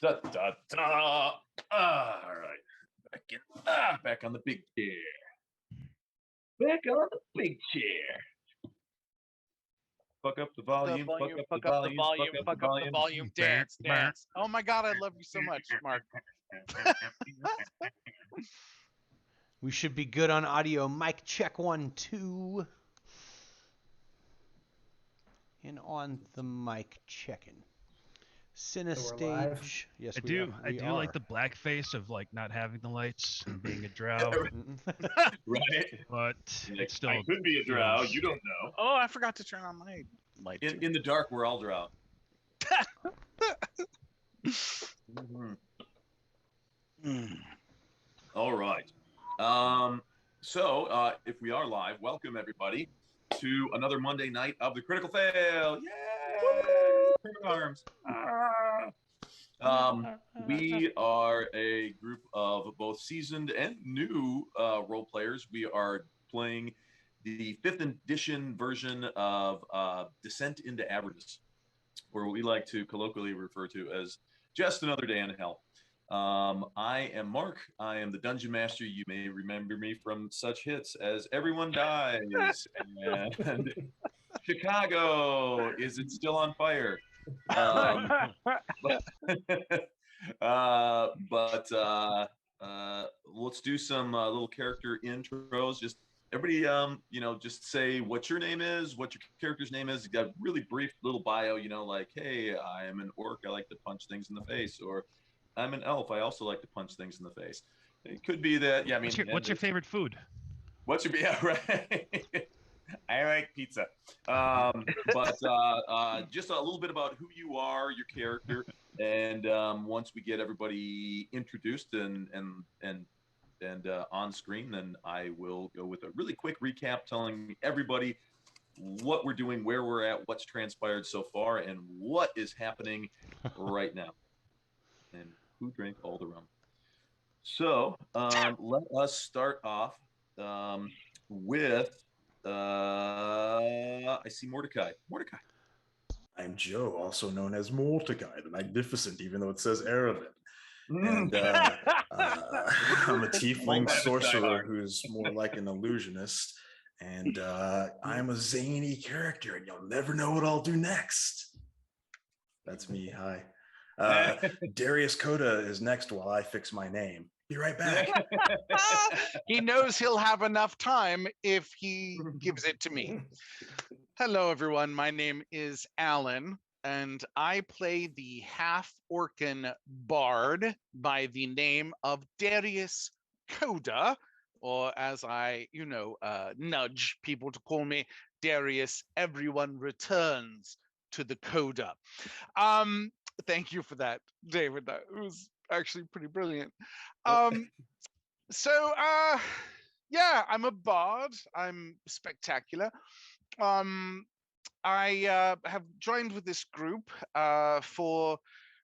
Da, da, da. All right. Back on the big chair. Back on the big chair. Fuck up the volume. Fuck up the volume. Fuck up the volume. Dance. Oh my God, I love you so much, Mark. We should be good on audio. Mic check 1, 2. And on the mic checking. Cinestage. Yes, I we do. are. I do like the blackface of like not having the lights and being a drow. Right. But it's still. I could be a drow. You don't know. Oh, I forgot to turn on my light. In the dark, we're all drow. All right. So if we are live, welcome everybody to another Monday night of the Critical Fail. Yay! Critical Arms. We are a group of both seasoned and new role players. We are playing the 5th edition version of Descent into Avernus, where we like to colloquially refer to as just another day in hell. I am Mark. I am the Dungeon Master. You may remember me from such hits as Everyone Dies and Chicago. Is it still on fire? Let's do some little character intros. Just everybody, just say what your name is, what your character's name is. You got a really brief little bio, like, hey, I am an orc. I like to punch things in the face, or I'm an elf. I also like to punch things in the face. It could be that. Yeah, I mean, what's your favorite food? Right? I like pizza. Just a little bit about who you are, your character, and once we get everybody introduced and on screen, then I will go with a really quick recap telling everybody what we're doing, where we're at, what's transpired so far, and what is happening right now. And who drank all the rum? So let us start off with I see Mordecai. Mordecai. I'm Joe, also known as Mordecai, the Magnificent, even though it says Erevan. And I'm a tiefling sorcerer who's more like an illusionist. And I'm a zany character, and you'll never know what I'll do next. That's me. Hi. Darius Coda is next while I fix my name. Be right back. He knows he'll have enough time if he gives it to me. Hello, everyone. My name is Alan, and I play the half-orcan bard by the name of Darius Coda, or as I, nudge people to call me, Darius, everyone returns to the Coda. Thank you for that, David. That was actually pretty brilliant. Yeah, I'm a bard. I'm spectacular. I have joined with this group for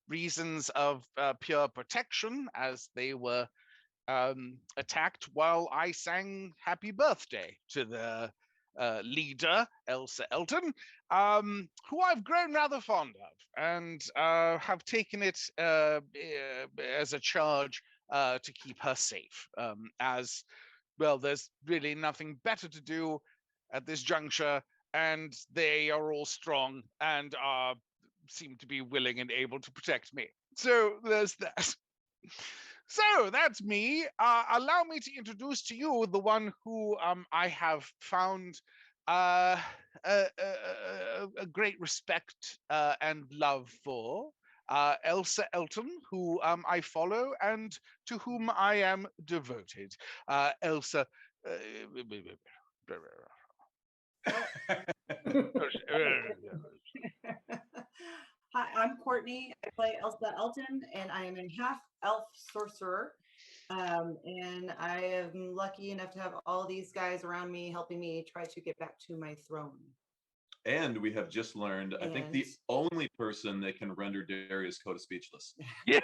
reasons of pure protection, as they were attacked while I sang Happy Birthday to the leader, Elsa Elton, who I've grown rather fond of, and have taken it as a charge to keep her safe, as well, there's really nothing better to do at this juncture, and they are all strong and seem to be willing and able to protect me. So there's that. So that's me. Allow me to introduce to you the one who I have found a great respect and love for. Elsa Elton, who I follow and to whom I am devoted. Elsa. Hi, I'm Courtney. I play Elsa Elton, and I am a half-elf sorcerer. And I am lucky enough to have all these guys around me helping me try to get back to my throne. And we have just learned, I think, the only person that can render Darius Coda speechless. Yeah.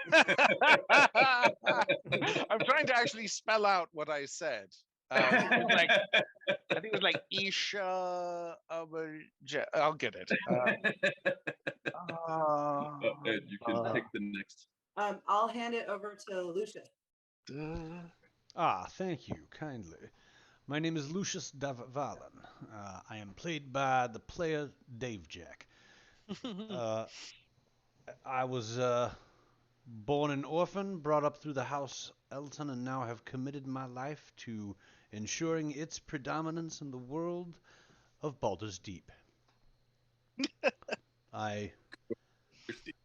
I'm trying to actually spell out what I said. I think it was like Isha. I'll get it. You can pick the next. I'll hand it over to Lucius. Thank you kindly. My name is Lucius Davalen. I am played by the player Dave Jack. I was born an orphan, brought up through the House Elton, and now have committed my life to ensuring its predominance in the world of Baldur's Deep. I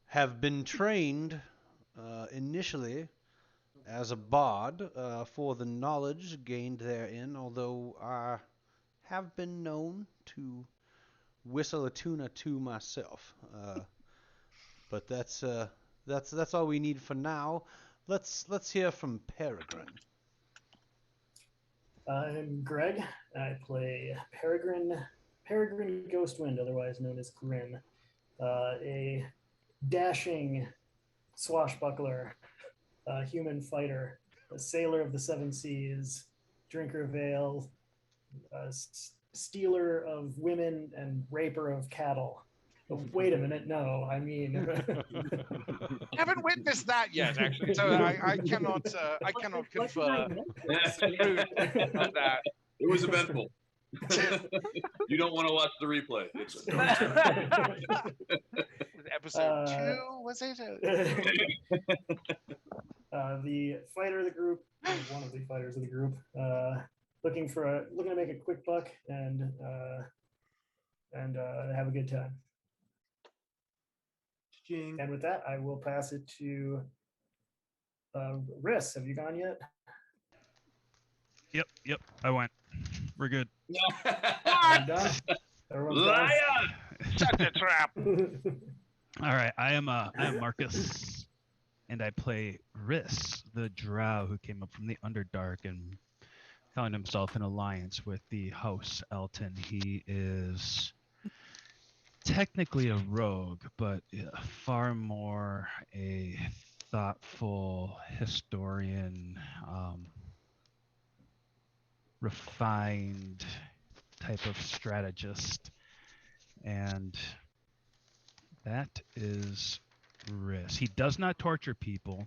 have been trained initially as a bard for the knowledge gained therein, although I have been known to whistle a tune or two myself. But that's all we need for now. Let's hear from Peregrine. I'm Greg. I play Peregrine Ghostwind, otherwise known as Grim, a dashing swashbuckler, human fighter, a sailor of the seven seas, drinker of ale, stealer of women, and raper of cattle. Oh, wait a minute, no, I mean. Haven't witnessed that yet, actually, so I cannot confirm the truth of that. It was eventful. You don't want to watch the replay. It's Episode 2, was it? The fighter of the group, one of the fighters of the group, looking to make a quick buck and have a good time. And with that, I will pass it to Riss. Have you gone yet? Yep. I went. We're good. I'm done. Everyone's done? Shut the trap. All right. I am Marcus, and I play Riss, the drow who came up from the Underdark and found himself in alliance with the House Elton. He is technically a rogue, but far more a thoughtful historian, refined type of strategist. And that is Riss. He does not torture people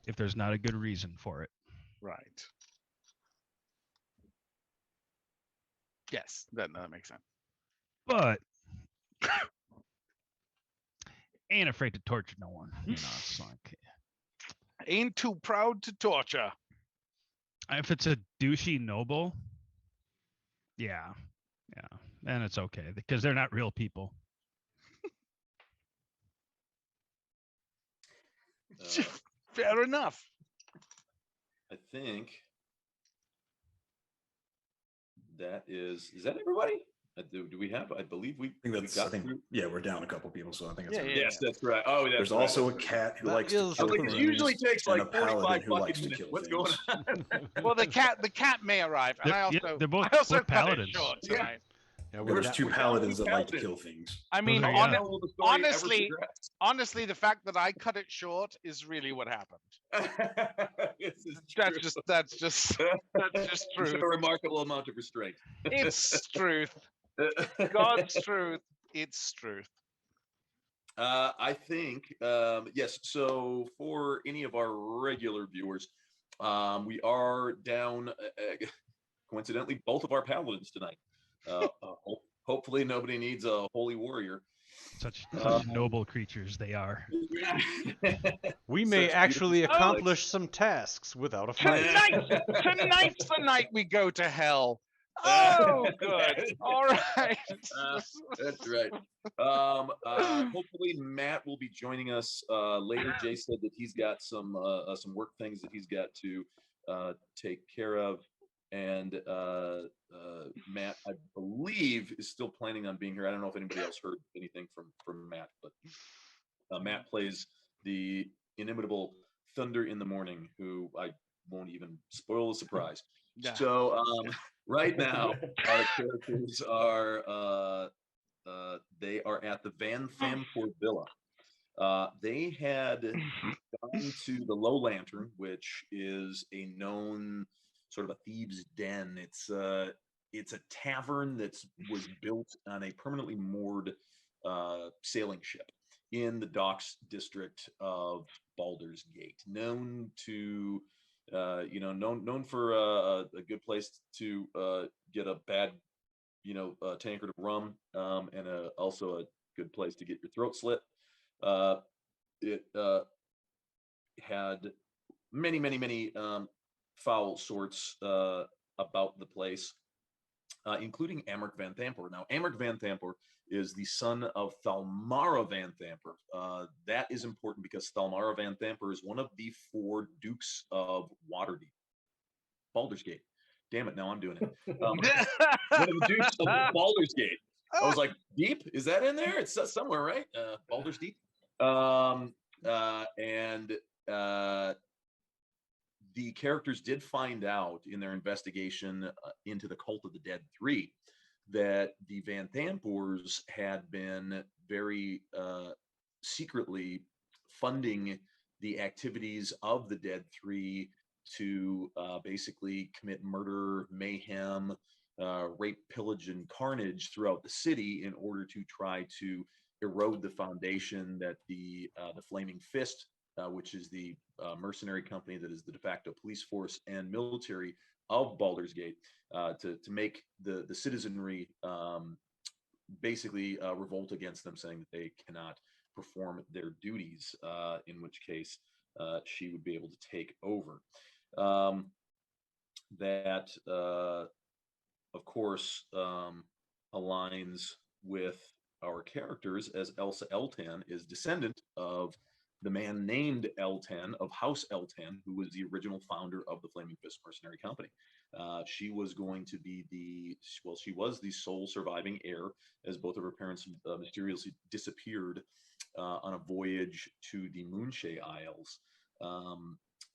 if there's not a good reason for it. Right. Yes, that makes sense. But ain't afraid to torture no one. You know, it's like, Ain't too proud to torture. if it's a douchey noble, yeah, and it's okay because they're not real people. Fair enough. I think that is that everybody? Do we have? I believe we. Yeah, we're down a couple people, so I think it's. Yeah, Yes, that's right. Oh, that's There's right. also a cat who likes to kill It things. usually takes and like a paladin 45 who likes fucking to minutes. kill What's things. going on? Well, the cat may arrive, and They're both I also cut it paladins. short Yeah. tonight. Yeah, There's two paladins that like to paladins. kill things. I mean, Those are- How will the story ever honestly, progress? honestly, the fact that I cut it short is really what happened. This is That's true. just just You show truth. a remarkable amount of restraint. It's truth. God's truth. It's truth. I think, yes. So for any of our regular viewers, we are down, coincidentally, both of our paladins tonight. Hopefully nobody needs a holy warrior. Such noble creatures they are. We may Such actually beautiful accomplish some tasks without a fight. Tonight's the night we go to hell. Oh, good. All right. That's right. Hopefully Matt will be joining us later. Jay said that he's got some work things that he's got to take care of, and Matt, I believe, is still planning on being here. I don't know if anybody else heard anything from Matt, but Matt plays the inimitable Thunder in the Morning, who I won't even spoil the surprise. Yeah. So right now, our characters are they are at the Van Thampoort Villa. They had gone to the Low Lantern, which is a known sort of a thieves' den. It's a tavern that was built on a permanently moored sailing ship, in the docks district of Baldur's Gate, known to, known for a good place to get a bad, tankard of rum, and also a good place to get your throat slit. It had many foul sorts about the place, including Amric Van Thampoor. Now, Amric Van Thampoor is the son of Thalmara Van Thampoor. That is important because Thalmara Van Thampoor is one of the 4 Dukes of Waterdeep. Baldur's Gate. Damn it, now I'm doing it. One of the Dukes of Baldur's Gate. I was like, Deep? Is that in there? It's somewhere, right? Baldur's Deep. And the characters did find out in their investigation into the Cult of the Dead 3 that the Van Thampoors had been very secretly funding the activities of the Dead 3 to basically commit murder, mayhem, rape, pillage, and carnage throughout the city in order to try to erode the foundation that the Flaming Fist, which is the mercenary company that is the de facto police force and military of Baldur's Gate, to make the citizenry basically revolt against them, saying that they cannot perform their duties, in which case she would be able to take over. That, of course, aligns with our characters, as Elsa Eltan is descendant of the man named Eltan of House Eltan, who was the original founder of the Flaming Fist Mercenary Company. She was going to be she was the sole surviving heir, as both of her parents mysteriously disappeared on a voyage to the Moonshae Isles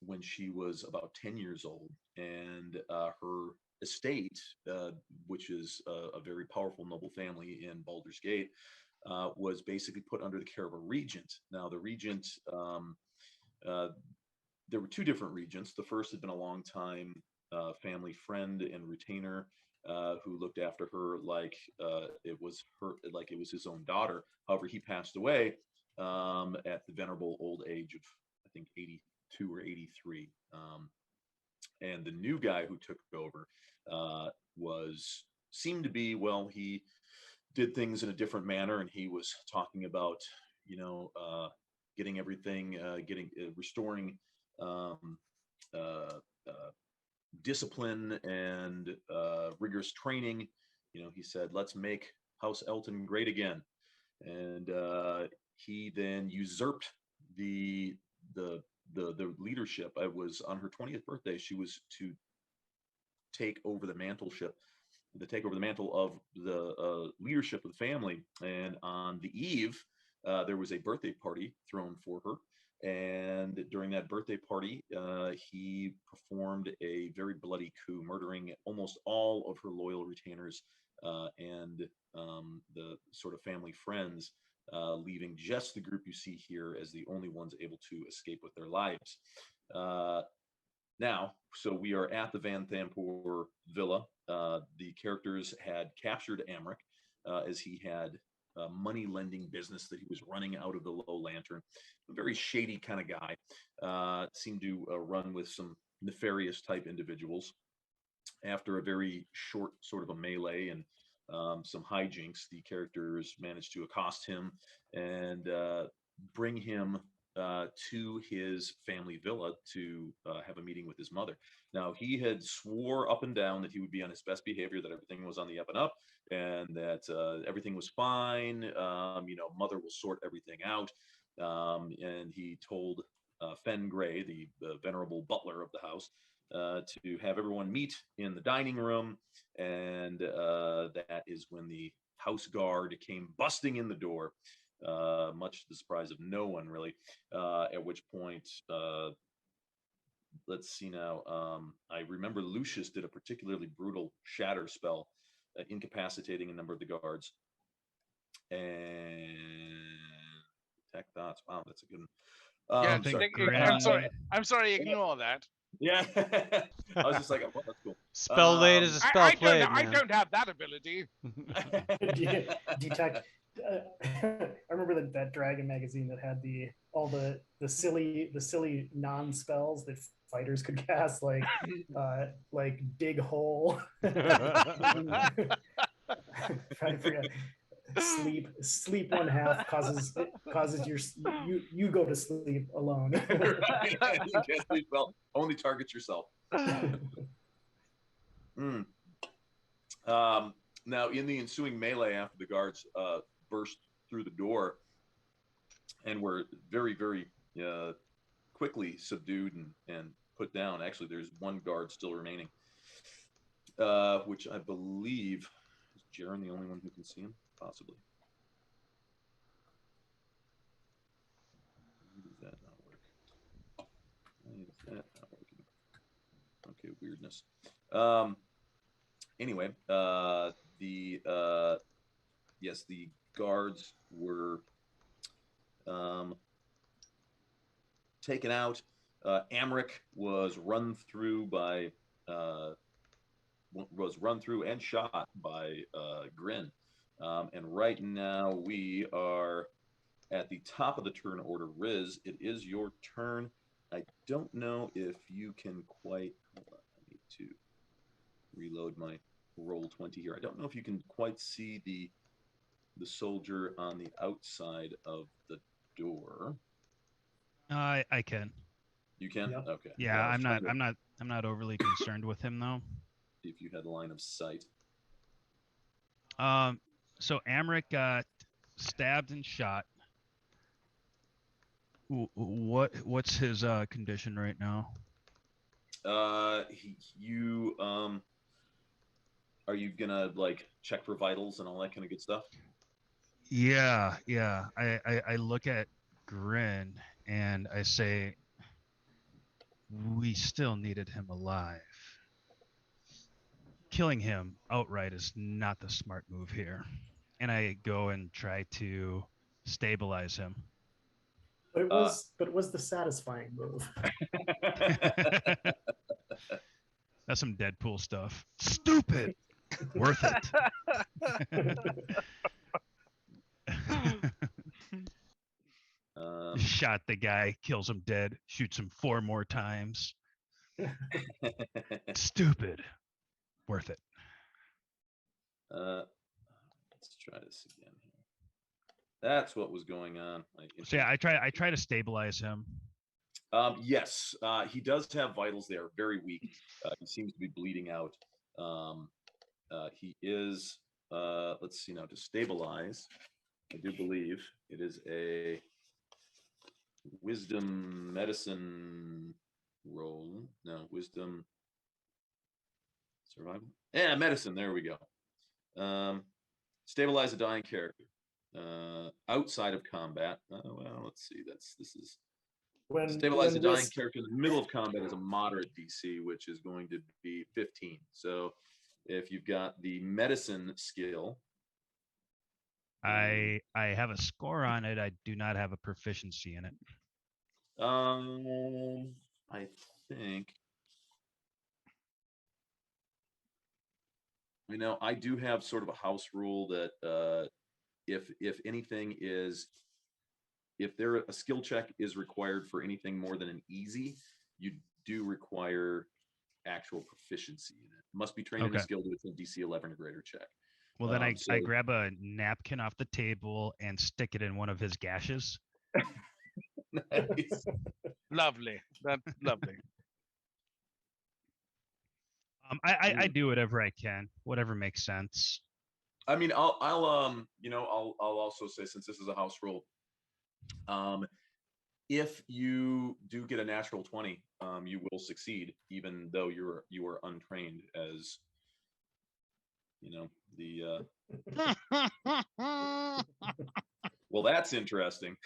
when she was about 10 years old. And her estate, which is a very powerful noble family in Baldur's Gate, was basically put under the care of a regent. Now, the regent, there were 2 different regents. The first had been a long time family friend and retainer who looked after her like it was his own daughter. However, he passed away at the venerable old age of, I think, 82 or 83. And the new guy who took over seemed to be, well, he did things in a different manner, and he was talking about, getting everything, restoring discipline and rigorous training. He said, let's make House Elton great again. And he then usurped the leadership. It was on her 20th birthday. She was to take over the mantle of the leadership of the family. And on the eve, there was a birthday party thrown for her. And during that birthday party, he performed a very bloody coup, murdering almost all of her loyal retainers and the sort of family friends, leaving just the group you see here as the only ones able to escape with their lives. Now, so we are at the Van Thampoor villa. The characters had captured Amric, as he had a money lending business that he was running out of the Low Lantern. A very shady kind of guy. Seemed to run with some nefarious type individuals. After a very short sort of a melee and some hijinks, the characters managed to accost him and bring him to his family villa to have a meeting with his mother. Now, he had swore up and down that he would be on his best behavior, that everything was on the up and up, and that everything was fine. Mother will sort everything out. And he told Fen Gray, the venerable butler of the house, to have everyone meet in the dining room. And that is when the house guard came busting in the door, much to the surprise of no one, really. At which point, let's see now, I remember Lucius did a particularly brutal shatter spell, incapacitating a number of the guards. And tech thoughts. Wow, that's a good one. Yeah, I'm sorry. Ignore that. Yeah, I was just like, oh, that's cool. Spell laid is a spell played. I don't have that ability. Detect I remember that Dragon magazine that had all the silly non spells that fighters could cast, like dig hole. I forget. Sleep one half causes you go to sleep alone. Right? You can't sleep well. Only target yourself. Mm. Now, in the ensuing melee, after the guards burst through the door and were very, very quickly subdued and put down. Actually, there's one guard still remaining, which I believe is Jaren the only one who can see him, possibly. Why does that not work? Why is that not working? Okay, weirdness. Anyway, yes, the guards were taken out. Amric was run through and shot by Grin. And right now we are at the top of the turn order. Riz, it is your turn. I don't know if you can quite. Hold on, I need to reload my Roll20 here. I don't know if you can quite see the soldier on the outside of the door. I can. You can? Yep. Okay. Yeah, I'm not overly concerned with him though. If you had line of sight. So Amric got stabbed and shot. What's his condition right now? Are you gonna like check for vitals and all that kind of good stuff? Yeah. I look at Grin and I say, we still needed him alive. Killing him outright is not the smart move here. And I go and try to stabilize him. But it was the satisfying move. That's some Deadpool stuff. Stupid. Worth it. Shot the guy, kills him dead, shoots him 4 more times. Stupid. Worth it. Let's try this again here. That's what was going on. So yeah, I try to stabilize him. Yes, he does have vitals. They are very weak. He seems to be bleeding out. He is. Let's see now. To stabilize, I do believe it is a wisdom medicine roll. No, wisdom survival. Yeah, medicine. There we go. Stabilize a dying character outside of combat. Well, let's see. This is stabilize a dying character in the middle of combat is a moderate DC, which is going to be 15. So if you've got the medicine skill, I have a score on it. I do not have a proficiency in it. I think. You know, I do have sort of a house rule that if anything is, if there a skill check is required for anything more than an easy, you do require actual proficiency in it. Must be trained in a skill to a DC 11 or greater check. Well, then I grab a napkin off the table and stick it in one of his gashes. Nice. Lovely. That's lovely. Mm. I do whatever I can, whatever makes sense. I mean, I'll also say, since this is a house rule, if you do get a natural 20, you will succeed, even though you are untrained, as you know the. Well, that's interesting.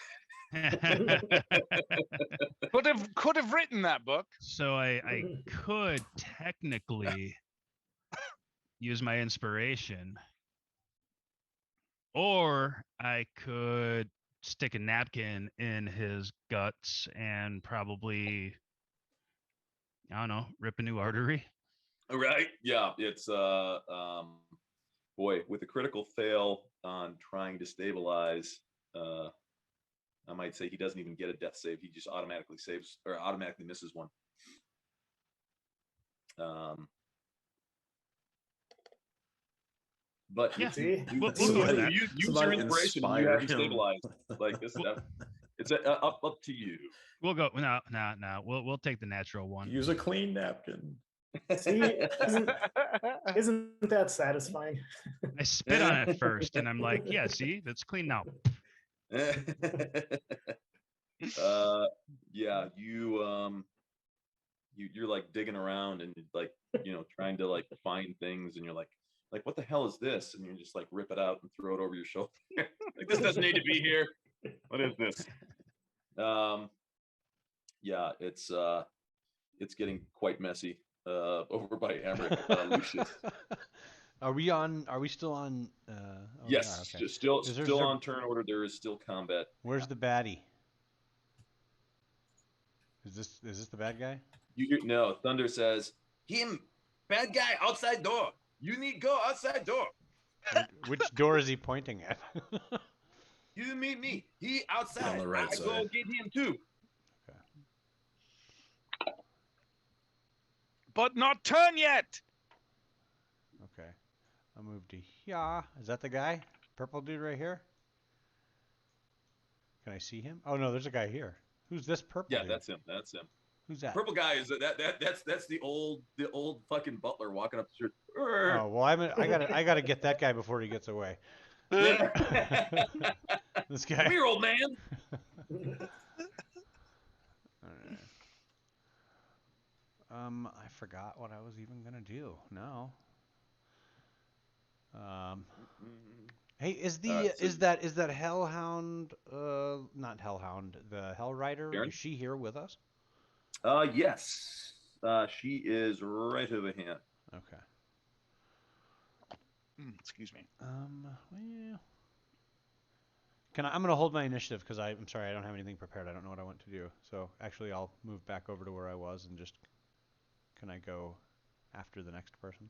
could have written that book. So I could technically use my inspiration, or I could stick a napkin in his guts and probably, I don't know, rip a new artery. Right? Yeah, it's boy, with a critical fail on trying to stabilize, I might say he doesn't even get a death save. He just automatically saves or automatically misses one. But Yeah. See? We'll go with that. use your inspiration. You have to stabilize like this stuff. It's up to you. We'll go. No. We'll take the natural one. Use a clean napkin. See, isn't that satisfying? I spit on it first, and I'm like, yeah, see, that's clean now. Yeah, you're like digging around and like trying to like find things, and you're like what the hell is this? And you just like rip it out and throw it over your shoulder. Like, this doesn't need to be here. What is this? Yeah, it's getting quite messy over by Emmerich. Lucius. Are we still on? Yes, okay. still on turn order. There is still combat. Where's the baddie? Is this the bad guy? No, Thunder says, him, bad guy, outside door. You need go outside door. Which door is he pointing at? You meet me. He outside. On the right I side. go get him too. Okay. But not turn yet. Okay. I'll move to here. Is that the guy? Purple dude right here? Can I see him? Oh no, there's a guy here. Who's this purple Yeah, dude? that's him. That's him. Who's that? Purple guy is that's the old fucking butler walking up the street. Oh well, I gotta get that guy before he gets away. This guy. Come here, old man. Alright. I forgot what I was even gonna do. No. Hey, is that Hellhound? Not Hellhound. The Hell Rider. Karen? Is she here with us? Yes. She is right over here. Okay. Excuse me. Well, I'm gonna hold my initiative because I'm sorry, I don't have anything prepared. I don't know what I want to do. So actually, I'll move back over to where I was and just. Can I go after the next person?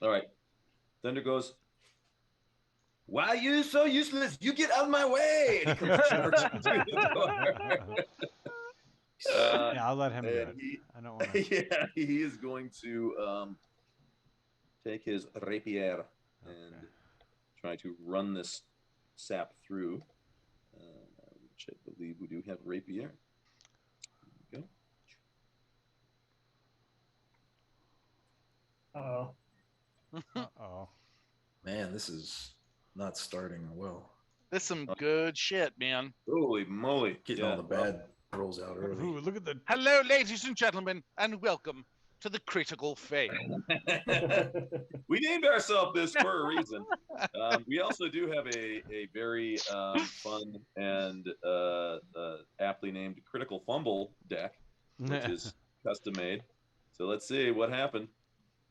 All right. Thunder goes, why are you so useless? You get out of my way. And he comes charging through the door. Yeah, I'll let him do it. I don't want to. Yeah, he is going to take his rapier and try to run this sap through, which I believe we do have rapier. There we go. Uh-oh. Uh-oh. Man, this is not starting well. This is some good shit, man. Holy moly. Getting all the bad rolls out early. Ooh, look at the. Hello, ladies and gentlemen, and welcome to the critical fail. We named ourselves this for a reason. We also do have a very fun and aptly named critical fumble deck, which is custom made. So let's see what happened.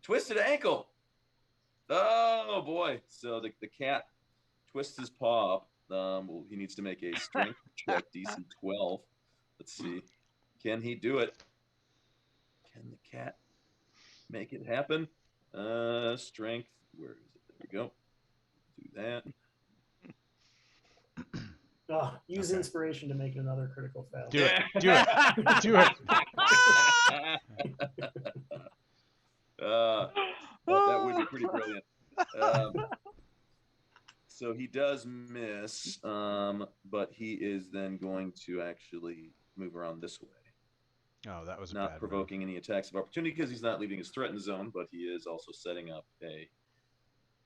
Twisted ankle. Oh boy! So the cat twists his paw up. Well, he needs to make a strength check, DC 12. Let's see. Can he do it? Can the cat make it happen? Strength. Where is it? There we go. Do that. Use inspiration to make another critical fail. Do it. Do it. Do it. Well, that would be pretty brilliant. So he does miss, but he is then going to actually move around this way. Oh, that was not bad provoking any attacks of opportunity because he's not leaving his threatened zone, but he is also setting up a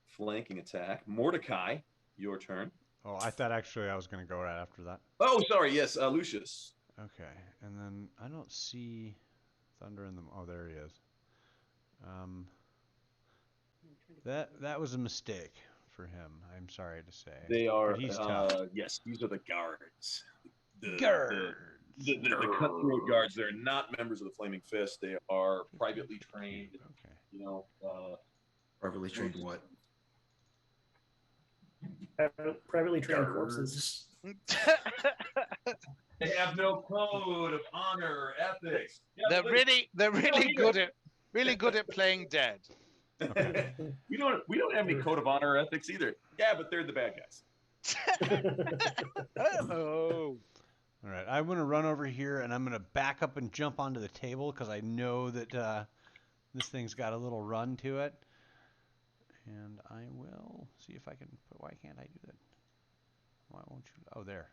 flanking attack. Mordecai, your turn. Oh, I thought actually I was going to go right after that. Oh, sorry. Yes, Lucius. Okay, and then I don't see Thunder in them. Oh, there he is. That was a mistake for him. I'm sorry to say. They are. But he's tough. Yes, these are the guards. The cutthroat guards. They're not members of the Flaming Fist. They are privately trained. Okay. Privately trained what? Privately trained corpses. They have no code of honor, ethics. Yeah, They're really good at playing dead. Okay. we don't have any code of honor or ethics either. Yeah, but they're the bad guys. Oh. All right, I'm going to run over here and I'm going to back up and jump onto the table because I know that this thing's got a little run to it. And I will see if I can put. Why can't I do that? Why won't you? Oh, there.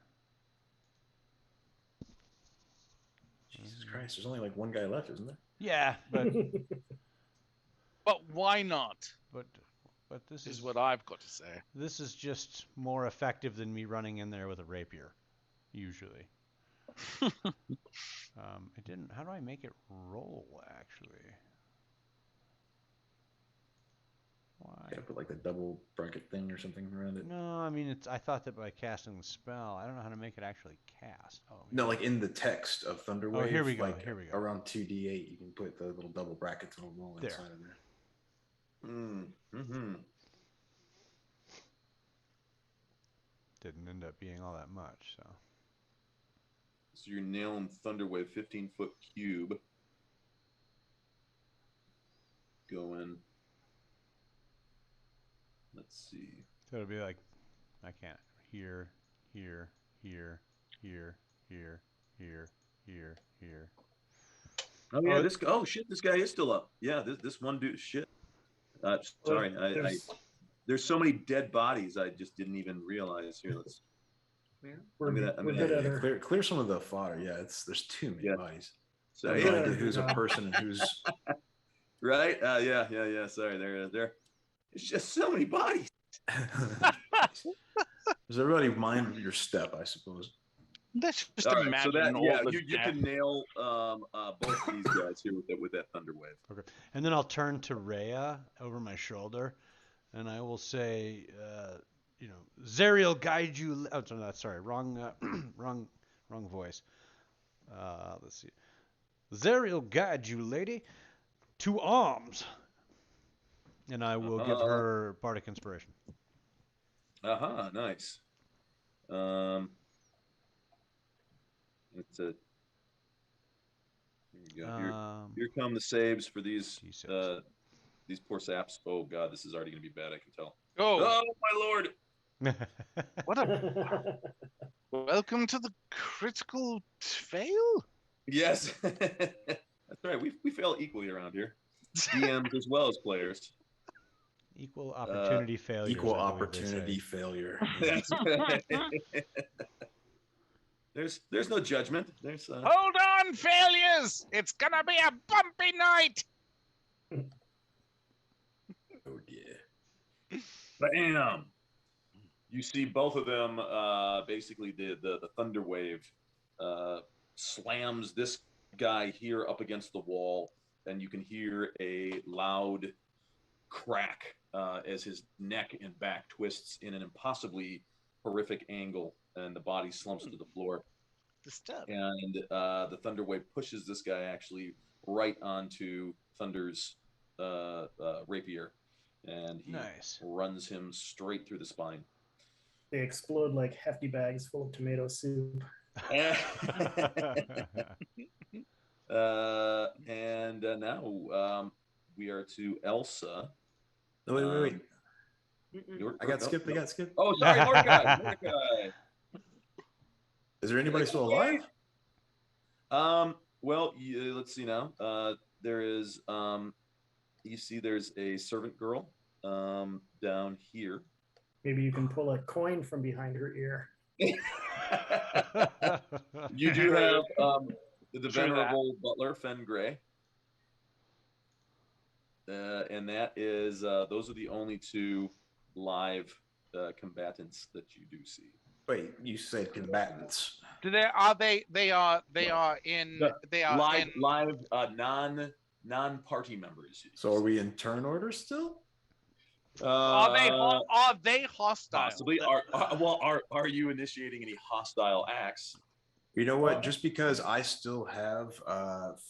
Jesus Christ, there's only like one guy left, isn't there? Yeah, but But why not? but this Is is what I've got to say. this is just more effective than me running in there with a rapier, usually. It didn't. How do I make it roll? Actually, why? Yeah, put like the double bracket thing or something around it. No, I mean it's. I thought that by casting the spell, I don't know how to make it actually cast. Oh No, like in the text of Thunderwave. Oh, here we go. Like Here we go. around 2d8, you can put the little double brackets on the wall There. inside of there. Mm-hmm. Didn't end up being all that much. So So you're nailing Thunderwave 15-foot cube. Going. Let's see. so it'll be like, I can't. Here, here, here, here, here, here, here, here. Oh yeah, this. Oh shit, this guy is still up. Yeah, this one dude. Shit. Sorry, there's so many dead bodies. I just didn't even realize. Here, let's. We're good at Clear some of the fodder. Yeah, there's too many bodies. So yeah, idea who's a person and who's right. Yeah. Sorry, there. It's just so many bodies. Does everybody mind your step? I suppose. Let's just All right, imagine so that, all yeah, the you can nail both of these guys here with that thunder wave. Okay, and then I'll turn to Rhea over my shoulder, and I will say, Zariel guide you. Oh, no, sorry, wrong voice. Let's see. Zariel guide you, lady, to arms, and I will give her bardic inspiration. Nice. It's a. Here we go. Here come the saves for these poor saps. Oh god, this is already going to be bad. I can tell. Oh my lord! What a welcome to the critical fail. Yes, that's right. We fail equally around here, DMs as well as players. Equal opportunity failure. Equal opportunity failure. There's no judgment. There's hold on, failures. It's gonna be a bumpy night. Oh dear. Bam! You see both of them. Basically, the thunder wave slams this guy here up against the wall, and you can hear a loud crack as his neck and back twists in an impossibly horrific angle, and the body slumps to the floor. And the thunder wave pushes this guy actually right onto Thunder's rapier, and he runs him straight through the spine. They explode like hefty bags full of tomato soup. And now we are to Elsa. Oh, wait. I got skipped. Oh, sorry, Mordecai. Is there anybody still alive? Well, let's see now. There is, you see there's a servant girl down here. Maybe you can pull a coin from behind her ear. You do have the venerable butler, Fen Gray. And that is, those are the only two live combatants that you do see. Wait, you said combatants. They are live non-party members. So are we in turn order still? Are they hostile? Possibly. Are you initiating any hostile acts? You know what? Just because I still have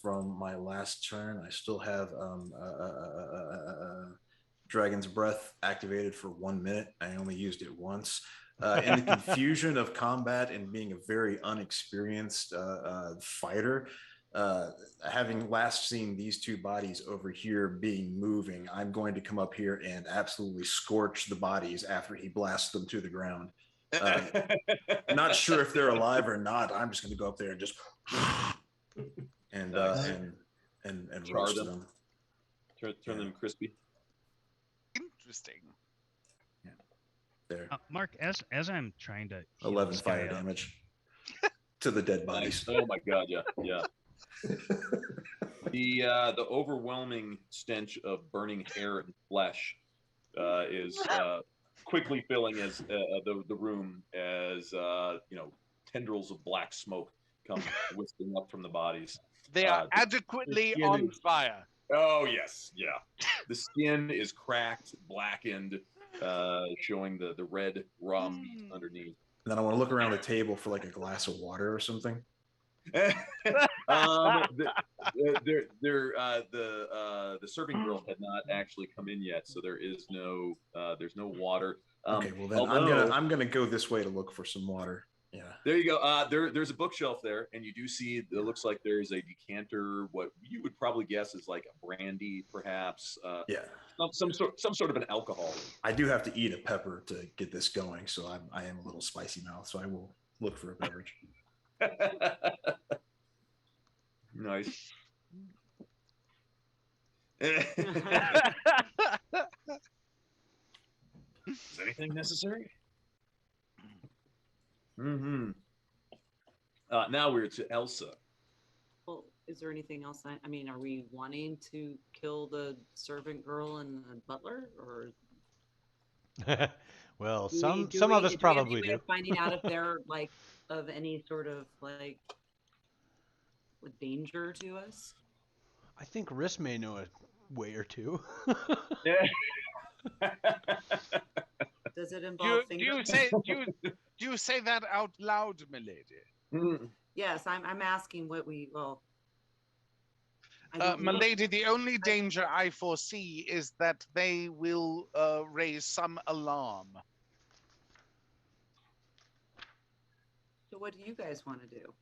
from my last turn, I still have Dragon's Breath activated for 1 minute. I only used it once. In the confusion of combat and being a very unexperienced fighter, having last seen these two bodies over here being moving, I'm going to come up here and absolutely scorch the bodies after he blasts them to the ground. Not sure if they're alive or not. I'm just going to go up there and just and roast them. Turn them crispy. Interesting. Yeah. There. Mark, as I'm trying to 11 fire damage to the dead bodies. Oh my god, yeah. The overwhelming stench of burning hair and flesh is quickly filling as the room as tendrils of black smoke come whisking up from the bodies. They are adequately on fire. Oh yes, yeah. The skin is cracked, blackened, showing the red raw meat underneath. And then I want to look around the table for like a glass of water or something. The serving girl had not actually come in yet, so there's no water. Okay, well then I'm gonna go this way to look for some water. Yeah. There you go. There's a bookshelf there, and you do see it looks like there's a decanter. What you would probably guess is like a brandy, perhaps. Yeah. Some sort of an alcohol. I do have to eat a pepper to get this going, so I am a little spicy mouth, so I will look for a beverage. Nice. Is anything necessary? Mm-hmm. Now we're to Elsa. Well, is there anything else? I mean, are we wanting to kill the servant girl and the butler, or? Well, some of us probably do. Finding out if they're like of any sort of like danger to us. I think Riss may know a way or two. Does it involve do you say that out loud, milady? Yes, I'm asking what we milady, the only danger I foresee is that they will raise some alarm. So what do you guys want to do?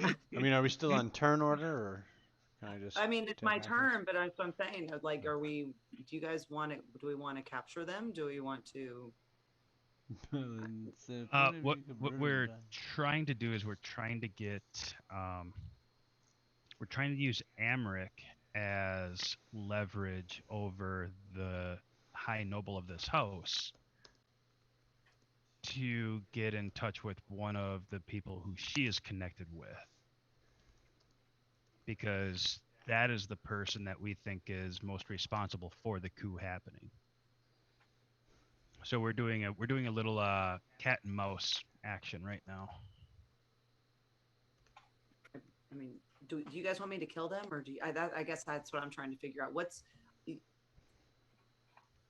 I mean, are we still on turn order, or can I just? I mean, it's my turn, but that's what I'm saying. Like, do you guys want to? Do we want to capture them? Do we want to? What we're trying to do is we're trying to get we're trying to use Amric as leverage over the high noble of this house to get in touch with one of the people who she is connected with, because that is the person that we think is most responsible for the coup happening. So we're doing a little cat and mouse action right now. I mean, do you guys want me to kill them, or do you, I guess that's what I'm trying to figure out.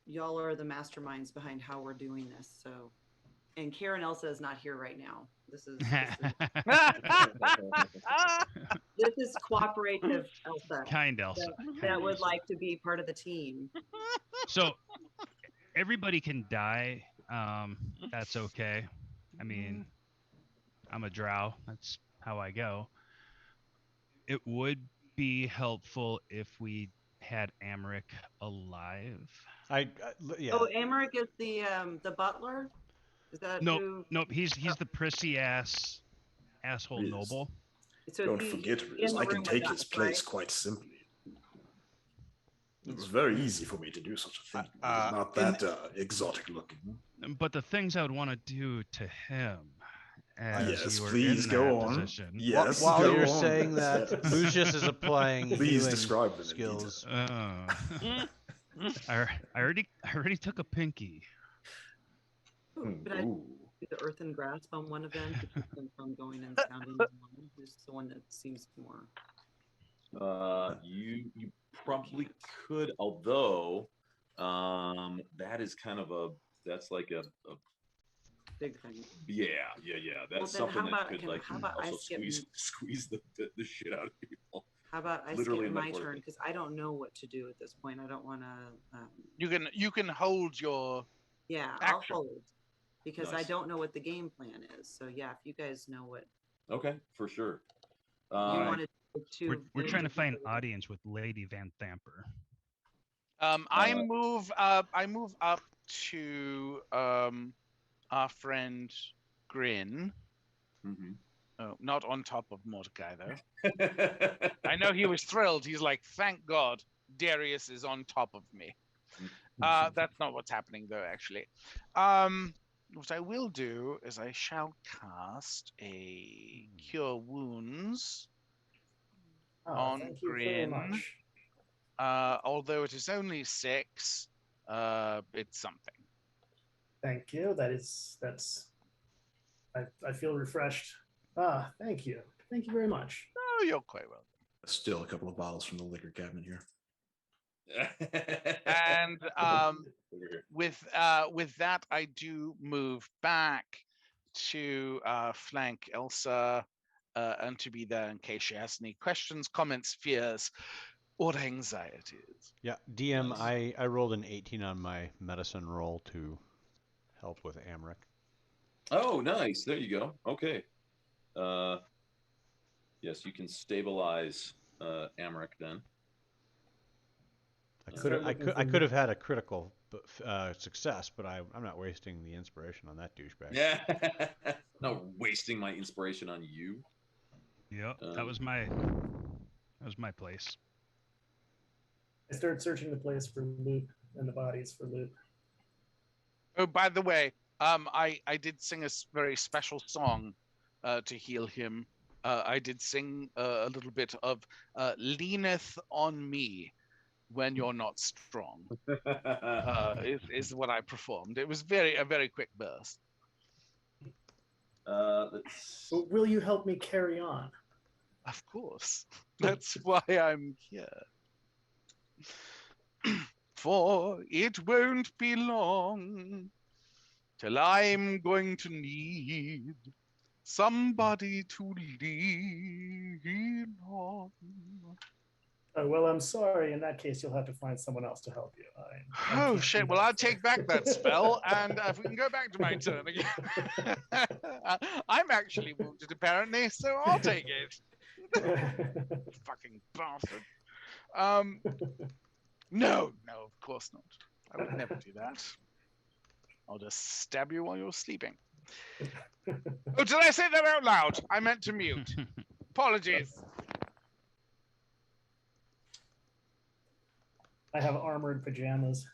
Y'all are the masterminds behind how we're doing this. So, and Karen Elsa is not here right now. This is this is cooperative Elsa. Kind Elsa. That would like to be part of the team. So everybody can die. That's okay. I mean, I'm a drow. That's how I go. It would be helpful if we had Amric alive. Yeah. Oh, Amric is the butler. Is that Nope. He's the prissy asshole noble. So don't forget, Riz, I can take his place quite simply. It was very easy for me to do such a thing. Not that exotic looking. But the things I would want to do to him, yes, please go on. Position. Yes, while go you're on. saying that, Lucius is applying please describe them skills. I already took a pinky. But I do the earthen grasp on one of them to keep them from going and sounding the one. Who's the one that seems more? You probably could, although that is kind of that's like a big thing. Yeah. That's something that could like how about also squeeze the shit out of people. How about I skip my turn, because I don't know what to do at this point. I don't want to. You can hold your. Yeah, action. I'll hold because Nice. I don't know what the game plan is. So yeah, if you guys know what Okay, for sure. You wanted to. We're trying to find audience with Lady Van Thamper. I move up to our friend Grin. Mm-hmm. Oh, not on top of Mordecai though. I know he was thrilled. He's like, "Thank God, Darius is on top of me." That's not what's happening though, actually. What I will do is I shall cast a Cure Wounds on Thank you very Grin. much. Although it is only 6, it's something. Thank you. That's. I feel refreshed. Thank you. Thank you very much. Oh, you're quite welcome. Still a couple of bottles from the liquor cabinet here. And with that, I do move back to flank Elsa and to be there in case she has any questions, comments, fears, or anxieties. Yeah, DM, Nice. I rolled an 18 on my medicine roll to help with Amric. Oh, nice. There you go. Okay. Yes, you can stabilize Amric then. I could have had a critical success, but I'm not wasting the inspiration on that douchebag. Yeah. Not wasting my inspiration on you. Yep, that was my place. I start searching the place for loot and the bodies for loot. Oh, by the way, I did sing a very special song to heal him. I did sing a little bit of "Leaneth on Me" when you're not strong. Is what I performed. It was a very quick burst. But will you help me carry on? Of course. That's why I'm here. For it won't be long till I'm going to need somebody to lean on. Well, I'm sorry. In that case, you'll have to find someone else to help you. I Oh can't shit! do Well, that. I'll take back that spell, and if we can go back to my turn again. I'm actually wounded, apparently, so I'll take it. Fucking bastard. No, of course not. I would never do that. I'll just stab you while you're sleeping. Oh, did I say that out loud? I meant to mute. Apologies. I have armored pajamas.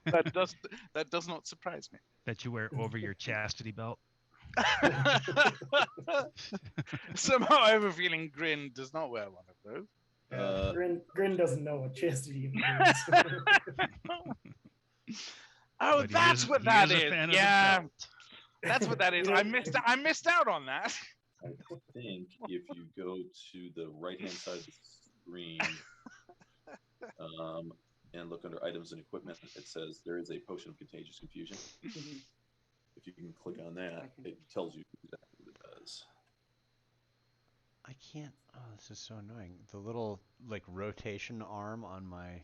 That does not surprise me. That you wear over your chastity belt. Somehow I have a feeling Grin does not wear one of those. Grin doesn't know what chastity means. Oh, But that's what that is. Yeah, that's what that is. You know- I missed out on that. I think if you go to the right-hand side of the screen and look under items and equipment, it says there is a potion of contagious confusion. If you can click on that, it tells you exactly what it does. I can't. Oh, this is so annoying. The little like rotation arm on my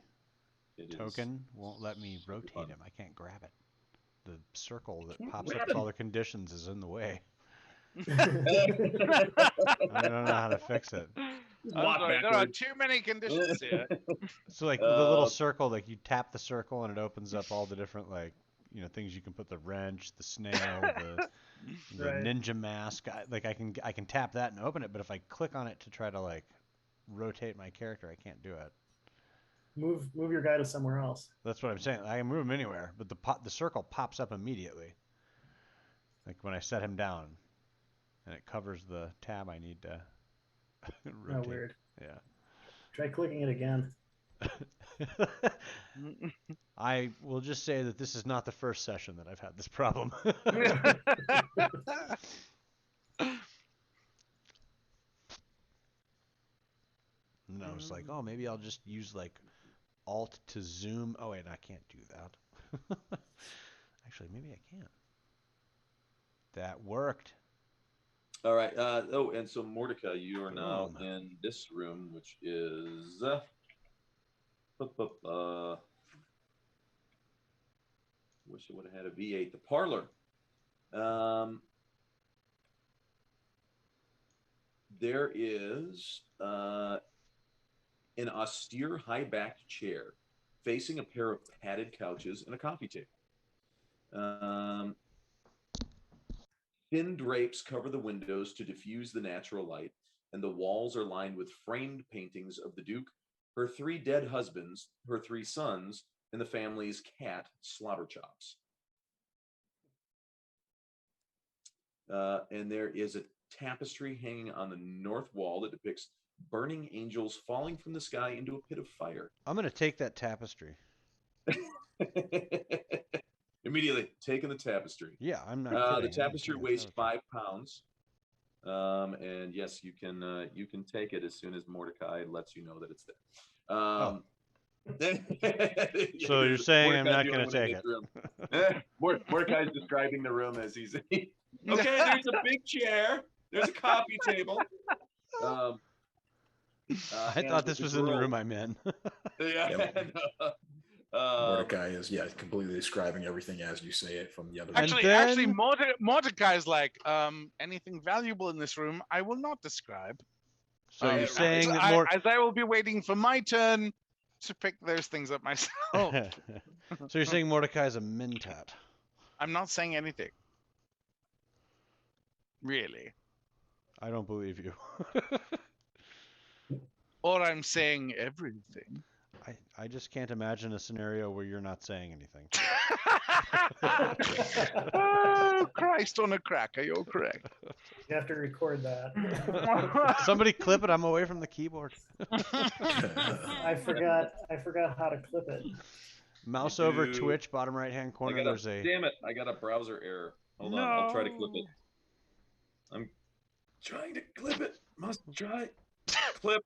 token won't let me rotate him. I can't grab it. The circle that pops up with all the conditions is in the way. I don't know how to fix it. There are too many conditions here. So like the little circle, like you tap the circle and it opens up all the different things you can put, the wrench, the snail, the Right. ninja mask. I can tap that and open it, but if I click on it to try to like rotate my character, I can't do it. Move your guy to somewhere else. That's what I'm saying. I can move him anywhere, but the circle pops up immediately. Like when I set him down, and it covers the tab I need to rotate. Oh, weird. Yeah. Try clicking it again. I will just say that this is not the first session that I've had this problem. And I was like, oh, maybe I'll just use like Alt to zoom. Oh wait, I can't do that. Actually, maybe I can. That worked. All right. And so Mordecai, you are now in this room, which is wish I would have had a V8. The parlor. there is an austere high-backed chair facing a pair of padded couches and a coffee table. Thin drapes cover the windows to diffuse the natural light, and the walls are lined with framed paintings of the Duke, her 3 dead husbands, her 3 sons, and the family's cat, Slaughterchops. And there is a tapestry hanging on the north wall that depicts burning angels falling from the sky into a pit of fire. I'm going to take that tapestry. Immediately taking the tapestry. Yeah, I'm not kidding. The tapestry weighs 5 pounds. And yes, you can take it as soon as Mordecai lets you know that it's there. So you're saying I'm not going to take it? Mordecai's describing the room as he's okay. There's a big chair. There's a coffee table. I thought this was in the room I'm in. Yeah. Mordecai is completely describing everything as you say it from the other. Actually, Mordecai is like, anything valuable in this room, I will not describe. So you're saying that as I will be waiting for my turn to pick those things up myself. So you're saying Mordecai is a mentat? I'm not saying anything. Really. I don't believe you. Or I'm saying everything. I just can't imagine a scenario where you're not saying anything. Oh, Christ on a cracker, you're correct. You have to record that. Somebody clip it. I'm away from the keyboard. I forgot how to clip it. Mouse over Twitch, bottom right-hand corner. Damn it! I got a browser error. Hold on, I'll try to clip it. I'm trying to clip it. Must try. Clip.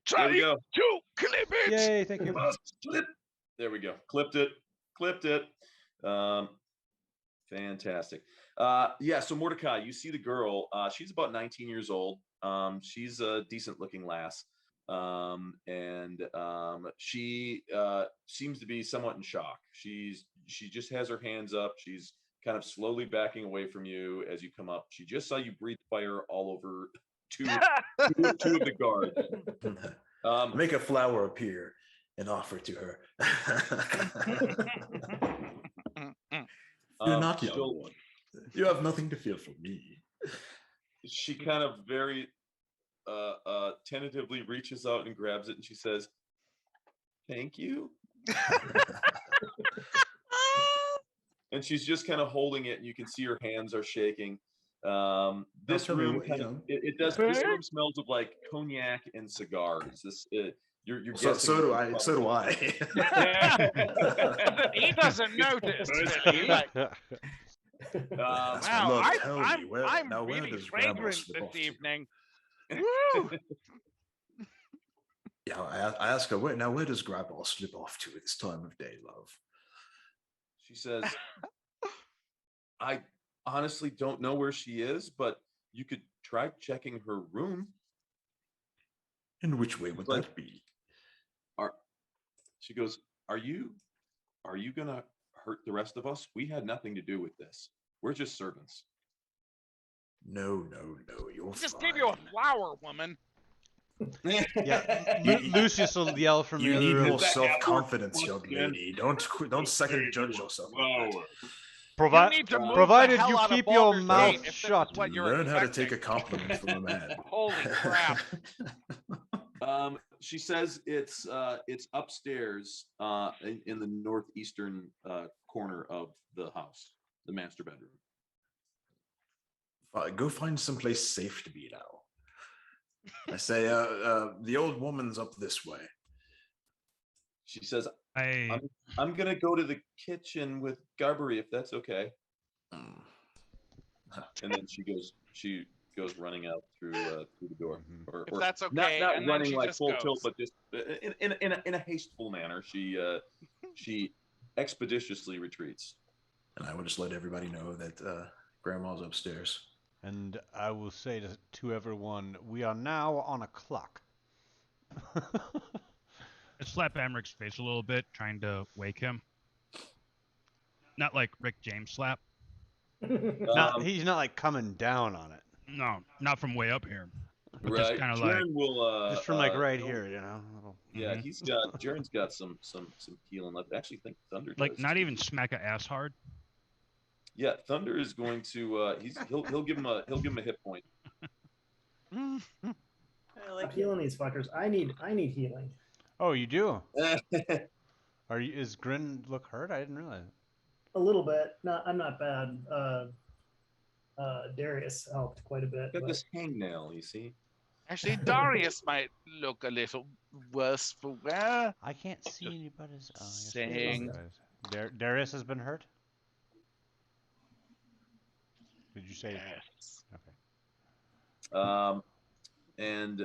Try to clip it. Yay! Thank you. Clip. There we go. Clipped it. Fantastic. So Mordecai, you see the girl. She's about 19 years old. She's a decent-looking lass. She seems to be somewhat in shock. She just has her hands up. She's kind of slowly backing away from you as you come up. She just saw you breathe fire all over two of the guards. Make a flower appear and offer to her. You're not young one. You have nothing to fear from me. She kind of very tentatively reaches out and grabs it, and she says, "Thank you." And she's just kind of holding it, and you can see her hands are shaking. This room this room smells of like cognac and cigars. You're so do I. So do I. He doesn't notice. Wow, I'm really fragrant this evening. Woo! Yeah, I ask her, where does Grandma slip off to at this time of day, love? She says, I honestly don't know where she is, but you could try checking her room. In which way would that be? She goes, Are you gonna hurt the rest of us? We had nothing to do with this. We're just servants. No, you're just fine. give you a flower, woman. Yeah, Lucius will yell from the other room. You need more self-confidence, young lady. Don't second judge yourself. Provided you keep your mouth shut. Learn how to take a compliment from a man. Holy crap. She says it's upstairs in the northeastern corner of the house, the master bedroom. Go find someplace safe to be now. I say, the old woman's up this way. She says, I'm gonna go to the kitchen with Garbery if that's okay. And then she goes running out through the door. Or if that's okay. Not and running like full goes. tilt, but just in a hasteful manner. She expeditiously retreats. And I will just let everybody know that Grandma's upstairs. And I will say to everyone, we are now on a clock. I slap Amric's face a little bit, trying to wake him. Not like Rick James slap. He's not like coming down on it. No, not from way up here. But Right. just kind of like, Jern will Just from like right here, you know. Yeah, Mhm. he's got Jern's got some healing left. I actually think Thunder like does, not too. even smack a ass hard. Yeah, Thunder is going to he'll give him a hit point. I like I'm healing these fuckers. I need healing. Oh, you do? Are you? Is Grin look hurt? I didn't realize. A little bit. I'm not bad. Darius helped quite a bit. Got But this hangnail, you see. Actually, Darius might look a little worse for wear. I can't see anybody's. Oh, I guess Saying. Darius has been hurt. Did you say? Yes. Okay. And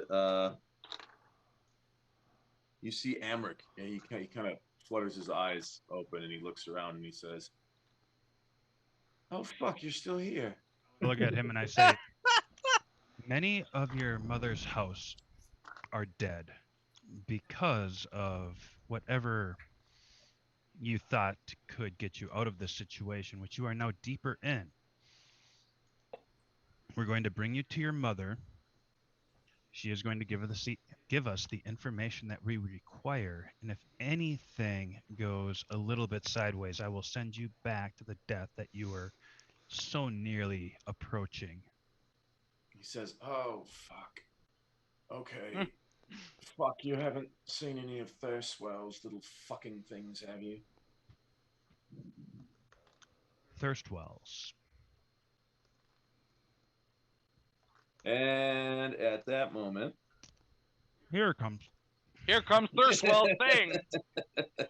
you see Amric, and he kind of flutters his eyes open, and he looks around, and he says, "Oh fuck, you're still here." I look at him and I say, many of your mother's house are dead because of whatever you thought could get you out of this situation, which you are now deeper in. We're going to bring you to your mother. She is going to give us the information that we require. And if anything goes a little bit sideways, I will send you back to the death that you were so nearly approaching. He says, "Oh fuck. Okay. Fuck, you haven't seen any of Thirstwell's little fucking things, have you?" Thirstwells. And at that moment, Here it comes. Here comes Thirstwell thing.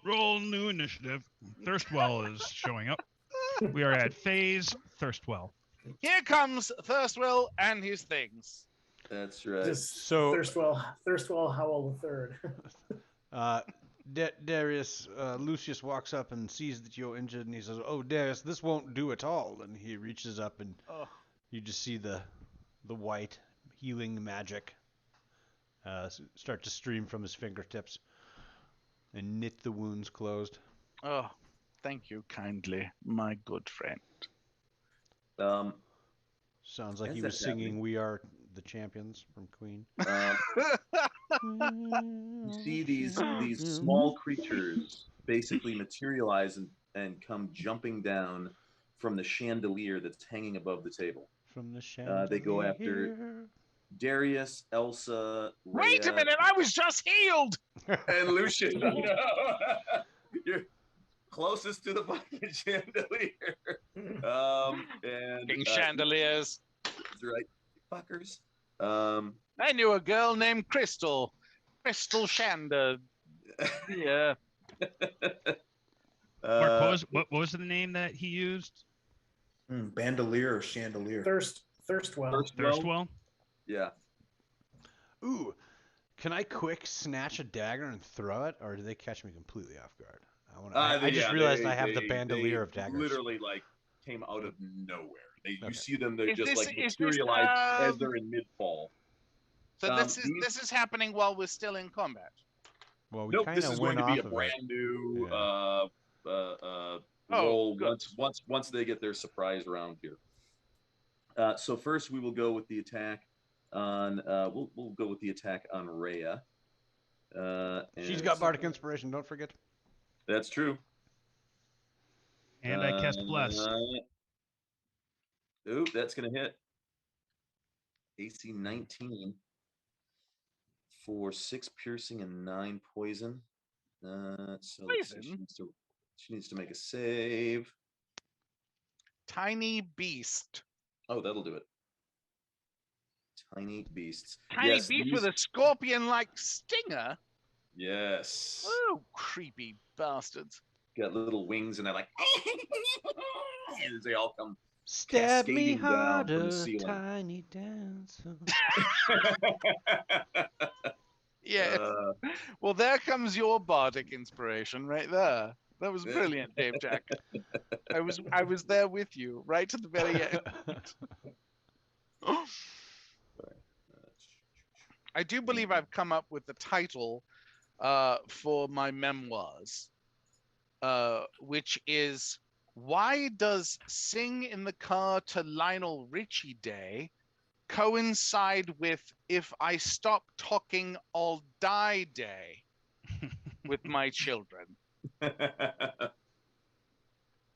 Roll new initiative. Thirstwell is showing up. We are at phase Thirstwell. Here comes Thirstwell and his things. that's right. just So- Thirstwell Howell III. Darius, Lucius walks up and sees that you're injured, and he says, "Oh, Darius, this won't do at all." And he reaches up, and you just see the white healing magic start to stream from his fingertips and knit the wounds closed. Oh, thank you kindly, my good friend. Sounds like As he was that's singing happening- "We Are the Champions" from Queen. You see these small creatures basically materialize and come jumping down from the chandelier that's hanging above the table. From the chandelier. They go after Darius, Elsa, Wait a Rhea, minute, I was just healed. and Lucius. You're closest to the fucking chandelier. And King chandeliers. that's right, fuckers. I knew a girl named Crystal. Crystal Shander. Yeah. Mark, what was the name that he used? Bandolier or chandelier? Thirstwell. Thirstwell? Yeah. Ooh, can I quick snatch a dagger and throw it, or do they catch me completely off guard? I just realized I have the bandolier of daggers. Literally, like, came out of nowhere. You Okay. see them; they're Is just this- like is this, materialize as they're in mid-fall. So this is happening while we're still in combat. Well, we Nope, kind this of is going went to be off a of it. brand new Oh, roll good. once they get their surprise round here. So first, we will go with the attack on. We'll go with the attack on Rhea. She's got bardic inspiration. Don't forget. That's true. And I cast Bless. Oop, that's gonna hit. AC 19 for 6 piercing and 9 poison. So let's see, Poison? she needs to make a save. Tiny beast. Oh, that'll do it. Tiny beasts. Tiny Yes, beast these- with a scorpion-like stinger. Yes. Oh, creepy bastards. Got little wings and they're like as they all come Stab me cascading down from the harder, ceiling. tiny dancer. Yeah. Well, there comes your bardic inspiration right there. That was brilliant, Dave Jack. I was there with you right to the very end. I do believe I've come up with the title for my memoirs, which is "Why Does Sing in the Car to Lionel Richie Day coincide with if I stop talking, I'll die day with my children.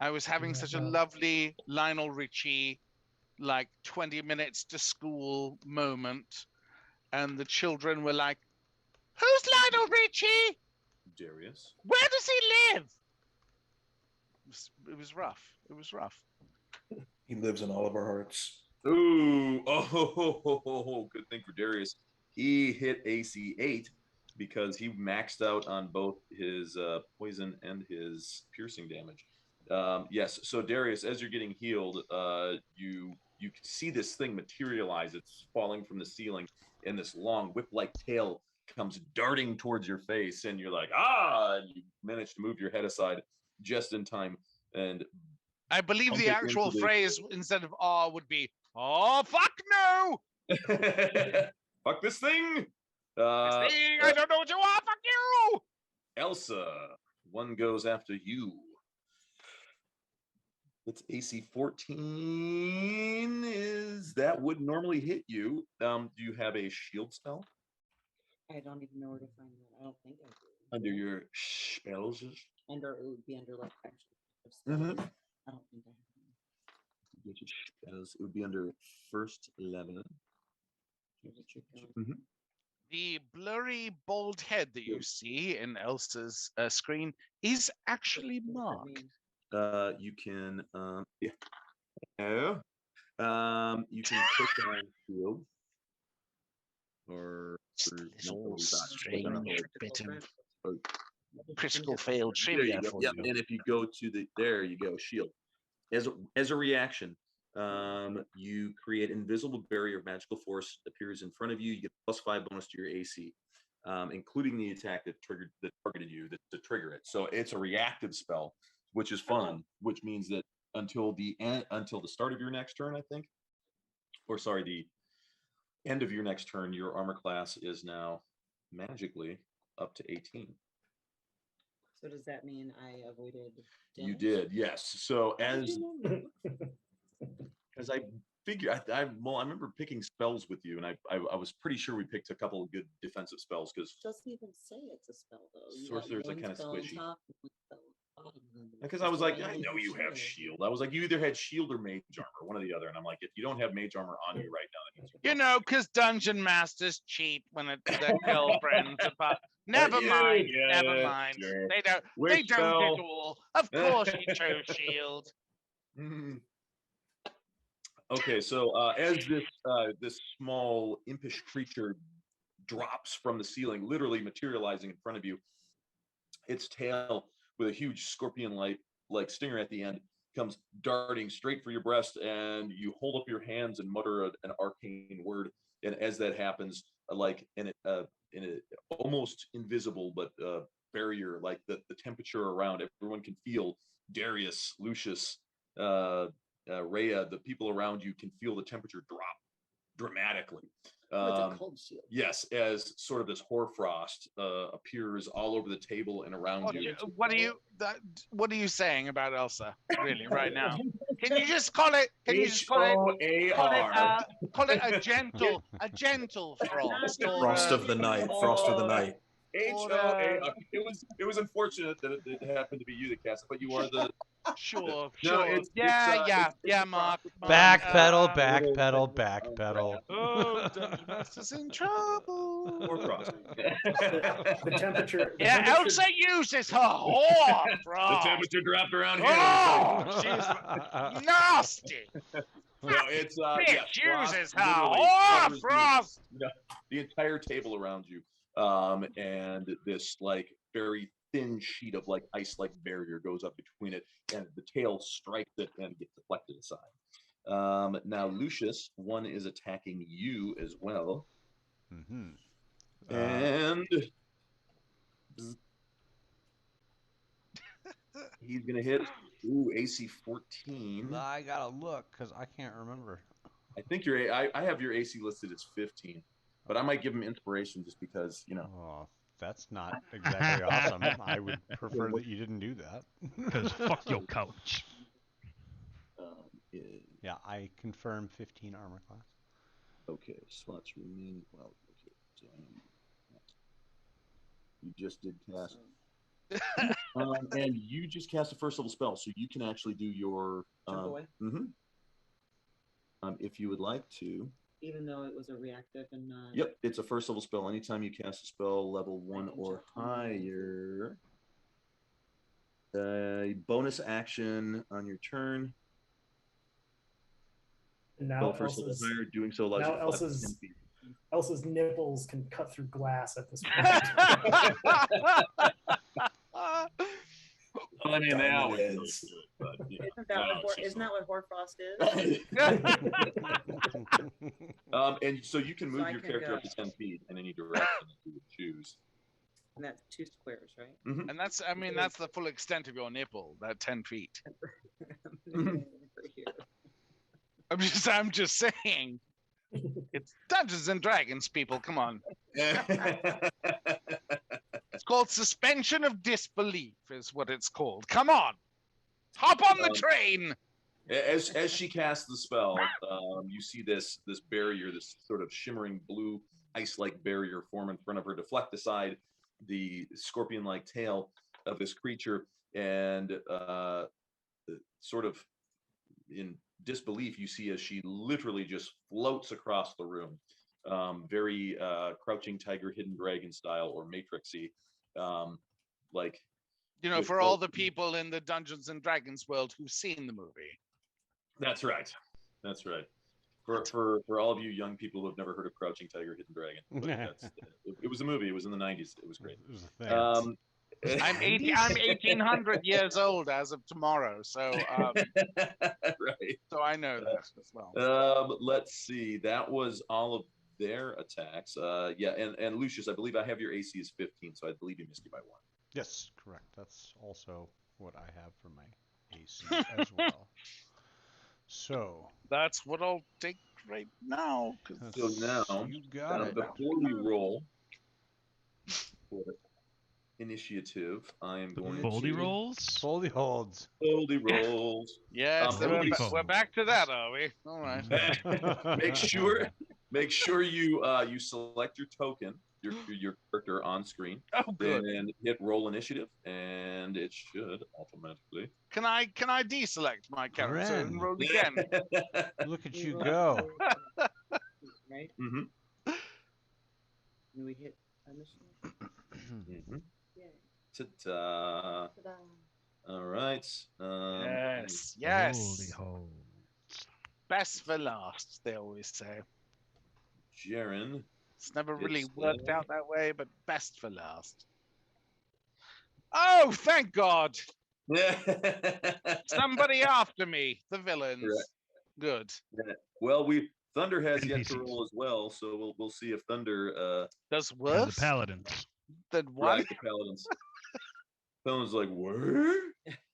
I was having such a lovely Lionel Richie, like 20 minutes to school moment, and the children were like, "Who's Lionel Richie? Darius. Where does he live?" It was rough. It was rough. He lives in all of our hearts. Ooh, good thing for Darius. He hit AC 8 because he maxed out on both his poison and his piercing damage. Yes, so Darius, as you're getting healed, you see this thing materialize. It's falling from the ceiling, and this long whip-like tail comes darting towards your face, and you're like, ah! And you manage to move your head aside just in time, and I believe Pump the it actual into the- phrase instead of "ah" would be "oh fuck no!" fuck this thing. This thing, I don't know what you are. Fuck you! Elsa, one goes after you. It's AC 14. That would normally hit you. Do you have a shield spell I don't even know where to find that. I don't think I do. under your spells? Under it would be under like actual Mhm. spells. I don't think I have one. Get your spells. It would be under first level. Mhm. The blurry bald head that you see in Elsa's screen is actually What does that Mark. mean? You can yeah. No. You can click on shield or Little strange bit of or- critical failed There trivia you go. for Yep. you. And if you go to there you go, shield. As a reaction, you create invisible barrier of magical force appears in front of you. You get +5 bonus to your AC, including the attack that targeted you to trigger it. So it's a reactive spell, which is fun. Which means that until the start of your next turn, I think, or sorry, the end of your next turn, your armor class is now magically up to 18. So does that mean I avoided You damage? did, yes. So as I figure, I remember picking spells with you, and I was pretty sure we picked a couple of good defensive spells because It doesn't even say it's a spell though. You got sorcerers are one kind of spell on squishy. top and one spell on bottom, and then Because the I was like, spell I on know the you have shield. shield. I was like, you either had shield or mage armor, one or the other. And I'm like, if you don't have mage armor on you right now, that means You know, because Dungeon Masters cheat when it's their girlfriends. Never You mind. get Never it, mind. sure. They don't. Which They don't spell? at all. Of course, you chose shield. Mhm. Okay, so as this small impish creature drops from the ceiling, literally materializing in front of you, its tail with a huge scorpion-like stinger at the end comes darting straight for your breast, and you hold up your hands and mutter an arcane word. And as that happens, like in a almost invisible but barrier, like the temperature around, everyone can feel Darius, Lucius, Rhea, the people around you can feel the temperature drop dramatically. Oh, it's a cold shield. Yes, as sort of this hoarfrost appears all over the table and around you. What are you saying about Elsa? Really, right now? Can you just call it? Can you just call H-O-A-R. call it a gentle frost? Frost of the night. Frost of the night. H-O-A-R. It was unfortunate that it happened to be you that cast it, but you are the Sure. No, Yeah, Mark. Backpedal, backpedal. Oh, Dungeon Master's in trouble. hoarfrost. The temperature. The Yeah, temperature, Elsa uses her whore The frost. temperature dropped around here. Oh, she's nasty. No, it's Bitch yes, frost uses her literally whore covers frost. the entire table around you, and this like very thin sheet of like ice-like barrier goes up between it, and the tail strikes it and gets deflected aside. Now, Lucius, one is attacking you as well, Mm-hmm. and he's gonna hit. Ooh, AC 14. I gotta look because I can't remember. I think I have your AC listed as 15, but I might give him inspiration just because, you know. Oh, that's not exactly awesome. I would prefer that you didn't do that. Because fuck your couch. Yeah, I confirm 15 armor class. Okay, slots remain. Well, okay. So you just did cast. And you just cast a first level spell, so you can actually do your Jump away. If you would like to. Even though it was a reactive and not. Yep, it's a first level spell. Anytime you cast a spell level 1 or jump higher, bonus action on your turn. And now Spell first level higher, doing so allows you to fly 10 feet. Elsa's nipples can cut through glass at this point. I mean, now we really Diamonds. do it, but yeah. Isn't that what Hoarfrost is? And so you can move I your can character go. up to 10 feet in any direction that you would choose. And that's 2 squares, right? Mm-hmm. And that's, I mean, that's the full extent of your nipple, that 10 feet. I'm just saying. It's Dungeons and Dragons, people. Come on. It's called suspension of disbelief, is what it's called. Come on. Hop on the train. As she casts the spell, you see this barrier, this sort of shimmering blue ice-like barrier form in front of her, deflect aside the scorpion-like tail of this creature, and sort of in disbelief, you see as she literally just floats across the room, very Crouching Tiger, Hidden Dragon style or Matrixy, like. You know, for all the people in the Dungeons and Dragons world who've seen the movie. That's right. That's right. For all of you young people who have never heard of Crouching Tiger, Hidden Dragon, it was a movie. It was in the 90s. It was great. I'm 1800 years old as of tomorrow, so right. So I know that as well. Let's see. That was all of their attacks. Yeah, and Lucius, I believe I have your AC is 15, so I believe you missed you by 1. Yes, correct. That's also what I have for my AC as well. So that's what I'll take right now. So now you got it. Before we roll for initiative, I am going Foldy to rolls. Foldy holds. Foldy rolls. Yes, we're back to that, are we? All right. Make sure you select your token, your character on screen. Oh, good. And hit roll initiative, and it should automatically. Can I deselect my character and roll again? Look at you go. Right? Mm-hmm. And we hit initiative. Mm-hmm. Yay. Ta-da. All right. Yes. Holy ho. Best for last, they always say. Jaren. It's never really worked out that way, but best for last. Oh, thank God. Somebody after me, the villains. Right. Good. Yeah. Well, Thunder has NPCs. Yet to roll as well, so we'll see if Thunder does worse. The paladins. Than one? Right, the paladins. Someone's like, what?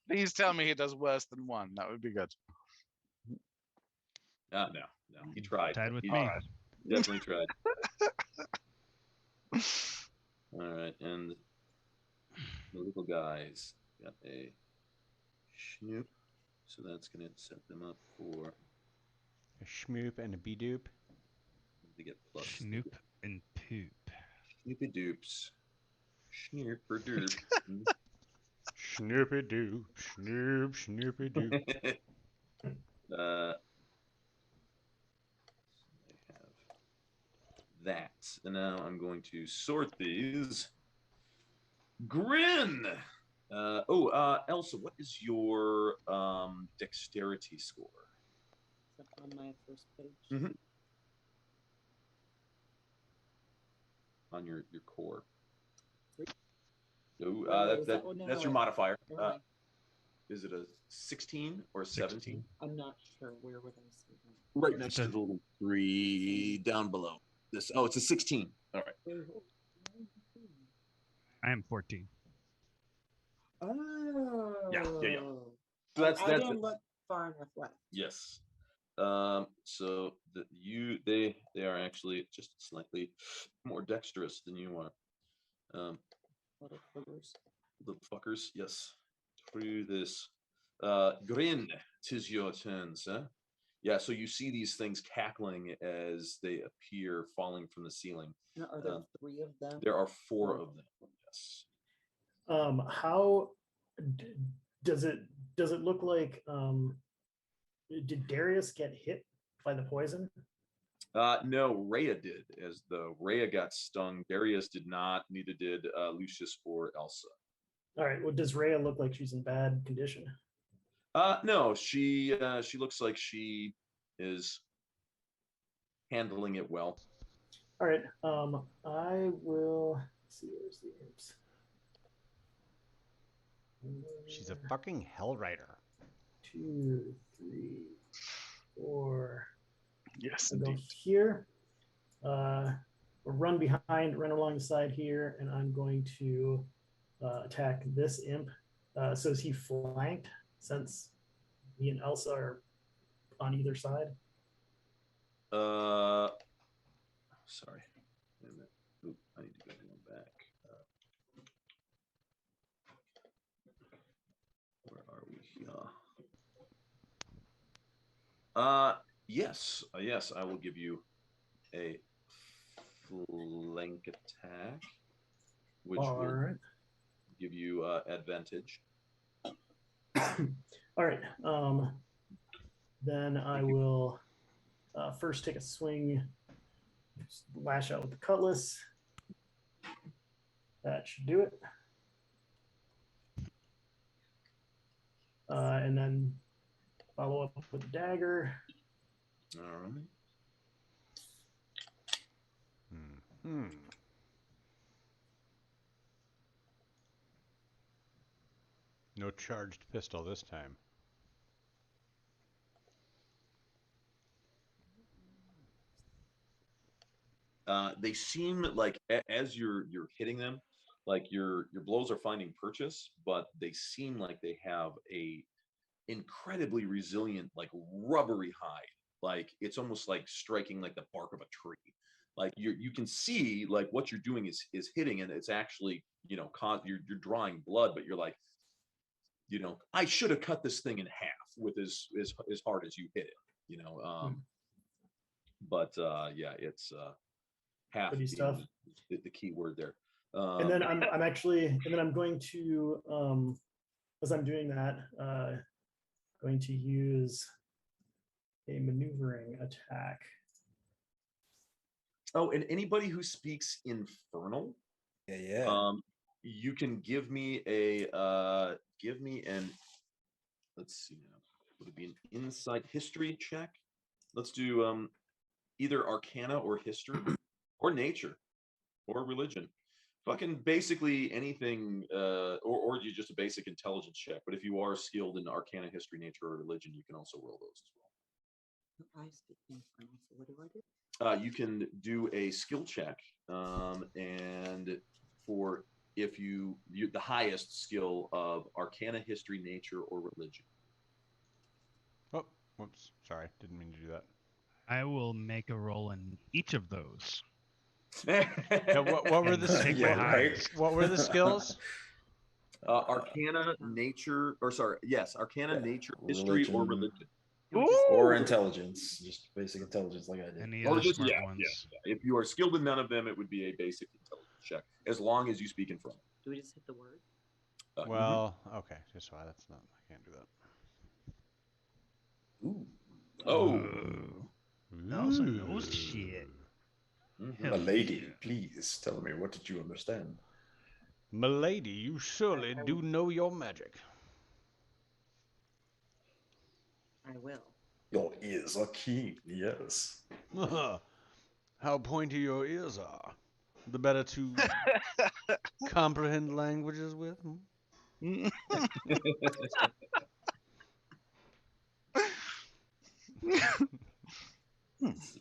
Please tell me he does worse than 1. That would be good. No. He tried. Tied with me. Right. Definitely tried. All right, and the little guys got a schnoop, so that's going to set them up for a schmoop and a be-doop. They get plus. Schnoop and poop. Snoopy doops. Snooper doop. Snoopy doop. Snoopy doop. I have that. And now I'm going to sort these. Grin! Elsa, what is your dexterity score? It's up on my first page. Mm-hmm. On your core. That's your modifier. Is it a 16 or a 17? I'm not sure. Where would I see that? Right next to the little 3 down below. This. Oh, it's a 16. All right. I am 14. Oh. Yeah. So I didn't look far enough left. Yes. So they are actually just slightly more dexterous than you are. Little fuckers. Little fuckers, yes. Through this. Grin, 'tis your turn, sir. Yeah, so you see these things cackling as they appear, falling from the ceiling. Now, are there 3 of them? There are 4 of them. Yes. How does it look like? Did Darius get hit by the poison? No, Rhea did. As the Rhea got stung, Darius did not. Neither did Lucius or Elsa. All right. Well, does Rhea look like she's in bad condition? No, she looks like she is handling it well. All right. I will see. Where's the imps? She's a fucking hell rider. 2, 3, 4. Yes, I'll go indeed. here. Run behind, run along the side here, and I'm going to attack this imp. So is he flanked since me and Elsa are on either side? Sorry. Wait a minute. Oop, I need to go one back. Where are we here? Yes. Yes, I will give you a flank attack, which will give you advantage. All right. Then I will first take a swing, just lash out with the cutlass. That should do it. And then follow up with the dagger. All right. No charged pistol this time. They seem like as you're hitting them, like your blows are finding purchase, but they seem like they have a incredibly resilient, like rubbery hide. Like it's almost like striking like the bark of a tree. Like you can see like what you're doing is hitting, and it's actually you're drawing blood, but you're like, I should have cut this thing in half with as hard as you hit it. But yeah, it's half being the key word there. And then I'm going to as I'm doing that, going to use a maneuvering attack. Oh, and anybody who speaks Infernal, you can give me an let's see now. Would it be an insight history check? Let's do either Arcana or History or Nature or Religion. Fucking basically anything, or you just a basic intelligence check. But if you are skilled in Arcana, History, Nature, or Religion, you can also roll those as well. I speak Infernal, so what do I do? You can do a skill check, and for if you the highest skill of Arcana, History, Nature, or Religion. Oh, whoops! Sorry, didn't mean to do that. I will make a roll in each of those. What were the what were the skills? Arcana, Nature, Arcana, Nature, History, or Religion. Or intelligence, just basic intelligence like I did. Any other smart ones. Yeah. If you are skilled in none of them, it would be a basic intelligence check, as long as you speak in front. Do we just hit the word? Okay, just why that's not. I can't do that. Ooh. Oh. Also knows shit. A lady, please tell me, what did you understand? Milady, you surely do know your magic. I will. Your ears are keen, yes. How pointy your ears are. The better to comprehend languages with.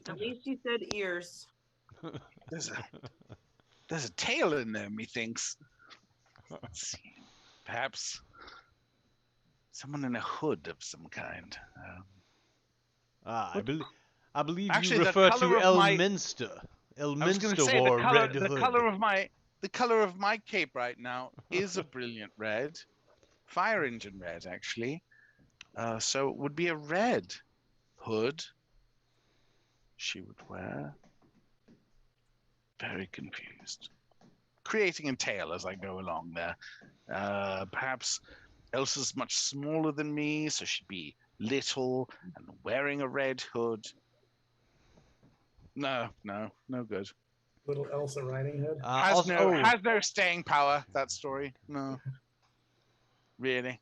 At least you said ears. There's a tail in there, methinks. Let's see. Perhaps someone in a hood of some kind. I believe Actually, you refer to Elminster. Elminster wore red hood. The color of my cape right now is a brilliant red, fire engine red, actually. So it would be a red hood she would wear. Very confused. Creating a tale as I go along there. Perhaps Elsa's much smaller than me, so she'd be little and wearing a red hood. No good. Little Elsa Riding Hood. Has no staying power, that story. No. Really.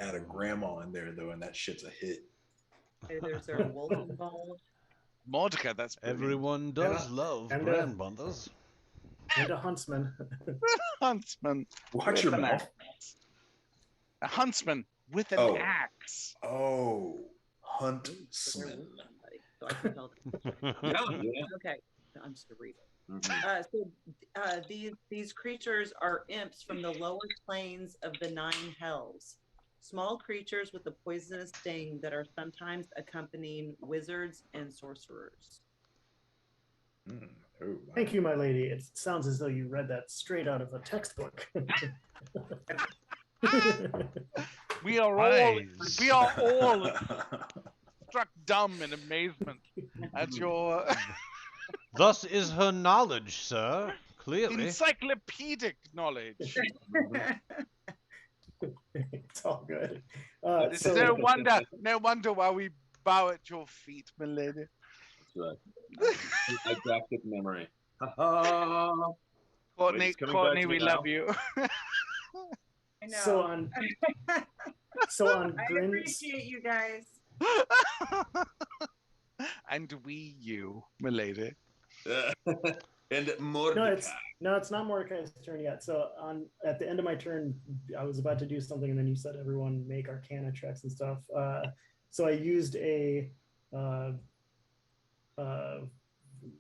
Add a grandma in there though, and that shit's a hit. Okay, there's a wolf involved. Mordecai, that's brilliant. Everyone does love grandmothers. And a huntsman. Huntsman. Watch your mouth. A huntsman with an axe. Oh, huntsman. So I can tell them. Okay, I'm just gonna read it. These creatures are imps from the lower planes of the 9 hells. Small creatures with a poisonous sting that are sometimes accompanying wizards and sorcerers. Thank you, my lady. It sounds as though you read that straight out of a textbook. We are all struck dumb in amazement at your Thus is her knowledge, sir. Clearly. encyclopedic knowledge. It's all good. It's no wonder why we bow at your feet, my lady. That's right. Exact memory. Courtney, we love you. I know. So on I Grin's, appreciate you guys. And we you, my lady. And Mordecai. No, it's not Mordecai's turn yet. So at the end of my turn, I was about to do something, and then you said everyone make Arcana checks and stuff. So I used a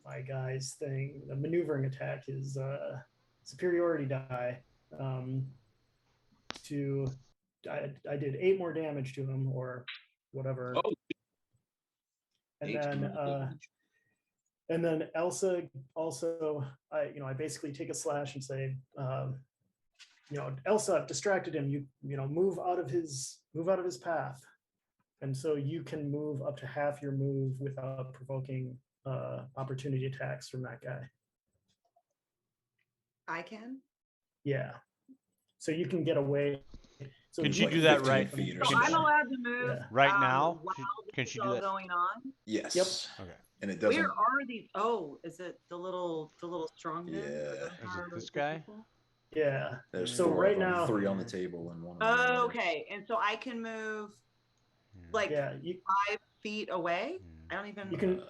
my guy's thing, the maneuvering attack, his superiority die. I did 8 more damage to him, or whatever. Oh. And then Elsa also, I basically take a slash and say, Elsa, I've distracted him. You move out of his path, and so you can move up to half your move without provoking opportunity attacks from that guy. I can? Yeah. So you can get away. So Can she do that right? So I'm allowed to move right now? while Can this she is do all that? going on? Yes. Yep. Okay. And it doesn't. Where are these? Oh, is it the little strong men? Yeah. Is it this guy? Yeah. There's So 4 right of them, now, 3 on the table and 1 on the Oh, okay. And so I can move like yeah, 5 feet away. I don't even. you can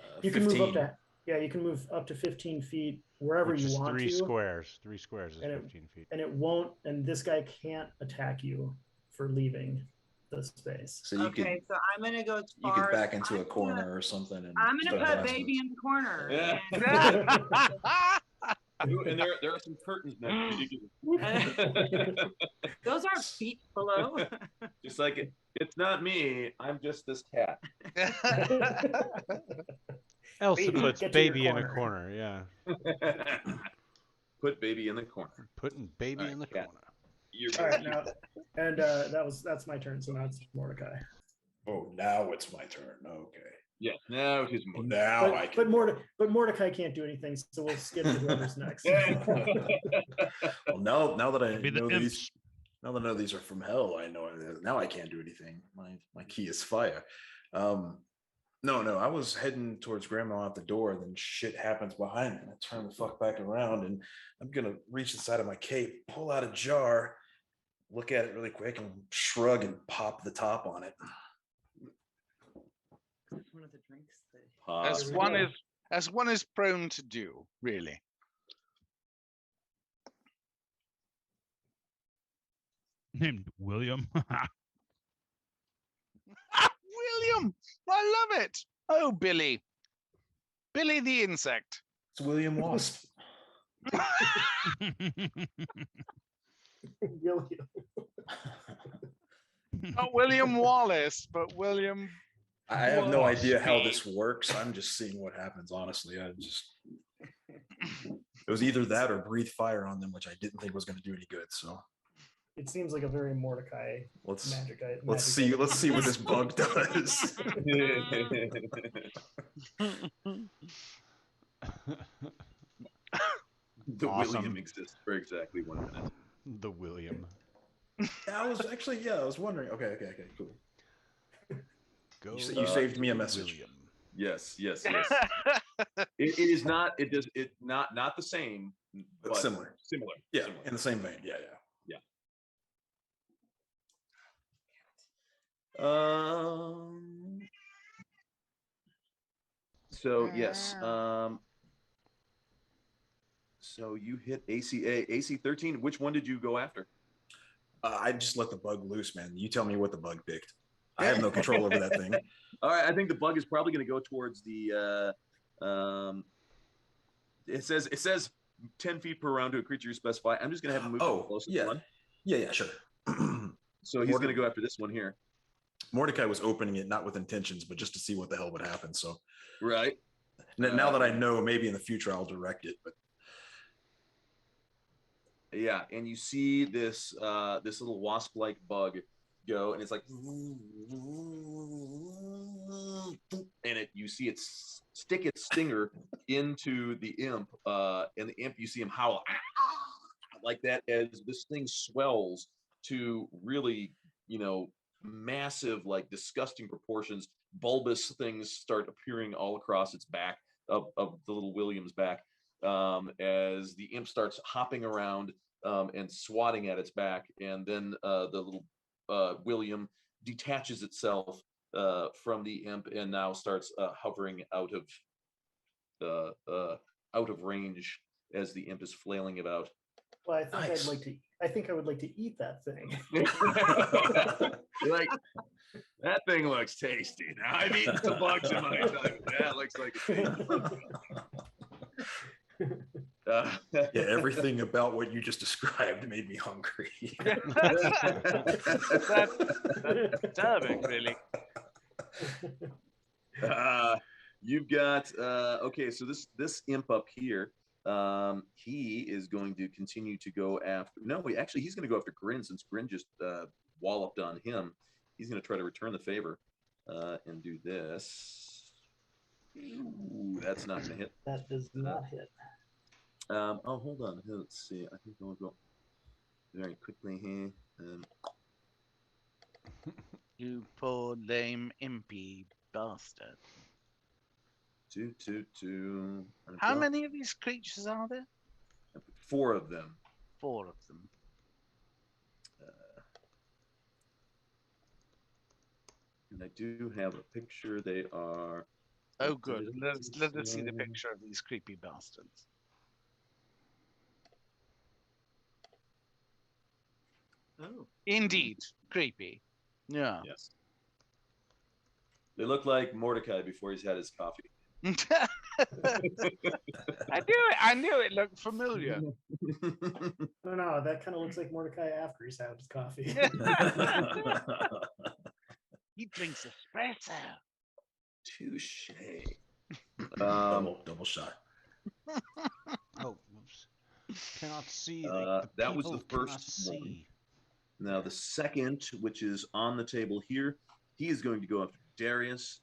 move up to you can move up to 15 feet wherever Which you is want 3 to. squares. 3 squares is And 15 feet. And it won't. And this guy can't attack you for leaving the space. So you Okay, could so I'm gonna go as you far. could back as into I'm a corner gonna- or something. And I'm gonna start put blasting. baby in the corner. Yeah. and- And there are some curtains next to you. Those aren't feet below. Just like it's not me. I'm just this cat. Elsa Baby, puts get to your baby in a corner. corner. Yeah. Put baby in the corner. Putting baby Alright, in the cat. corner. You're All right, now, and that's my turn. So now it's Mordecai. Oh, now it's my turn. Okay. Yeah. Now he's more. Now I can. But Mordecai can't do anything, so we'll skip to whoever's next. Well, now that I Be the know imps. these, now that I know these are from hell, I know now I can't do anything. My key is fire. No, I was heading towards Grandma out the door, then shit happens behind me. And I turn the fuck back around, and I'm gonna reach inside of my cape, pull out a jar, look at it really quick, and shrug and pop the top on it. One of the drinks. As one is prone to do, really. Named William. William, I love it. Oh, Billy the insect. It's William Wasp. Not William Wallace, but William. I have no Wasp. idea how this works. I'm just seeing what happens. Honestly, it was either that or breathe fire on them, which I didn't think was going to do any good. So It seems like a very Mordecai Let's magic see what this bug does. The Awesome. William exists for exactly 1 minute. The William. I was wondering. Okay, cool. Go You saved me a message. William. Yes. It is not. It does. It not the same, but Similar. Yeah, Similar. in the same vein. Yeah. So yes. So you hit AC 13. Which one did you go after? I just let the bug loose, man. You tell me what the bug picked. I have no control over that thing. All right, I think the bug is probably going to go towards the. It says 10 feet per round to a creature you specify. I'm just going to have him move to the closest one. Yeah, sure. So he's going to go after this one here. Mordecai was opening it not with intentions, but just to see what the hell would happen. So, right now that I know, maybe in the future I'll direct it. But yeah, and you see this this little wasp-like bug go, and it's like, and you see it stick its stinger into the imp, and the imp, you see him howl like that as this thing swells to really, massive, like disgusting proportions. Bulbous things start appearing all across its back of the little William's back, as the imp starts hopping around and swatting at its back, and then the little William detaches itself from the imp and now starts hovering out of range as the imp is flailing about. Well, I think I would like to eat that thing. You're like, that thing looks tasty. Now I've eaten some bugs in my time. That looks like yeah, everything about what you just described made me hungry. That's disturbing, really. You've got okay. So this imp up here, he is going to continue to go after. No, he's going to go after Grin, since Grin just walloped on him. He's going to try to return the favor and do this. Ooh, that's not going to hit. That does not hit. Hold on. Let's see. I think I'll go very quickly here. You poor lame impy bastard. 2. How many of these creatures are there? 4 of them. 4 of them. And I do have a picture. They are. Oh, good. Let us see the picture of these creepy bastards. Oh. Indeed, creepy. Yeah. Yes. They look like Mordecai before he's had his coffee. I knew it looked familiar. No, that kind of looks like Mordecai after he's had his coffee. He drinks espresso. Touche. Double shot. Oh, whoops. Cannot see. That was the first one. Now the second, which is on the table here, he is going to go after Darius.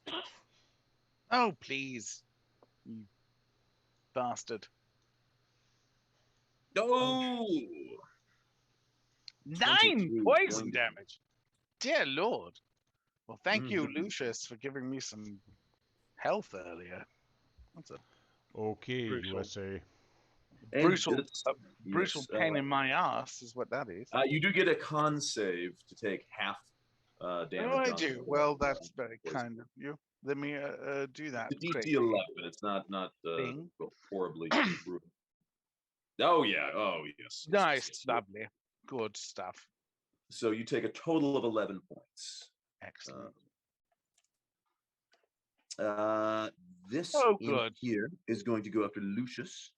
Oh, please. You bastard. Oh! 9 poison damage. Dear Lord. Well, thank you, Lucius, for giving me some health earlier. That's a Okay, brutal. USA. Brutal pain in my ass is what that is. You do get a con save to take half damage. Oh, I do. Well, that's very kind of you. Let me do that. The DC 11, it's not horribly brutal. Oh yeah. Oh yes. Nice, lovely, good stuff. So you take a total of 11 points. Excellent. This good. here is going to go after Lucius.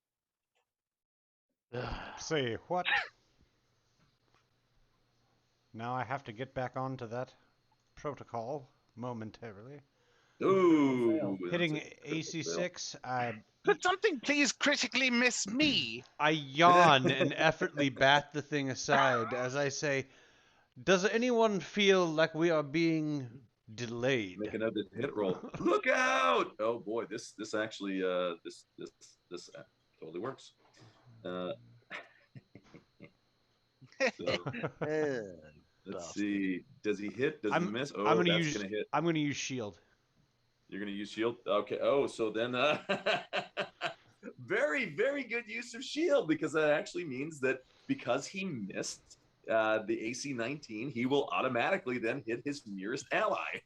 Say what? Now I have to get back onto that protocol momentarily. Ooh, Hitting that's a critical AC fail. 6, Could something please critically miss me? I yawn and effortlessly bat the thing aside as I say, "Does anyone feel like we are being delayed?" Make another hit roll. Look out! Oh boy, this actually this totally works. Uh, so let's see. Does he hit? Does he miss? I'm Oh, gonna that's use gonna hit. I'm gonna use shield. You're gonna use shield. Okay. Oh, so then very very good use of shield, because that actually means that because he missed the AC 19, he will automatically then hit his nearest ally.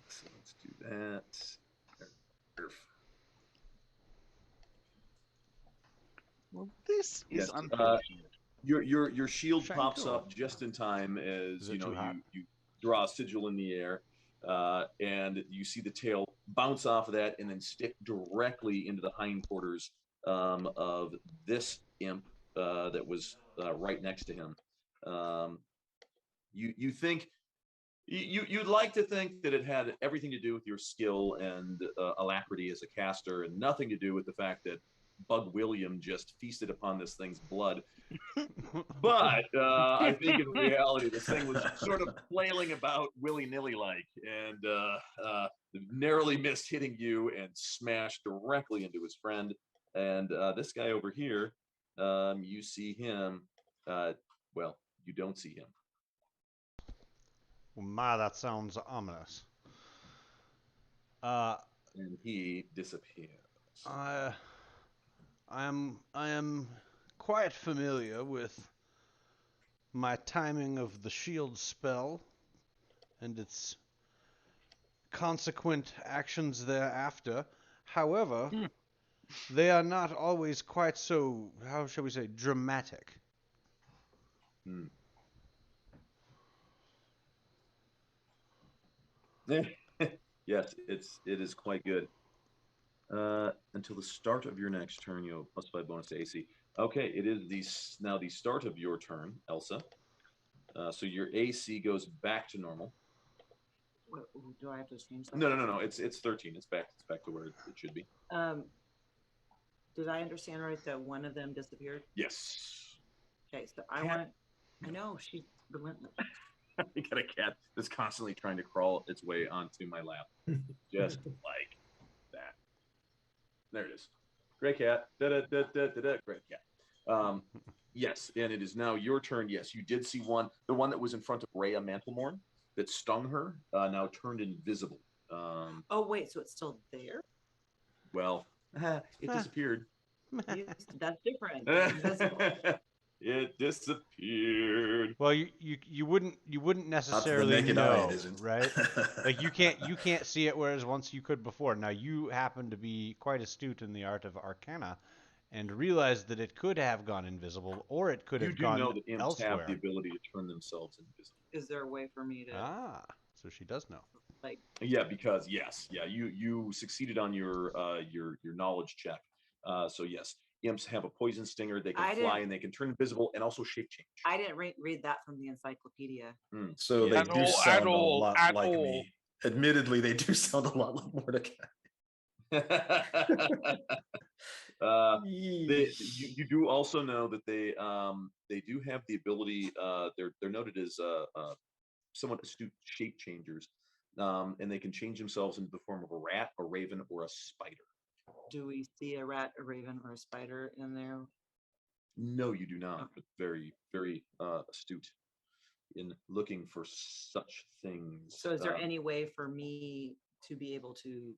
So let's do that. Well, this is Yes, unfortunate. your shield Shine pops cool. up just in time as Is it too hot? you draw a sigil in the air, and you see the tail bounce off of that and then stick directly into the hindquarters of this imp that was right next to him. You think you'd like to think that it had everything to do with your skill and alacrity as a caster, and nothing to do with the fact that Bug William just feasted upon this thing's blood. But I think in reality, this thing was sort of flailing about willy-nilly like, and narrowly missed hitting you and smashed directly into his friend. And this guy over here, you see him. Well, you don't see him. My, that sounds ominous. And he disappears. I am quite familiar with my timing of the shield spell and its consequent actions thereafter. However, they are not always quite so, how shall we say, dramatic. Hmm. Yes, it is quite good. Until the start of your next turn, you have +5 bonus to AC. Okay, it is now the start of your turn, Elsa. So your AC goes back to normal. Do I have to change that? No. It's 13. It's back to where it should be. Did I understand right that one of them disappeared? Yes. Okay, so Cat. I know she's relentless. I got a cat that's constantly trying to crawl its way onto my lap, just like that. There it is. Great cat. Great cat. Yes, and it is now your turn. Yes, you did see one. The one that was in front of Rhea Mantlemorn that stung her now turned invisible. Oh wait, so it's still there? Well, it disappeared. That's different. That's invisible. It disappeared. Well, you wouldn't necessarily naked know, eye, it isn't. right? Like you can't see it, whereas once you could before. Now you happen to be quite astute in the art of Arcana, and realized that it could have gone invisible, or it could You have do gone know that imps elsewhere. have the ability to turn themselves invisible. Is there a way for me to So she does know. like? Yeah, because you succeeded on your knowledge check. So yes, imps have a poison stinger. They can fly and they can turn invisible and also shape change. I didn't read that from the encyclopedia. So they do sound a lot like me. Admittedly, they do sound a lot like Mordecai. You do also know that they do have the ability. They're noted as somewhat astute shape changers, and they can change themselves into the form of a rat, a raven, or a spider. Do we see a rat, a raven, or a spider in there? No, you do not. But very, very astute in looking for such things. So, is there any way for me to be able to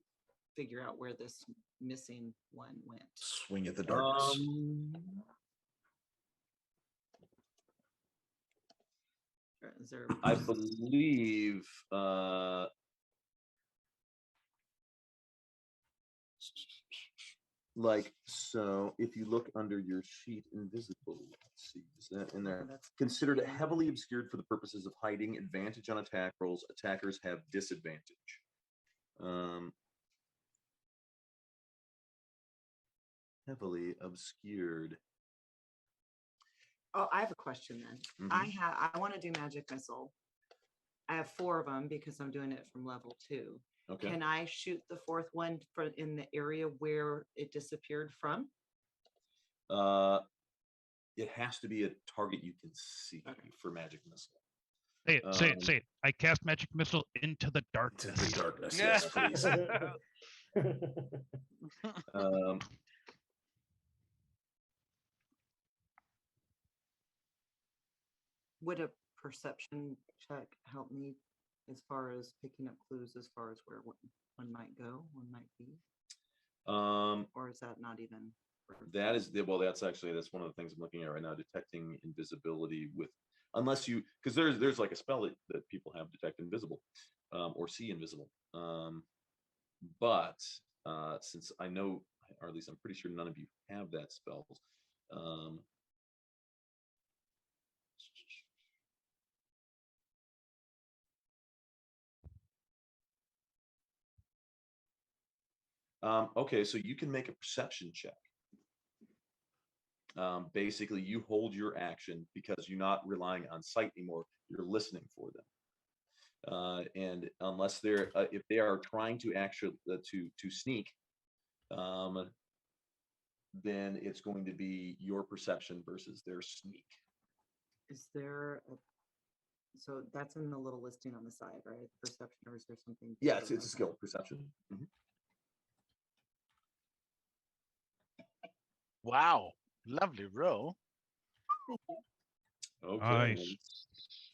figure out where this missing one went? Swing at the darkness. Is there? I believe. Like so, if you look under your sheet, invisible. Let's see, is that in there? Considered heavily obscured for the purposes of hiding. Advantage on attack rolls. Attackers have disadvantage. Heavily obscured. Oh, I have a question then. Mhm. I want to do magic missile. I have 4 of them because I'm doing it from level 2. Okay. Can I shoot the 4th one in the area where it disappeared from? It has to be a target you can see for magic missile. Say it. I cast magic missile into the darkness. To the darkness, yes, please. Would a perception check help me as far as picking up clues as far as where one might go, one might be? Or is that not even? That is that's one of the things I'm looking at right now. Detecting invisibility with, unless you, because there's like a spell that people have, detect invisible, or see invisible. But since I know, or at least I'm pretty sure none of you have that spell. Okay, so you can make a perception check. Basically, you hold your action because you're not relying on sight anymore. You're listening for them, and unless they're if they are trying to actually to sneak, then it's going to be your perception versus their sneak. Is there so that's in the little listing on the side, right? Perception, or is there something? Yeah, it's a skill, perception. Mm-hmm. Wow, lovely roll. Okay. Nice.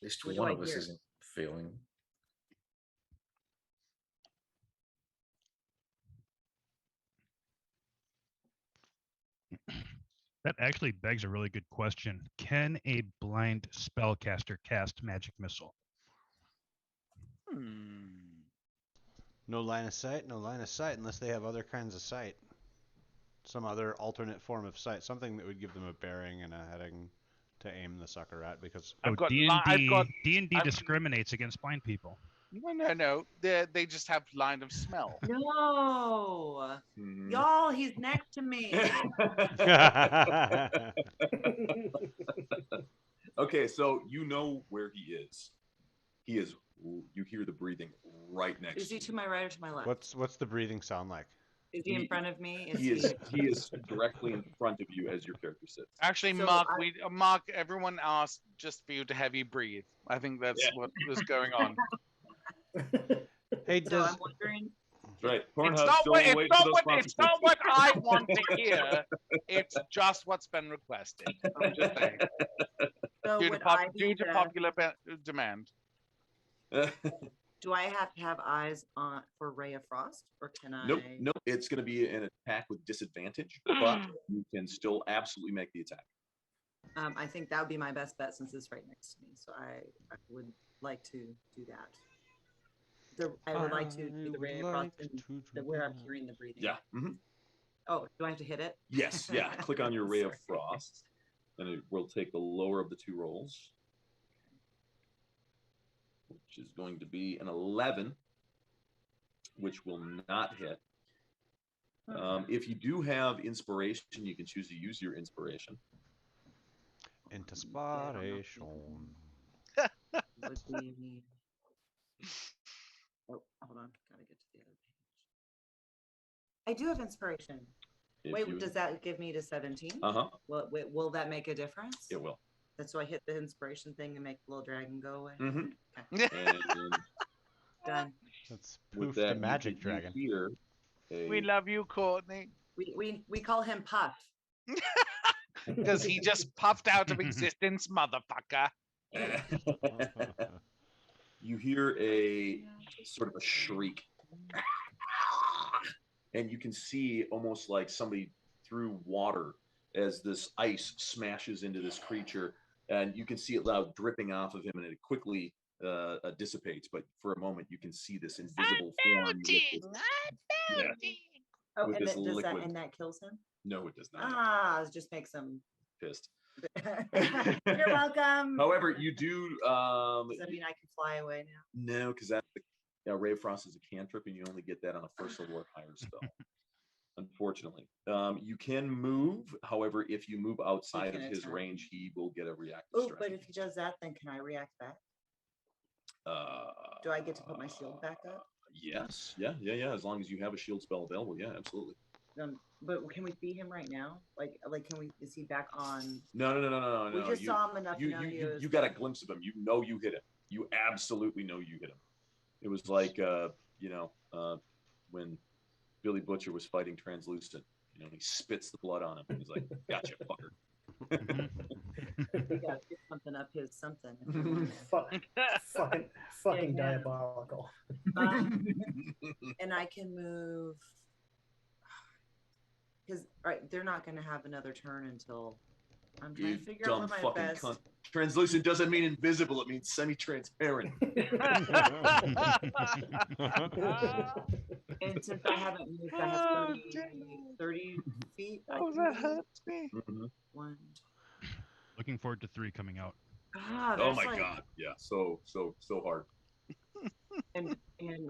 At least What one do I of us hear? isn't failing. That actually begs a really good question. Can a blind spellcaster cast magic missile? No line of sight, no line of sight, unless they have other kinds of sight. Some other alternate form of sight, something that would give them a bearing and a heading to aim the sucker at. Because D&D discriminates against blind people. No. They just have line of smell. No, y'all, he's next to me. Okay, so you know where he is. He is. You hear the breathing right next. Is he to my right or to my left? What's the breathing sound like? Is he in front of me? He is directly in front of you as your character sits. Actually, so Mark, everyone asked just for you to heavy breathe. I think that's what was going on. Hey, so I'm wondering. Right. It's not what I want to hear. It's just what's been requested. I'm just saying. So due to popular demand. Do I have to have eyes on for Ray of Frost, or can I? Nope. It's going to be an attack with disadvantage, but you can still absolutely make the attack. I think that would be my best bet since it's right next to me. So I would like to do that. I would like to do the Ray of Frost where I'm hearing the breathing. Yeah. Mm-hmm. Oh, do I have to hit it? Yes. Yeah. Click on your Ray of Frost, and it will take the lower of the 2 rolls, which is going to be an 11, which will not hit. If you do have inspiration, you can choose to use your inspiration. Inspiration. Oh, hold on. Gotta get to the other page. I do have inspiration. Wait, does that give me to 17? Uh-huh. Will that make a difference? It will. And so I hit the inspiration thing and make the little dragon go away? Mm-hmm. Okay. And done. Let's poof the magic dragon. We love you, Courtney. We call him Puff. Because he just puffed out of existence, motherfucker. You hear a sort of a shriek. And you can see almost like somebody threw water as this ice smashes into this creature. And you can see it loud dripping off of him, and it quickly dissipates. But for a moment, you can see this invisible form. Oh, and that kills him? No, it does not. It just makes him pissed. You're welcome. However, you do. Does that mean I can fly away now? No, because that Ray of Frost is a cantrip, and you only get that on a 1st level or higher spell. Unfortunately, you can move. However, if you move outside of can his attack. range, he will get a reactive Oh, strike. but if he does that, then can I react back? Do I get to put my shield back up? Yes. Yeah. As long as you have a shield spell available, yeah, absolutely. But can we see him right now? Like, can we? Is he back on? No. We just saw him enough to know he was. You got a glimpse of him. You know you hit him. You absolutely know you hit him. It was like when Billy Butcher was fighting Translucent. He spits the blood on him. He's like, "Gotcha, fucker." We got to get something up his something. Fucking diabolical. And I can move because they're not going to have another turn until I'm trying to figure out what my best. Cunt. Translucent doesn't mean invisible; it means semi-transparent. And since I haven't moved, I have 30 feet. That hurts me. One. Looking forward to 3 coming out. Oh my god! Yeah, so hard. And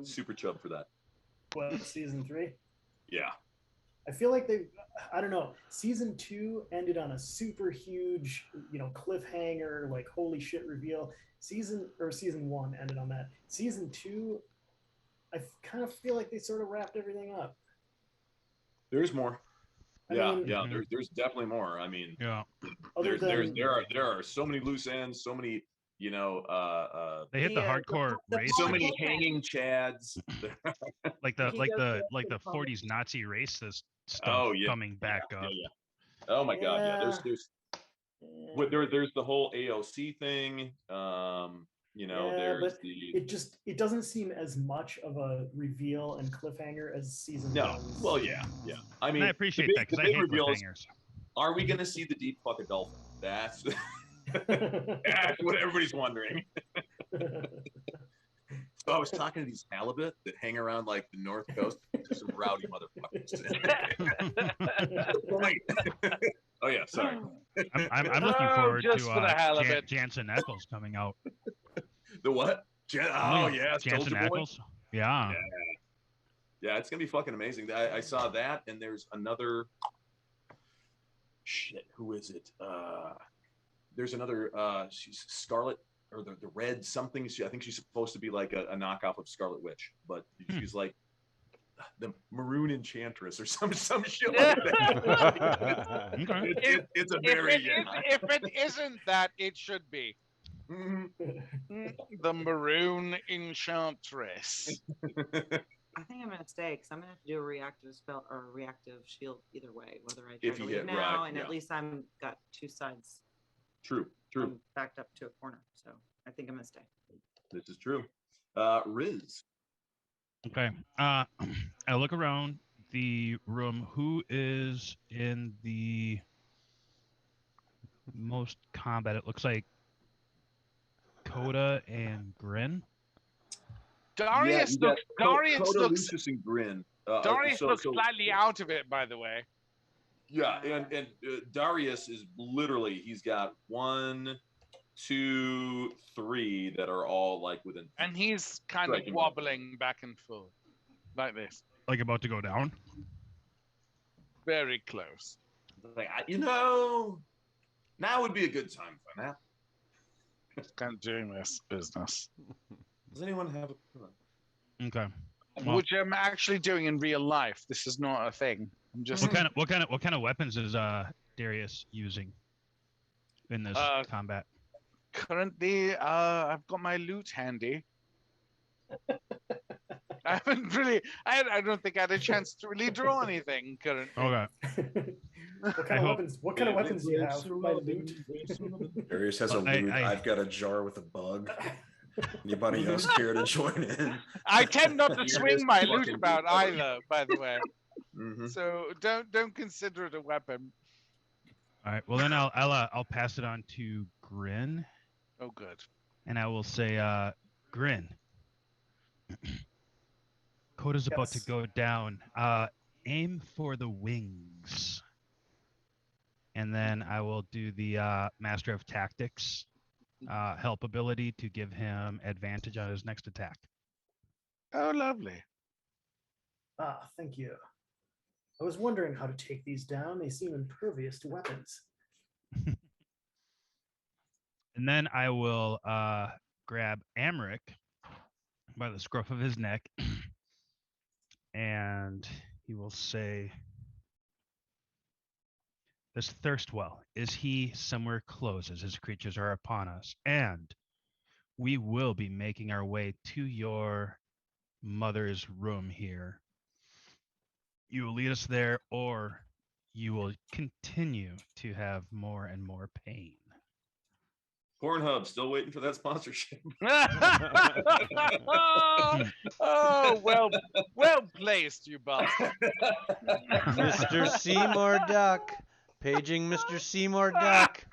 Super chub for that. What, season 3? Yeah. I feel like I don't know. Season 2 ended on a super huge, cliffhanger, like holy shit reveal. Season 1 ended on that. Season 2, I kind of feel like they sort of wrapped everything up. There's more. I mean, There's definitely more. I mean, yeah. There are so many loose ends, so many, they hit the hardcore race. So many hanging chads. like the 40s Nazi racist stuff coming back up. Yeah. Oh my god, yeah. There's the whole AOC thing. There's but it doesn't seem as much of a reveal and cliffhanger as season 1. Well, yeah. I mean, I appreciate that because I hate cliffhangers. Are we going to see the deep fucking dolphin? That's that's what everybody's wondering. So I was talking to these halibut that hang around like the North Coast. There's some rowdy motherfuckers. Oh yeah, sorry. I'm looking forward to Jansen Eccles coming out. The what? Jansen Eccles. Yeah, it's gonna be fucking amazing. I saw that, and there's another. Shit, who is it? There's another. She's Scarlet or the red something. I think she's supposed to be like a knockoff of Scarlet Witch, but she's like the Maroon Enchantress or some shit like that. Okay. It's a very. If it isn't that, it should be. The Maroon Enchantress. I think I'm gonna stay because I'm gonna have to do a reactive spell or a reactive shield either way. Whether I try to leave now, and at least I'm got 2 sides. True. I'm backed up to a corner, so I think I'm gonna stay. This is true. Riz. Okay. I look around the room. Who is in the most combat? It looks like Coda and Grin. Darius looks Lucius and Grin. Darius looks slightly out of it, by the way. Yeah, and Darius is literally, he's got 1, 2, 3 that are all like within. And he's kind of wobbling back and forth like this. Like about to go down? Very close. Like, now would be a good time for that. Kind of doing this business. Does anyone have a? Okay. Well, which I'm actually doing in real life. This is not a thing. I'm just. What kind of weapons is Darius using in this combat? Currently, I've got my loot handy. I haven't really. I don't think I had a chance to really draw anything currently. Okay. What kind of weapons do you have? My loot. Darius has a loot. I've got a jar with a bug. Anybody else care to join in? I tend not to swing my loot about either, by the way. So don't consider it a weapon. All right. Well, then I'll pass it on to Grin. Oh, good. And I will say, Grin. Coda's about to go down. Aim for the wings. And then I will do the Master of Tactics help ability to give him advantage on his next attack. Oh, lovely. Thank you. I was wondering how to take these down. They seem impervious to weapons. And then I will grab Amric by the scruff of his neck, and he will say, "This thirst well, is he somewhere close as his creatures are upon us? And we will be making our way to your mother's room here. You will lead us there, or you will continue to have more and more pain." Pornhub still waiting for that sponsorship. Oh, well placed, you bastard. Mr. Seymour Duck. Paging Mr. Seymour Duck.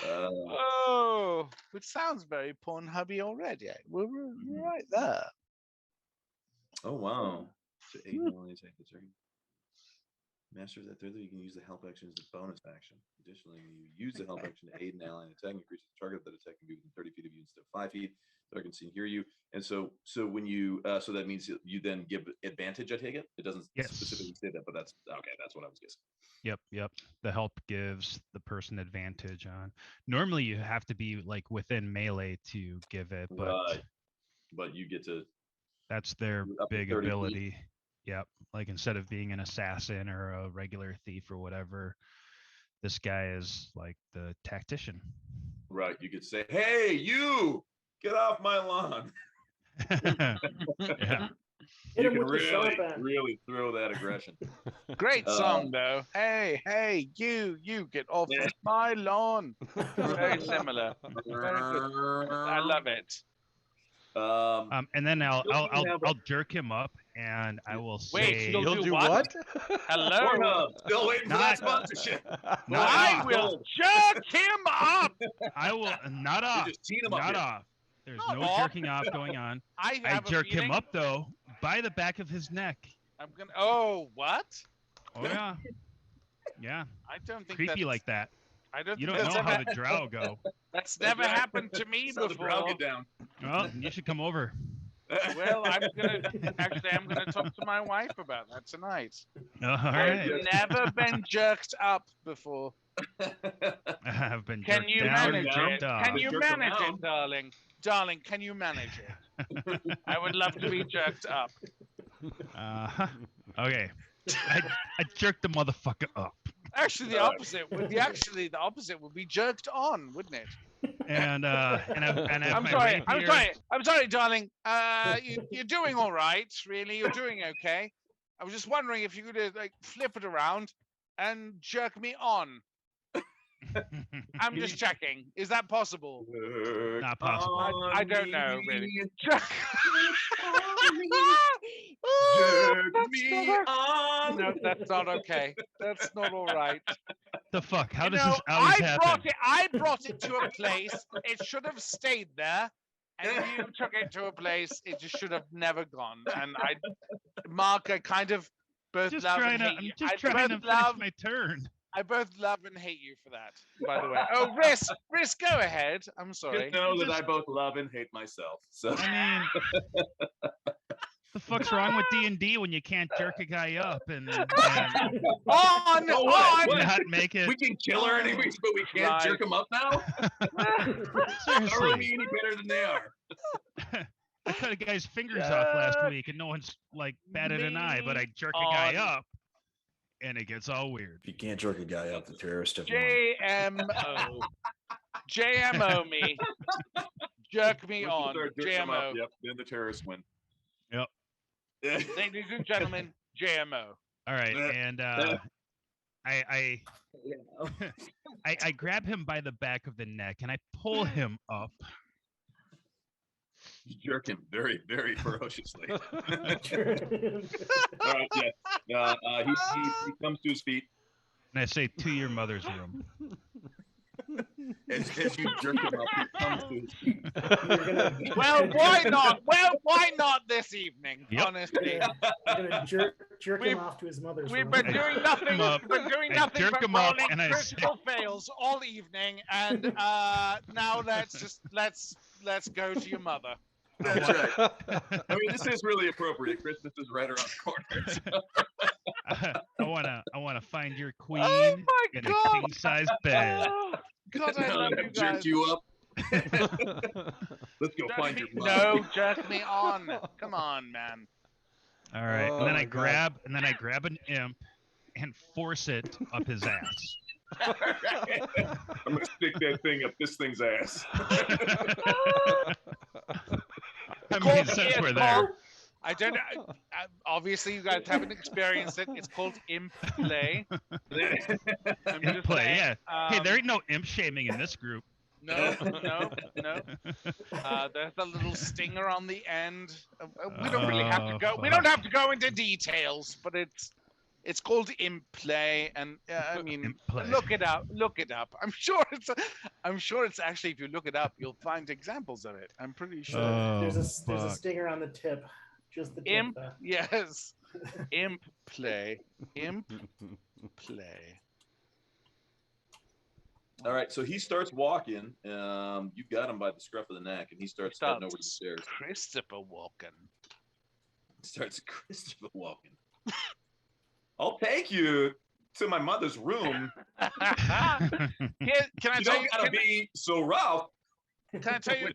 Oh, which sounds very Pornhubby already. We're right there. Oh wow! So 8 million attack the turn. Masters that thirdly, you can use the help action as a bonus action. Additionally, you use the help action to aid an ally in attacking a creature. The target of that attack can be within 30 feet of you instead of 5 feet. So I can see and hear you. And so when you so that means you then give advantage. I take it. It doesn't specifically say that, but that's okay. That's what I was guessing. Yep. The help gives the person advantage on. Normally, you have to be like within melee to give it, but you get to. That's their big 30 ability. feet. Yep. Like instead of being an assassin or a regular thief or whatever, this guy is like the tactician. Right. You could say, "Hey, you, get off my lawn." Yeah. You can really throw that aggression. Great song, though. Hey, you get off of my lawn. Very similar. Very good. I love it. And then I'll jerk him up, and I will say, Wait, you'll do what? Hello. Pornhub, still waiting for that sponsorship. I will jerk him up. I will not off. Just teeing him up not here. off. There's Not no off. jerking off going on. I jerk him up though by the back of his neck. I'm gonna. Oh, what? Oh yeah, yeah. I don't think Creepy that's, like that. I don't. You think don't that's know ever, how the drow go. That's never happened to me That's how the brow before. get down. Well, you should come over. Well, I'm gonna talk to my wife about that tonight. All I've right. never been jerked up before. I have been Can jerked you down manage and it? jerked off. Can you Jerk manage around. it, darling? Darling, can you manage it? I would love to be jerked up. Okay. I jerked the motherfucker up. Actually, the opposite would be jerked on, wouldn't it? And I have I'm my sorry, rapier. I'm sorry, darling. You're doing all right, really. You're doing okay. I was just wondering if you could like flip it around and jerk me on. I'm just checking. Is that possible? Not possible. I don't know, really. Jerk me on. No, that's not okay. That's not all right. The fuck? How does this always happen? I brought it to a place. It should have stayed there. And you took it to a place it just should have never gone. And Mark, I kind of both Just love trying and to, hate I'm you. just I trying to both finish love, my turn. I both love and hate you for that, by the way. Oh, Riss, go ahead. I'm sorry. Just know that I both love and hate myself. So I mean, the fuck's wrong with D&D when you can't jerk a guy up and On! not make it? we can kill our enemies, but we can't jerk them up now. Seriously. Are we any better than they are? I cut a guy's fingers off last week, and no one's like batted an eye. But I jerk a guy up, and it gets all weird. If you can't jerk a guy up, the terrorist have won. JMO. JMO me. Jerk me Once you on. start jerking 'em up, JMO. yep, then the terrorists win. Yep. Ladies and gentlemen, JMO. All right, and I grab him by the back of the neck, and I pull him up. You jerk him very, very ferociously. All right, yeah. He comes to his feet. And I say, "To your mother's room." As you jerk him up, he comes to his feet. Well, why not? Well, why not this evening? Yep. Honestly, We're gonna jerk him off to his mother's we've room. been doing nothing. up. We've been doing I nothing jerk but him up, rolling and I critical fails all evening, and now let's go to your mother. That's right. I mean, this is really appropriate. Christmas is right around the corner. So. I wanna find your queen Oh my in God. a king size bed. Oh, God, I love you I've jerked guys. you up. Let's go find your mom. No, jerk me on. Come on, man. All right, Oh and then my I God. grab an imp and force it up his ass. I'm gonna stick that thing up this thing's ass. I mean, since we're there. I don't know. Obviously, you guys haven't experienced it. It's called imp play. I'm Imp just play, saying, yeah. Hey, there ain't no imp shaming in this group. No. There's a little stinger on the end. We don't really have to go. We don't have to go into details, but it's called imp play, and I mean, look it up. Look it up. I'm sure it's actually, if you look it up, you'll find examples of it. I'm pretty sure. There's a stinger on the tip. Just the tip. Imp, yes. Imp play. Imp play. All right, so he starts walking. You got him by the scruff of the neck, and he starts heading over the stairs. Christopher Walken. Starts Christopher Walken. I'll take you to my mother's room. Can I tell you? Gotta be so rough. Can I tell you?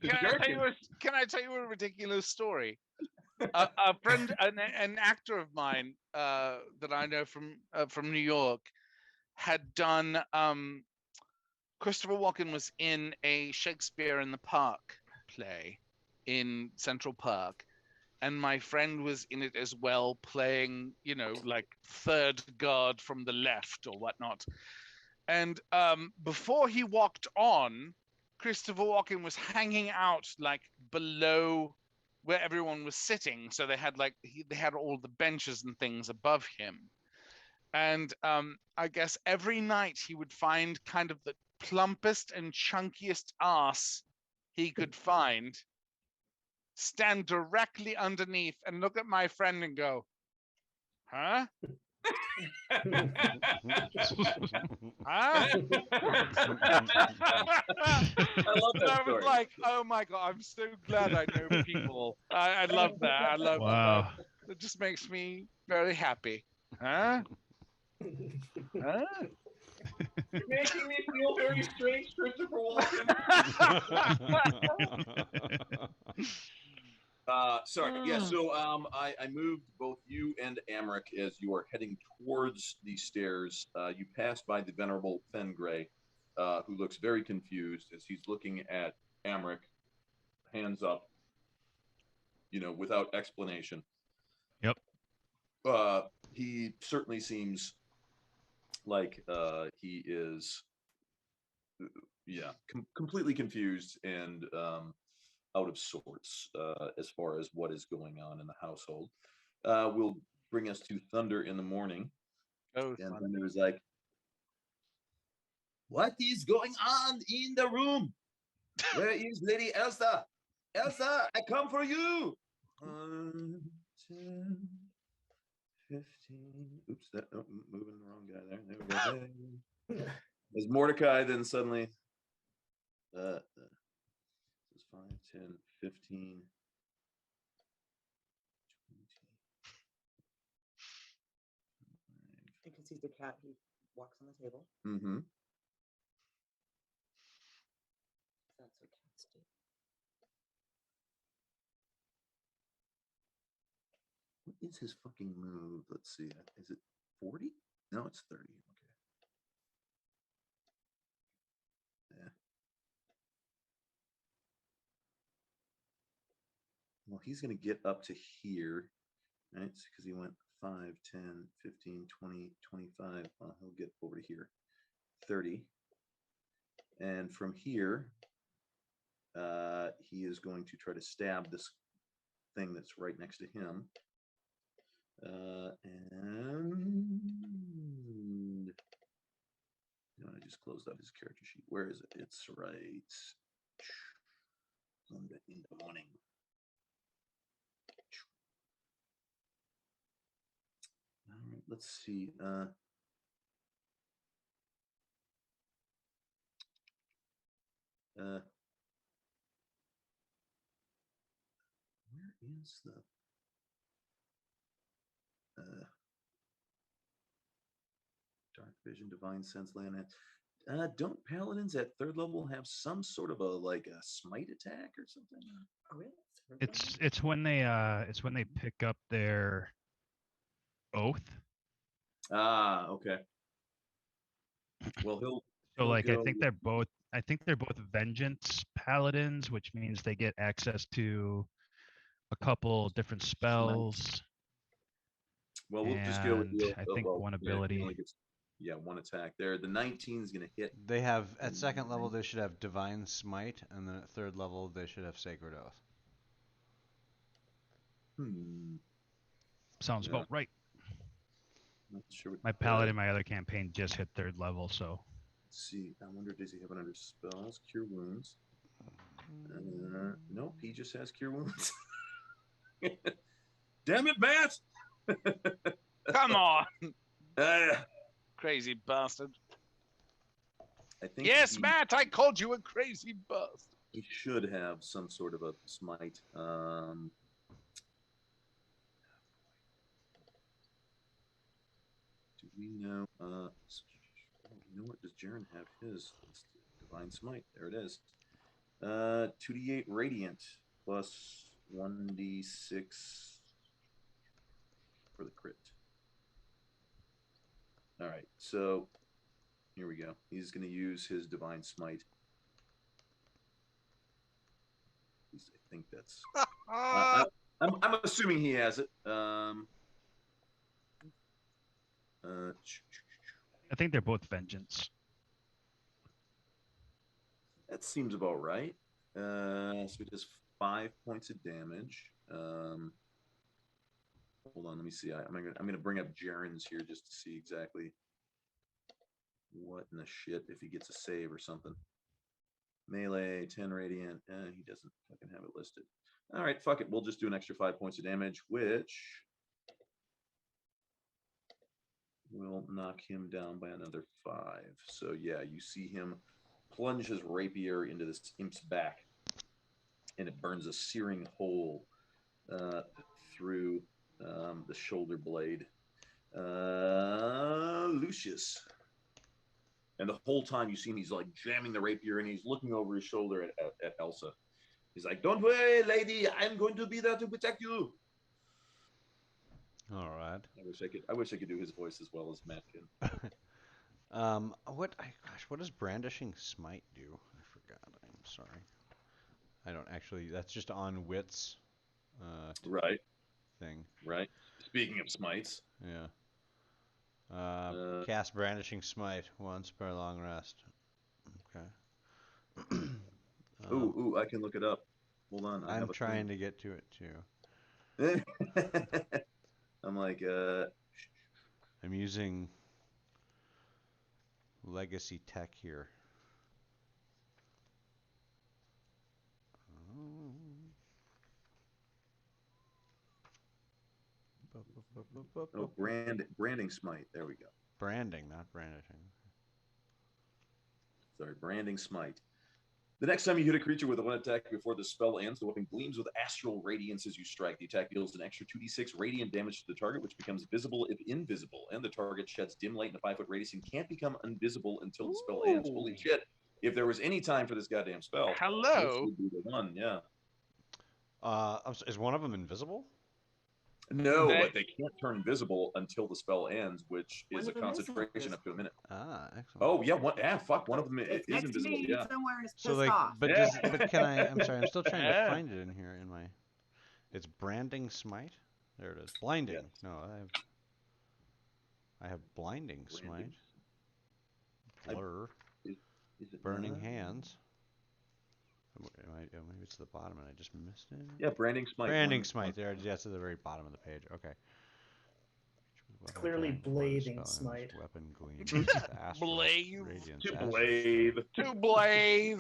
Can I tell you a ridiculous story? A friend, an actor of mine that I know from New York, had done. Christopher Walken was in a Shakespeare in the Park play in Central Park, and my friend was in it as well, playing, like third guard from the left or whatnot. And before he walked on, Christopher Walken was hanging out like below where everyone was sitting. So they had they had all the benches and things above him. And I guess every night he would find kind of the plumpest and chunkiest ass he could find, stand directly underneath and look at my friend and go, huh? Huh? I love that I was story. like, oh my God, I'm so glad I know people. I love that. I love Wow. that. It just makes me very happy. Huh? Huh? You're making me feel very strange, Christopher Walken. Sorry. Yeah, so I moved both you and Amric as you are heading towards the stairs. You pass by the venerable Fengray, who looks very confused as he's looking at Amric, hands up, without explanation. Yep. He certainly seems like he is, completely confused and out of sorts as far as what is going on in the household. Will bring us to Thunder in the morning. Oh, and Thunder is like, what is going on in the room? Where is Lady Elsa? Elsa, I come for you. 10, 15. Oops, moving the wrong guy there. There we go. As Mordecai then suddenly, this is 5, 10, 15. Because he's a cat, he walks on the table. Mm-hmm. That's what cats do. What is his fucking move? Let's see. Is it 40? No, it's 30. Okay. Yeah. Well, he's going to get up to here, right? Because he went 5, 10, 15, 20, 25. Well, he'll get over to here. 30. And from here, he is going to try to stab this thing that's right next to him. And I just closed out his character sheet. Where is it? It's right in the morning. All right, let's see. is the Dark Vision, Divine Sense, Land? Don't paladins at 3rd level have some sort of a smite attack or something? Oh, really? It's when they pick up their oath. Ah, okay. Well, So he'll like go, I think they're both vengeance paladins, which means they get access to a couple different spells. well, we'll just go with And I think one he ability. only gets, one attack there. The 19 is going to hit. They have at 2nd level they should have Divine Smite, and then at 3rd level they should have Sacred Oath. Sounds about right. Not sure what My paladin, my other campaign just hit 3rd level, so. Let's see. I wonder, does he have it under spells? Cure wounds. Nope, he just has cure wounds. Damn it, Matt! Come on, crazy bastard. I think Yes, Matt, I called you a crazy bastard. He should have some sort of a smite. Do we know? You know what? Does Jaren have his? It's Divine Smite. There it is. 2d8 radiant plus 1d6 for the crit. All right, so here we go. He's going to use his Divine Smite. At least I think that's. I'm assuming he has it. I think they're both vengeance. That seems about right. So it does 5 points of damage. Hold on, let me see. I'm gonna bring up Jaren's here just to see exactly what in the shit if he gets a save or something. Melee, 10 radiant. He doesn't fucking have it listed. All right, fuck it. We'll just do an extra 5 points of damage, which will knock him down by another 5. So yeah, you see him plunge his rapier into this imp's back, and it burns a searing hole through the shoulder blade. Lucius. And the whole time you see him, he's like jamming the rapier, and he's looking over his shoulder at Elsa. He's like, "Don't worry, lady. I'm going to be there to protect you." All right. I wish I could do his voice as well as Matt can. What does brandishing smite do? I forgot. I'm sorry. I don't actually. That's just on wits. Right. Thing. Right. Speaking of smites. Yeah. Cast brandishing smite once per long rest. Okay. Ooh, I can look it up. Hold on. I'm trying to get to it too. I'm like, I'm using legacy tech here. Branding smite. There we go. Branding, not brandishing. Sorry, branding smite. The next time you hit a creature with a one attack before the spell ends, the weapon gleams with astral radiance as you strike. The attack deals an extra 2d6 radiant damage to the target, which becomes visible if invisible, and the target sheds dim light in a 5-foot radius and can't become invisible until the spell ends. Holy shit. If there was any time for this goddamn spell, this would be the one, yeah. Is one of them invisible? No, but they can't turn invisible until the spell ends, which is a concentration up to a minute. Ah, excellent. Oh yeah, one of them is invisible. Yeah. So like, but can I? I'm sorry, I'm still trying to find it in here in my. It's branding smite. There it is. Blinding. Yes. No, I have blinding smite. Blur. Is it burning hands? Maybe it's the bottom and I just missed it. Yeah, branding smite. Branding smite. There, yes, at the very bottom of the page. Okay. It's clearly blading smite. Weapon gleams. Blade. To blade. To blade.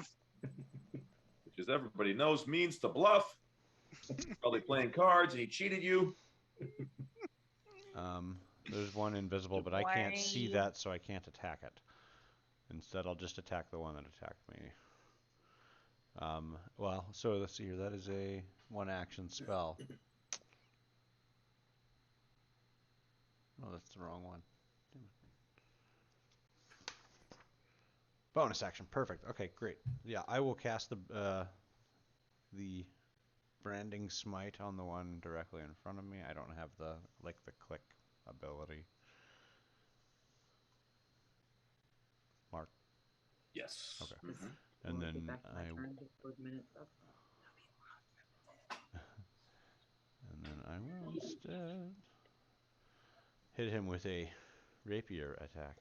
Which, as everybody knows, means to bluff. Probably playing cards and he cheated you. There's one invisible, but I can't see that, so I can't attack it. Instead, I'll just attack the one that attacked me. Well, so let's see here. That is a 1-action spell. Oh, that's the wrong one. Bonus action. Perfect. Okay, great. Yeah, I will cast the branding smite on the one directly in front of me. I don't have the click ability. Mark. Yes. Okay. Mm-hmm. And Wanna get then back to my I turn to put minutes up. and then I will instead hit him with a rapier attack.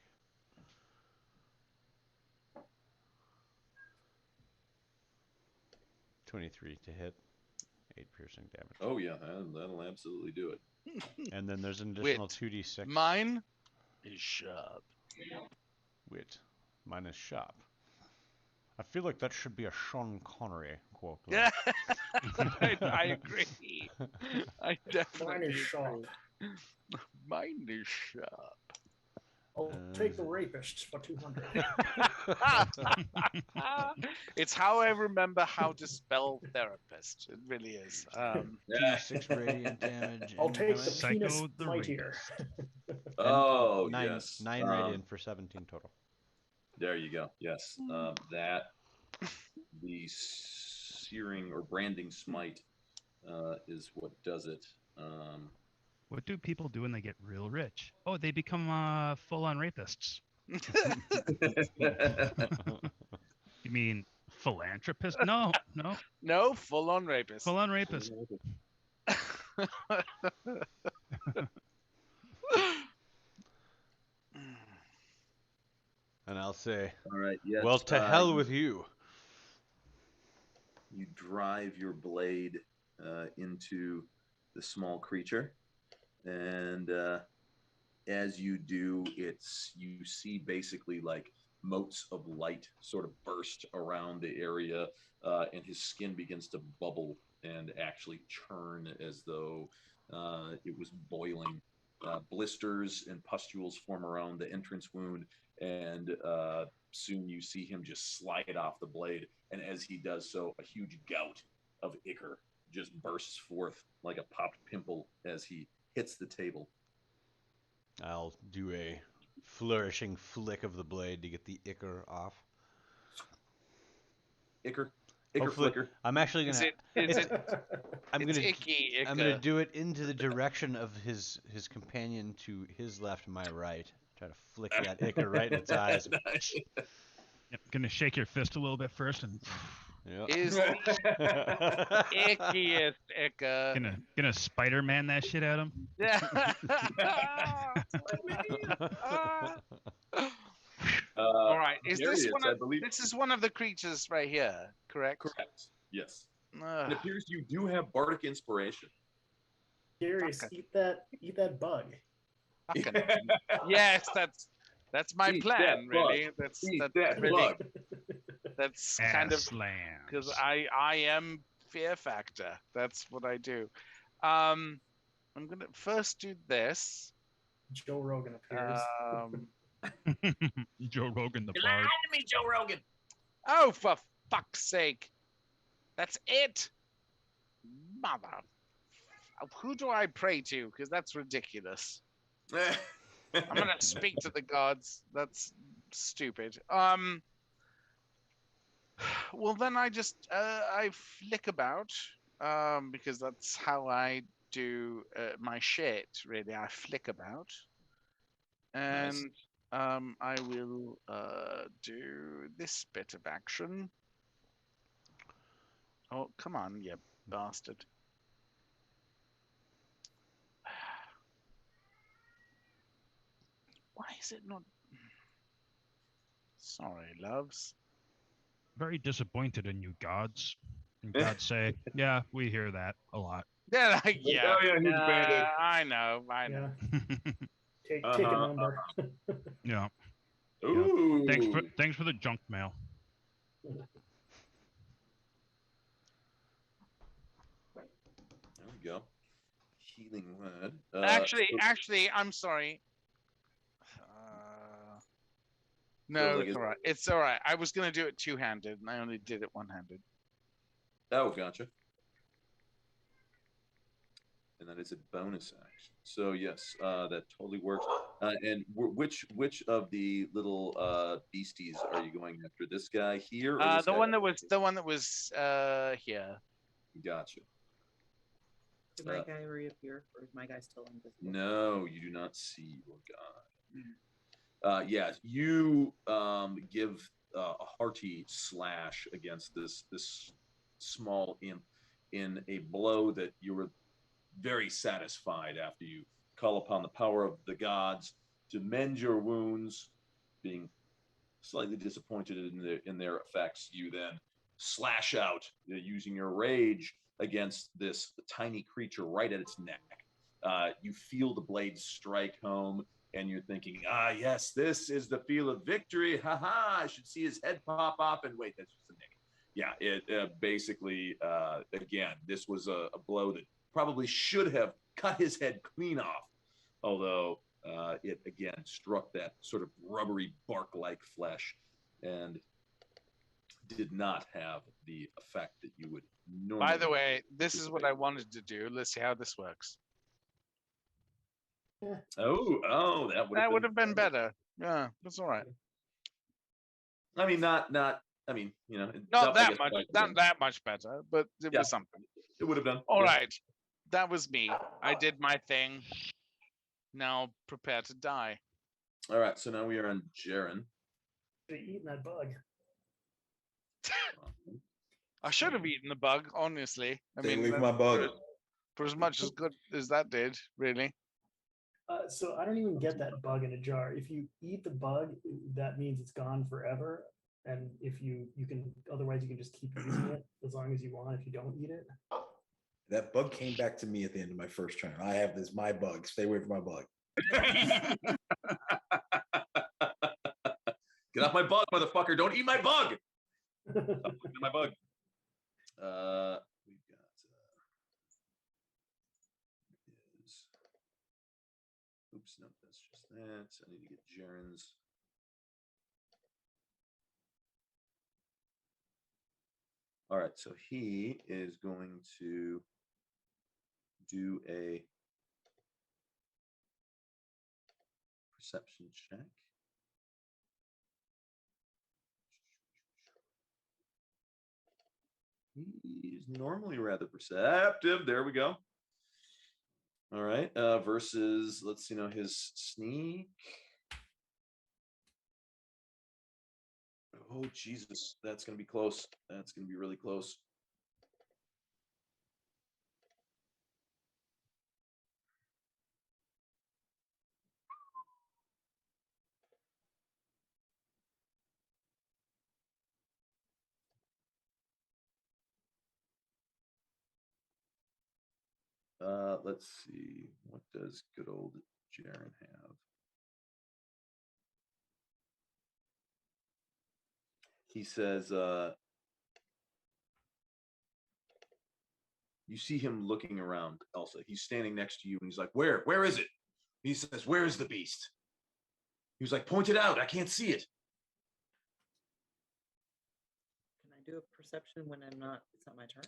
.23 to hit, 8 piercing damage. Oh yeah, that'll absolutely do it. And then there's an additional Wit. 2d6. Mine is sharp. Wit. Mine is sharp. I feel like that should be a Sean Connery quote. Though. Yeah, I agree. I definitely Mine is sharp. agree. Mine is sharp. I'll take the rapist for 200. It's how I remember how to spell therapist. It really is. 2d6 radiant damage. I'll take the incoming. penis Psycho the mightier. Oh, 9 yes. 9 radiant for 17 total. There you go. Yes. The searing or branding smite is what does it. What do people do when they get real rich? Oh, they become full-on rapists. You mean philanthropist? No, No, full on rapist. full-on rapist. And I'll say, All right. Yes. well, to hell with you. You drive your blade into the small creature, and as you do, you see basically like motes of light sort of burst around the area, and his skin begins to bubble and actually churn as though it was boiling. Blisters and pustules form around the entrance wound, and soon you see him just slide off the blade. And as he does so, a huge gout of ichor just bursts forth like a popped pimple as he hits the table. I'll do a flourishing flick of the blade to get the ichor off. Ichor Hopefully, flicker. I'm actually gonna. It's icky. I'm gonna do it into the direction of his companion to his left, my right. Try to flick that ichor right in its eyes. Yep, gonna shake your fist a little bit first, and Yep. Is the ickiest ichor. gonna Spider-Man that shit at him. All right. Is Darius, this one I of believe. this is one of the creatures right here, correct? Correct. Yes. Ugh. It appears you do have bardic inspiration. Darius, Fuck eat that bug. Fucking- yes, that's my Eat plan, that really. bug. That's Eat that's that really bug. that's kind of Slams. because I am fear factor. That's what I do. I'm gonna first do this. Joe Rogan appears. Joe Rogan the You bard. lied to me, Joe Rogan. Oh, for fuck's sake! That's it, mother. Who do I pray to? Because that's ridiculous. I'm gonna speak to the gods. That's stupid. Well then I just I flick about because that's how I do my shit. Really, I flick about, and I will do this bit of action. Oh come on, you bastard! Why is it not? Sorry, loves. Very disappointed in you, gods. And gods say, "Yeah, we hear that a lot." Yeah, yeah. Oh, yeah, he's a bandit. I know. Yeah. Take a number. Yeah. Ooh. Thanks for the junk mail. There we go. Healing word. Actually, I'm sorry. No, like it's all right. It's all right. I was gonna do it two-handed, and I only did it one-handed. Oh, gotcha. And that is a bonus action. So yes, that totally works. And which of the little beasties are you going after? This guy here or this The guy? one that was here. Gotcha. Did my guy reappear, or is my guy still invisible? No, you do not see your guy. Yeah, you give a hearty slash against this small imp in a blow that you were very satisfied after you call upon the power of the gods to mend your wounds, being slightly disappointed in their effects. You then slash out using your rage against this tiny creature right at its neck. You feel the blade strike home, and you're thinking, ah, yes, this is the feel of victory. Ha ha! I should see his head pop up. And wait, that's just a nick. Yeah, it basically, again, this was a blow that probably should have cut his head clean off, although it again struck that sort of rubbery bark-like flesh and did not have the effect that you would normally. By the way, this is what I wanted to do. Let's see how this works. Oh, that would have been better. Yeah, that's all right. I mean, not. I mean, not that much. Not that much better, but it was something. It would have done. All right, that was me. I did my thing. Now prepare to die. All right, so now we are on Jaren. Eating that bug. I should have eaten the bug, honestly. I mean, leave my bug. For as much as good as that did, really. So I don't even get that bug in a jar. If you eat the bug, that means it's gone forever. And if you can, otherwise you can just keep using it as long as you want if you don't eat it. That bug came back to me at the end of my first turn. I have this, my bug. Stay away from my bug. Get off my bug, motherfucker. Don't eat my bug. My bug. We've got oops, no, that's just that. I need to get Jaren's. All right, so he is going to do a perception check. He's normally rather perceptive. There we go. All right. Versus, let's see now, his sneak. Oh, Jesus. That's going to be close. That's going to be really close. Let's see. What does good old Jaren have? He says, you see him looking around, Elsa. He's standing next to you, and he's like, where is it? He says, where is the beast? He was like, point it out. I can't see it. Can I do a perception when it's not my turn?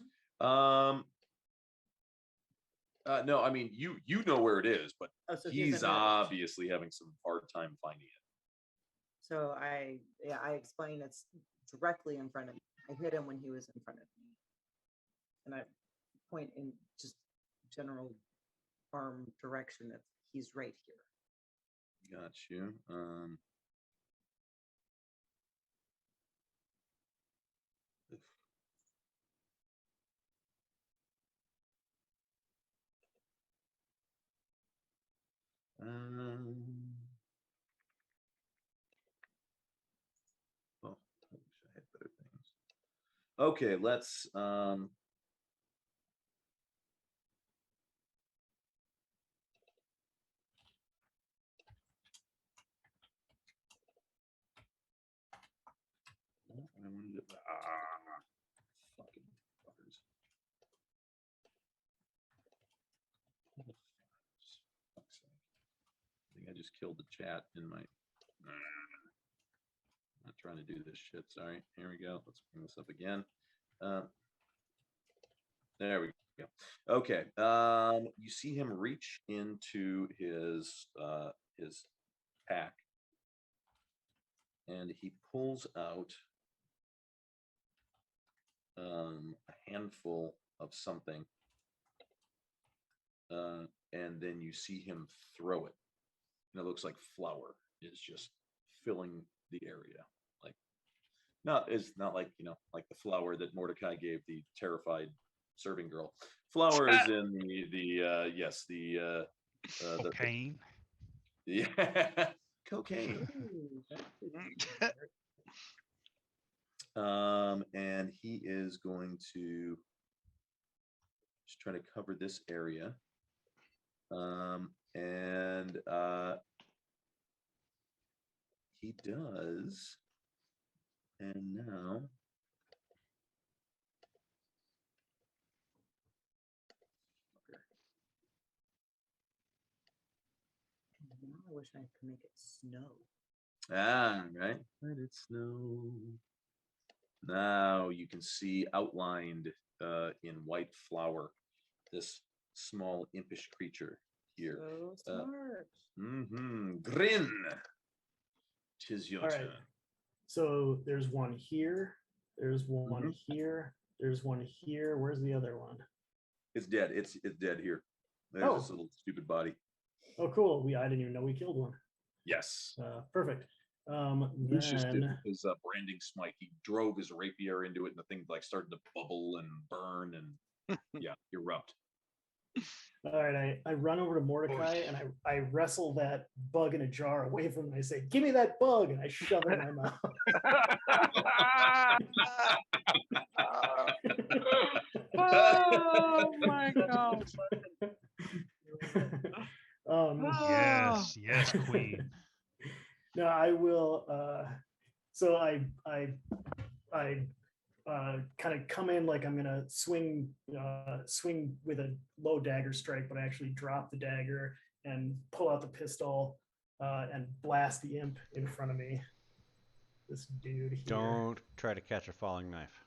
No, I mean, you know where it is, but so he's obviously having some hard time finding it. So I explain it's directly in front of me. I hit him when he was in front of me. And I point in just general arm direction that he's right here. Got you. Oh, I wish I had better things. Okay, let's I wanted to fucking fuckers. Fuck's sake. I think I just killed the chat in my I'm not trying to do this shit. Sorry. Here we go. Let's bring this up again. There we go. Okay. You see him reach into his pack, and he pulls out a handful of something, and then you see him throw it, and it looks like flour is just filling the area. Like, it's not like like the flour that Mordecai gave the terrified serving girl. Flour is in the Cocaine. yeah, cocaine. And he is going to just try to cover this area. And he does. And now Now I wish I could make it snow. right. Let it snow. Now you can see outlined in white flour this small impish creature here. So smart. Grin. 'Tis your All right. turn. So there's one here. There's one here. There's one here. Where's the other one? It's dead. It's dead here. There's Oh. this little stupid body. Oh, cool. I didn't even know we killed one. Yes. Perfect. Lucius did Then his branding smite. He drove his rapier into it, and the thing like started to bubble and burn, and yeah, erupt. all right, I run over to Mordecai and I wrestle that bug in a jar away from him. I say, "Give me that bug!" and I shove it in my mouth. Oh my god. Yes, queen. No, I will. So I kind of come in like I'm gonna swing with a low dagger strike, but I actually drop the dagger and pull out the pistol and blast the imp in front of me. This dude here. Don't try to catch a falling knife.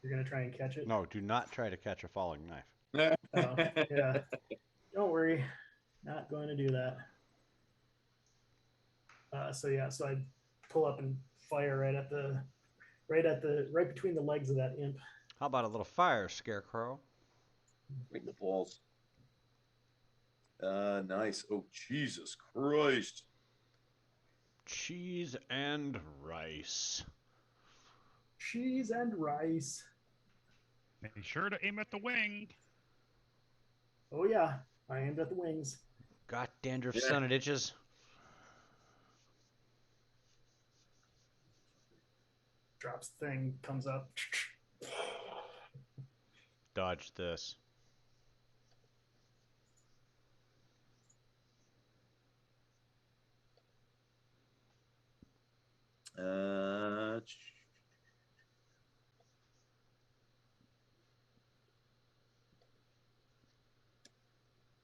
You're gonna try and catch it? No, do not try to catch a falling knife. Oh, yeah. Don't worry, not going to do that. So I pull up and fire right between the legs of that imp. How about a little fire, Scarecrow? Right in the balls. Nice. Oh, Jesus Christ. Cheese and rice. Cheese and rice. Make sure to aim at the wing. Oh yeah, I aimed at the wings. Got dandruff, son of itches. Drops the thing, comes up. Dodge this.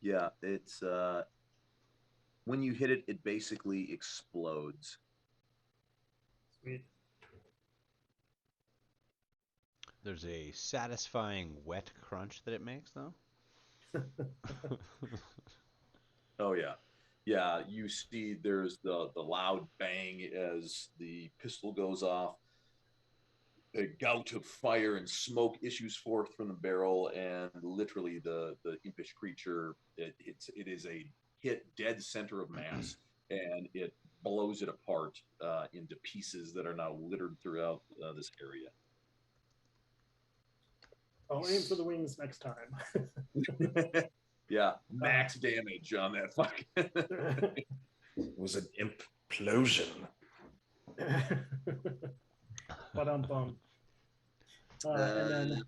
Yeah, it's when you hit it, it basically explodes. Sweet. There's a satisfying wet crunch that it makes, though. Oh yeah. Yeah, you see there's the loud bang as the pistol goes off. A gout of fire and smoke issues forth from the barrel, and literally the impish creature, it is a hit dead center of mass, and it blows it apart into pieces that are now littered throughout this area. I'll aim for the wings next time. Yeah, max damage on that fucking. It was an implosion. Ba-dum-bum. And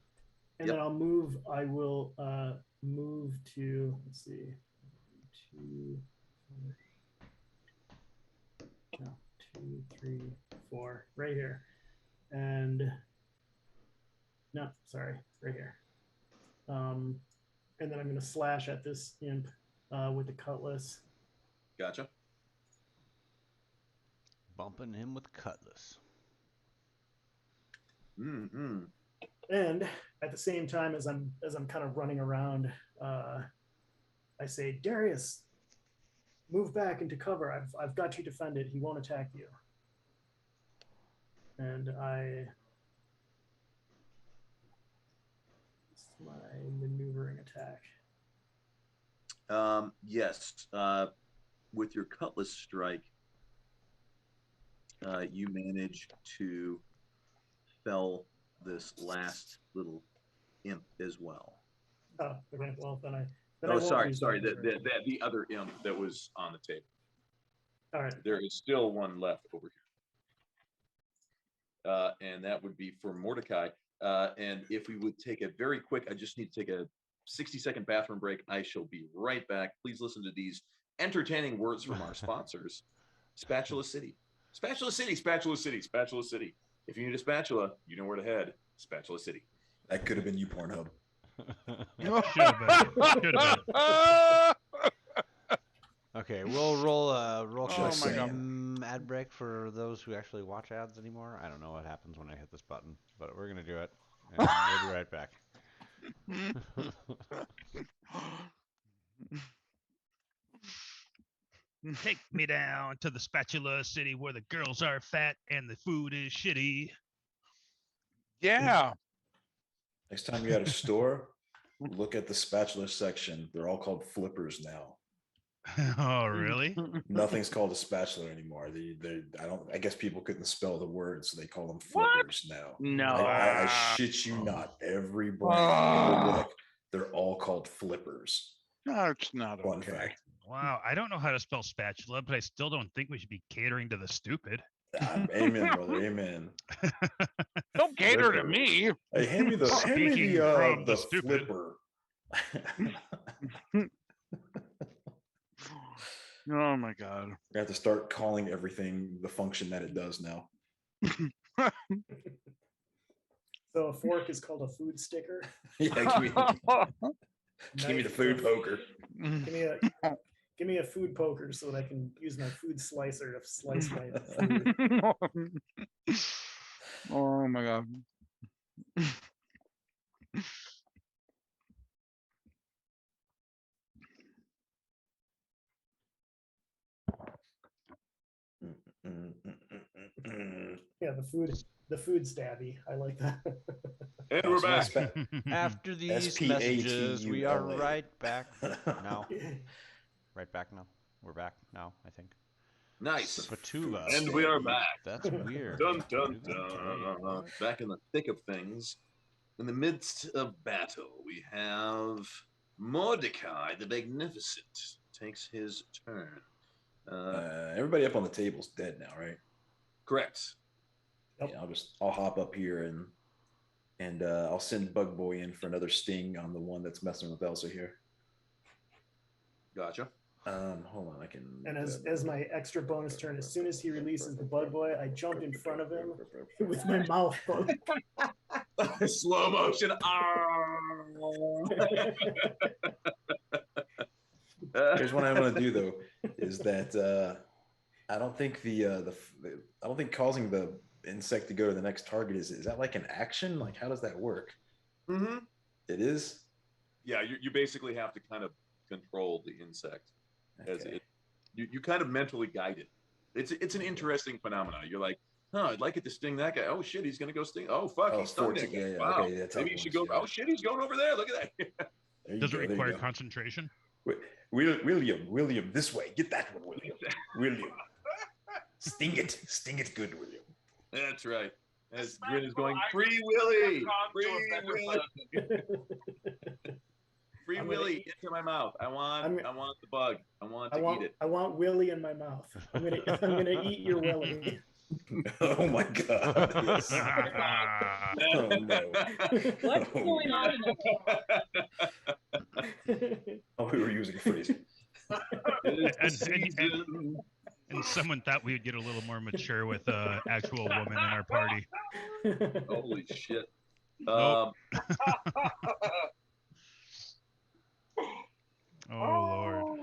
then I'll move. I will move to. Let's see. 2, 3, 4. Right here. And no, sorry, right here. And then I'm going to slash at this imp with the cutlass. Gotcha. Bumping him with cutlass. And at the same time, as I'm kind of running around, I say, Darius, move back into cover. I've got you defended. He won't attack you. And it's my maneuvering attack. Yes. With your cutlass strike, you manage to fell this last little imp as well. Oh, okay. Well, then I sorry. use The other imp that was on the table. All right. There is still one left over here. And that would be for Mordecai. And if we would take a very quick, I just need to take a 60-second bathroom break. I shall be right back. Please listen to these entertaining words from our sponsors. Spatula City. Spatula City, Spatula City, Spatula City. If you need a spatula, you know where to head. Spatula City. That could have been you, Pornhub. Should have been. Okay, we'll roll Just some ad break for those who actually watch ads anymore. I don't know what happens when I hit this button, but we're gonna do it, and we'll be right back. Take me down to the Spatula City where the girls are fat and the food is shitty. Yeah. Next time you're at a store, look at the spatula section. They're all called flippers now. Oh, really? Nothing's called a spatula anymore. I guess people couldn't spell the word, so they call them flippers now. No. I shit you not. Every brand, go look, they're all called flippers. No, it's not Fun okay. fact. Wow, I don't know how to spell spatula, but I still don't think we should be catering to the stupid. Amen, brother. Amen. Don't cater to me. Hey, hand me the stupid. flipper. Oh my god. I have to start calling everything the function that it does now. So a fork is called a food sticker. Yeah, give me the food poker. Give me a food poker so that I can use my food slicer to slice my food. Oh my god. Yeah, the food stabby. I like that. And we're back. After these S-P-A-T-U-L-A. messages, we are right back now. Right back now. We're back now, I think. Nice. Spatuva. And we are back. That's weird. Dun, dun, dun. Back in the thick of things. In the midst of battle, we have Mordecai the Magnificent takes his turn. Everybody up on the table's dead now, right? Correct. Yep. Yeah, I'll hop up here and I'll send Bug Boy in for another sting on the one that's messing with Elsa here. Gotcha. Hold on, I can. And as my extra bonus turn, as soon as he releases the bug boy, I jump in front of him with my mouth full. Slow motion. Here's what I'm gonna do though, is that I don't think I don't think causing the insect to go to the next target is that like an action? Like how does that work? Mm-hmm. It is. Yeah, you basically have to kind of control the insect. As you kind of mentally guide it. It's an interesting phenomenon. You're like, I'd like it to sting that guy. Oh shit, he's gonna go sting. Oh fuck, he's stung that guy. Yeah, Wow. okay, yeah, Maybe you should go. Yeah. Oh shit, he's going over there. Look at that. Does it require concentration? William, this way. Get that one, William. Sting it good, William. That's right. As Grin is going, free Willy, free Willy. Free Willy into my mouth. I want the bug. I want to eat it. I want Willy in my mouth. I'm gonna eat your Willy. Oh my god. Yes. Oh no. What's going on? Oh, we were using a phrase. And someone thought we would get a little more mature with actual woman in our party. Holy shit. Nope. Oh, Lord.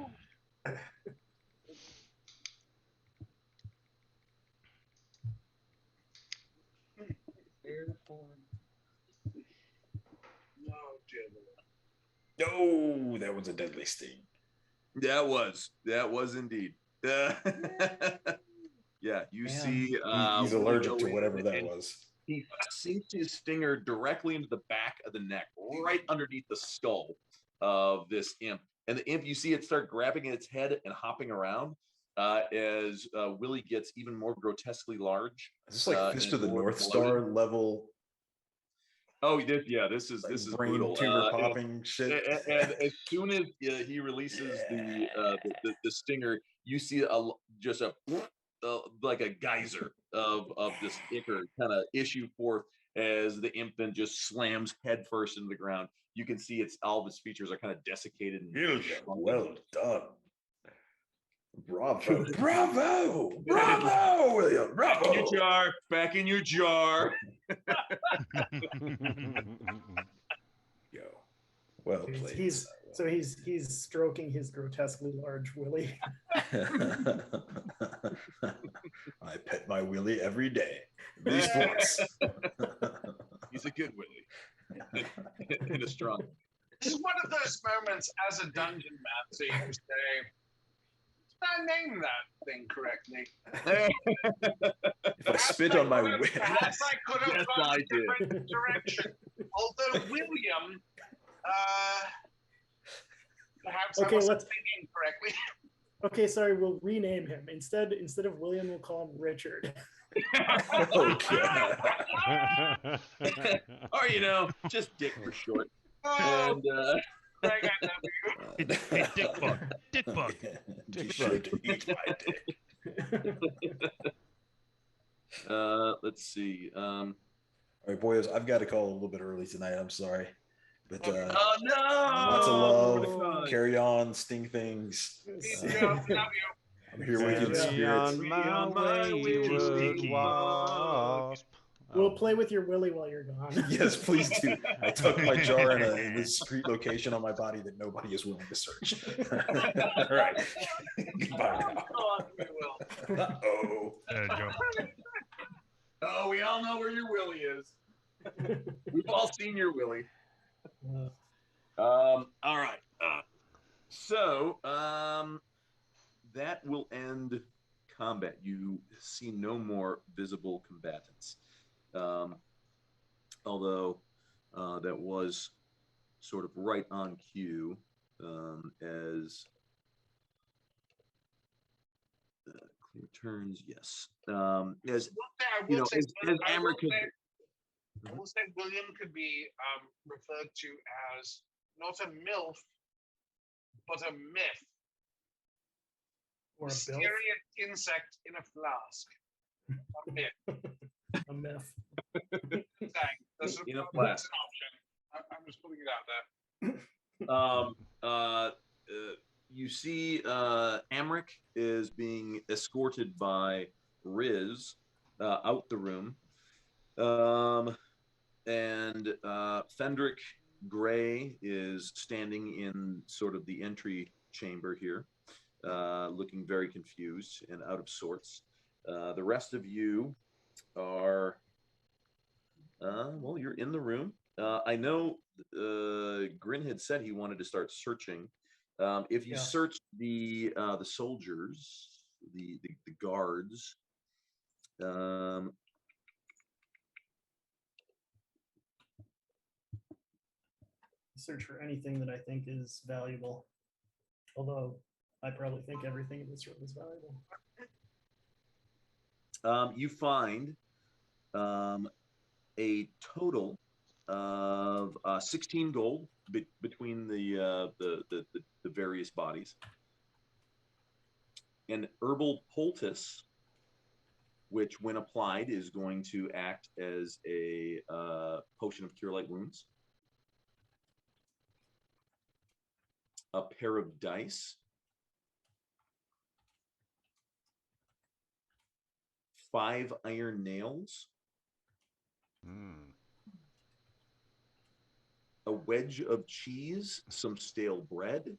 Oh, that was a deadly sting. That was indeed. Yeah, you Damn. see. He's allergic to whatever that was. He sinks his stinger directly into the back of the neck, right underneath the skull of this imp. And the imp, you see it start grabbing at its head and hopping around as Willie gets even more grotesquely large. Is this like Fist of the North Star level? Oh, yeah. This is brain brutal. tumor popping shit. And as soon as he releases the stinger, you see just a like a geyser of this ichor kind of issue forth as the imp then just slams headfirst into the ground. You can see all of its features are kind of desiccated. And Well done. Bravo. Bravo. Bravo, William. Bravo. Back in your jar. Yo. Well played. He's stroking his grotesquely large willy. I pet my Willie every day. At least once. He's a good Willie. And a strong. This is one of those moments as a dungeon master you say, did I name that thing correctly? If I spit on my Willie. Perhaps I could have gone a different direction. Although William, perhaps I wasn't thinking correctly. Okay, sorry, we'll rename him. Instead of William, we'll call him Richard. Or, just Dick for short. Oh, And Greg, I love you. Hey, Dick Bug. Dick Bug. Be sure to eat my dick. Let's see. All right, boys, I've got to call a little bit early tonight. I'm sorry. But oh no! Lots of love. Carry on, sting things. Love you. I'm here with you in spirit. On my wayward wasp. We'll play with your willy while you're gone. Yes, please do. I tuck my jar in a discreet location on my body that nobody is willing to search. All right. Goodbye. Uh-oh. There you go. Oh, we all know where your Willie is. We've all seen your Willie. All right. So that will end combat. You see no more visible combatants. Although that was sort of right on cue as clear turns. Yes. As you know, as Amber could. I will say William could be referred to as not a MILF, but a myth. Or a bill. Mysterious insect in a flask. A myth. A myth. That's In a flask. That's an option. I'm just putting it out there. You see Amric is being escorted by Riz out the room. And Fendrick Gray is standing in sort of the entry chamber here, looking very confused and out of sorts. The rest of you are, well, you're in the room. I know Grin had said he wanted to start searching. If you search the soldiers, the guards, search for anything that I think is valuable. Although I probably think everything in this room is valuable. You find a total of 16 gold between the various bodies. An herbal poultice, which when applied is going to act as a potion of cure light wounds. A pair of dice, 5 iron nails, a wedge of cheese, some stale bread,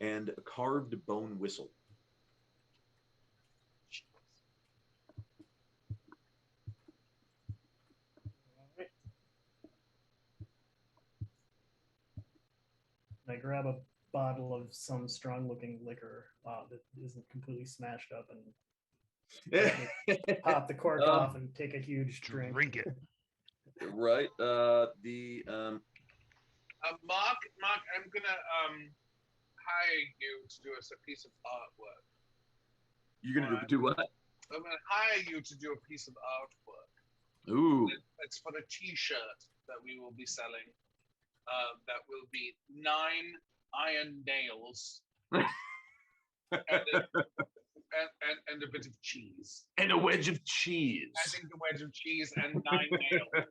and a carved bone whistle. I grab a bottle of some strong-looking liquor that isn't completely smashed up, and pop the cork off and take a huge drink. Drink it. Right. Mark, I'm gonna hire you to do us a piece of artwork. You're gonna do what? I'm gonna hire you to do a piece of artwork. Ooh. It's for a T-shirt that we will be selling. That will be 9 iron nails and a bit of cheese. And a wedge of cheese. I think a wedge of cheese and 9 nails.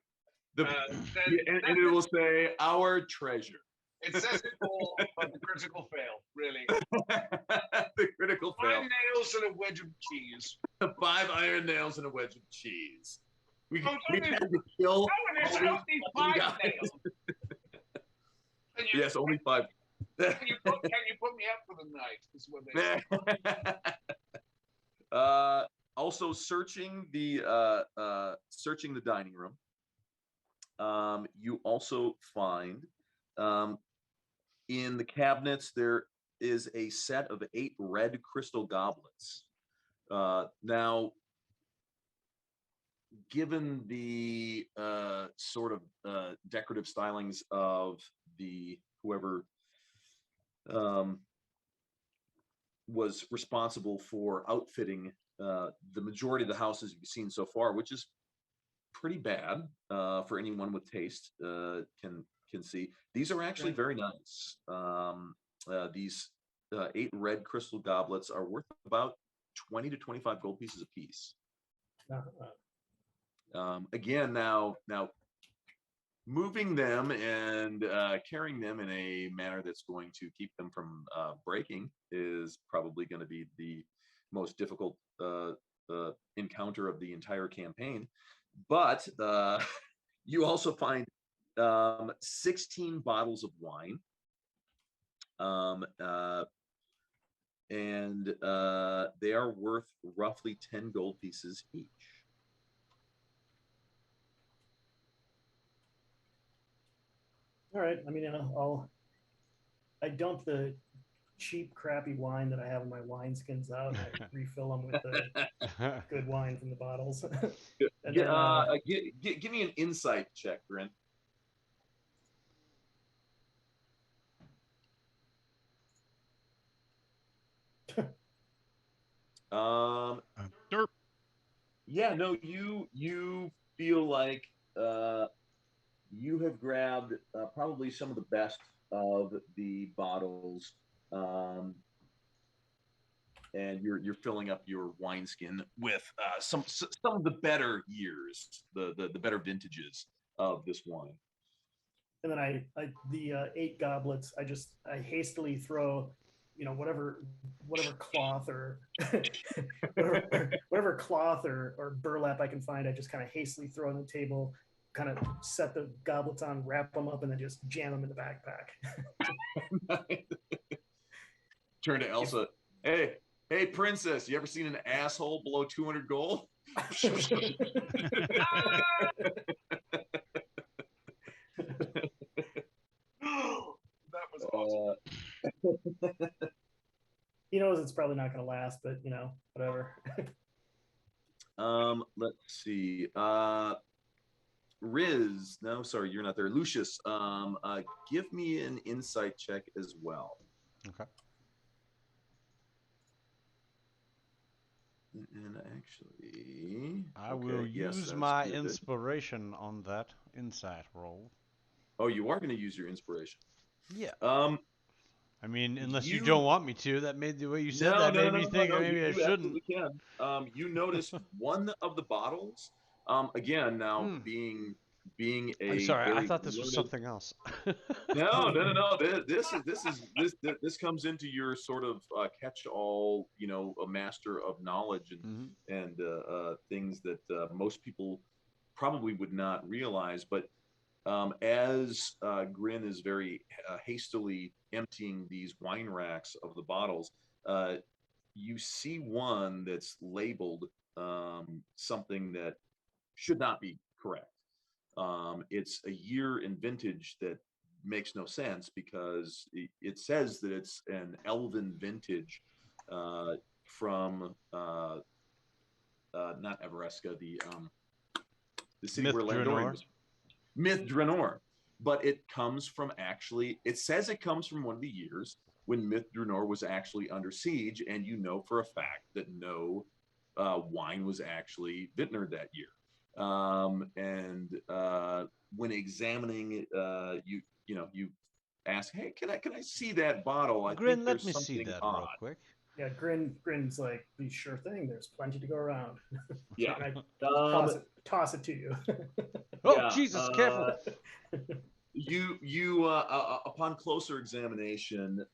And it will say our treasure. It says it all, but the critical fail, really. The critical fail. 5 nails and a wedge of cheese. 5 iron nails and a wedge of cheese. We Oh, had to kill. it's only 5 nails. Yes, only 5. Can you put me up for the night? Is what they say. Also, searching the dining room. You also find in the cabinets there is a set of 8 red crystal goblets. Now, given the sort of decorative stylings of the whoever was responsible for outfitting the majority of the houses you've seen so far, which is pretty bad for anyone with taste can see. These are actually very nice. These 8 red crystal goblets are worth about 20 to 25 gold pieces a piece. Again, now moving them and carrying them in a manner that's going to keep them from breaking is probably going to be the most difficult encounter of the entire campaign. But you also find 16 bottles of wine, and they are worth roughly 10 gold pieces each. All right. I mean, I dump the cheap, crappy wine that I have in my wineskins out, and I refill them with the good wine from the bottles. And give me an insight check, Grin. Derp. Yeah, no, you feel like you have grabbed probably some of the best of the bottles, and you're filling up your wineskin with some of the better years, the better vintages of this wine. And then the 8 goblets, I hastily throw, whatever cloth or whatever cloth or burlap I can find. I just kind of hastily throw on the table, kind of set the goblets on, wrap them up, and then just jam them in the backpack. Turn to Elsa. Hey, princess, you ever seen an asshole below 200 gold? That was awesome. He knows it's probably not going to last, but whatever. Let's see. Riz, no, sorry, you're not there. Lucius, give me an insight check as well. Okay. And actually, I will use my inspiration on that insight roll. Oh, you are going to use your inspiration? Yeah. I mean, unless you don't want me to. That made the way you said made me think maybe I shouldn't. You can. You notice one of the bottles. Again, now being a. I'm sorry. I thought this was something else. No. This comes into your sort of catch-all, a master of knowledge and things that most people probably would not realize. But as Grin is very hastily emptying these wine racks of the bottles, you see one that's labeled something that should not be correct. It's a year in vintage that makes no sense because it says that it's an elven vintage from not Everesca, the city Myth where Landorian Draenor. was. Myth Draenor. But it comes from it says it comes from one of the years when Myth Draenor was actually under siege, and you know for a fact that no wine was actually vintnered that year. When examining, you ask, hey, can I see that bottle? I Grin, think let there's me see something that odd. real quick. Yeah, Grin's like, be sure thing. There's plenty to go around. Yeah. And I toss it to you. Oh, Yeah, Jesus, careful. You upon closer examination,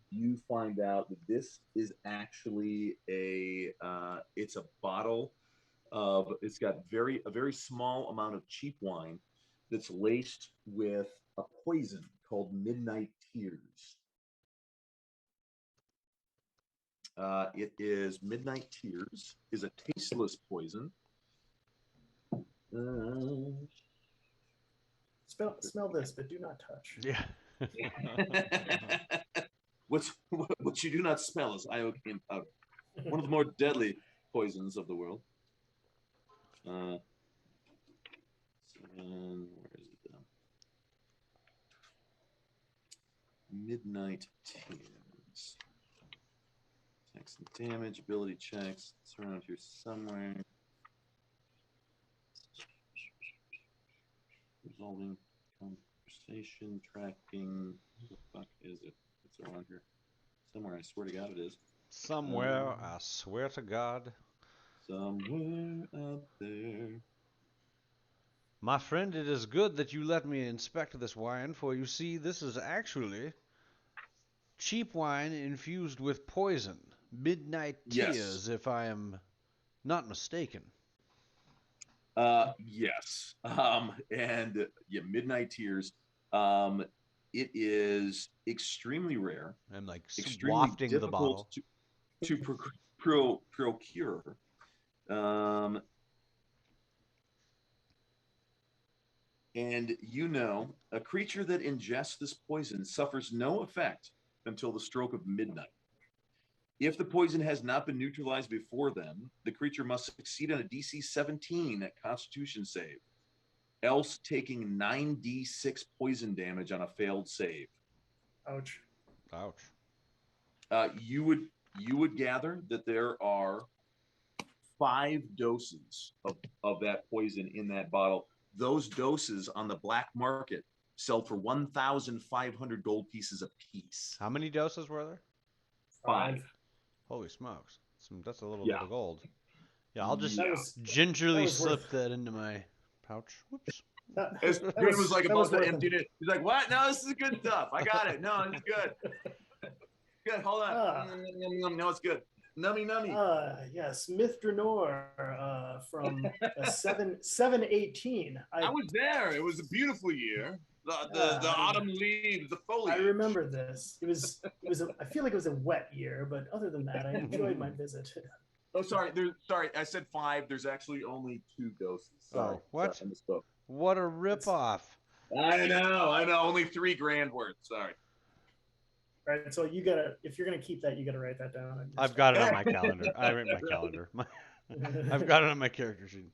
you find out that this is actually it's a bottle of, it's got a very small amount of cheap wine that's laced with a poison called Midnight Tears. It is Midnight Tears is a tasteless poison. Smell this, but do not touch. Yeah. What you do not smell is iocane powder, one of the more deadly poisons of the world. Where is it now? Midnight Tears. Attacks and damage, ability checks. It's around here somewhere. Resolving conversation, tracking. Where the fuck is it? It's around here somewhere. I swear to God, it is. Somewhere, I swear to God. Somewhere out there. My friend, it is good that you let me inspect this wine, for you see, this is actually cheap wine infused with poison. Midnight Tears, if I am not mistaken. Yes. And yeah, Midnight Tears. It is extremely rare. I'm like Extremely wafting the difficult bottle. to procure. And a creature that ingests this poison suffers no effect until the stroke of midnight. If the poison has not been neutralized before then, the creature must succeed on a DC 17 Constitution save, else taking 9d6 poison damage on a failed save. Ouch. Ouch. You would gather that there are 5 doses of that poison in that bottle. Those doses on the black market sell for 1,500 gold pieces a piece. How many doses were there? 5. Holy smokes. That's a little bit of gold. Yeah, I'll just That gingerly was slip that into my pouch. Whoops. As Grin was like about to empty it, he's like, "What? No, this is good stuff. I got it. No, it's good. Good. Hold on. No, it's good. Nummy. Yes, Myth Draenor from 718. I was there. It was a beautiful year. The autumn leaves, the foliage. I remember this. It was I feel like it was a wet year, but other than that, I enjoyed my visit. Oh, sorry. I said 5. There's actually only 2 doses. Sorry. Oh, what? Sorry, I misspoke. What a ripoff. I know. Only 3 grand worth. Sorry. All right, so if you're gonna keep that, you gotta write that down. I've got it on my calendar. I write my calendar. I've got it on my character sheet.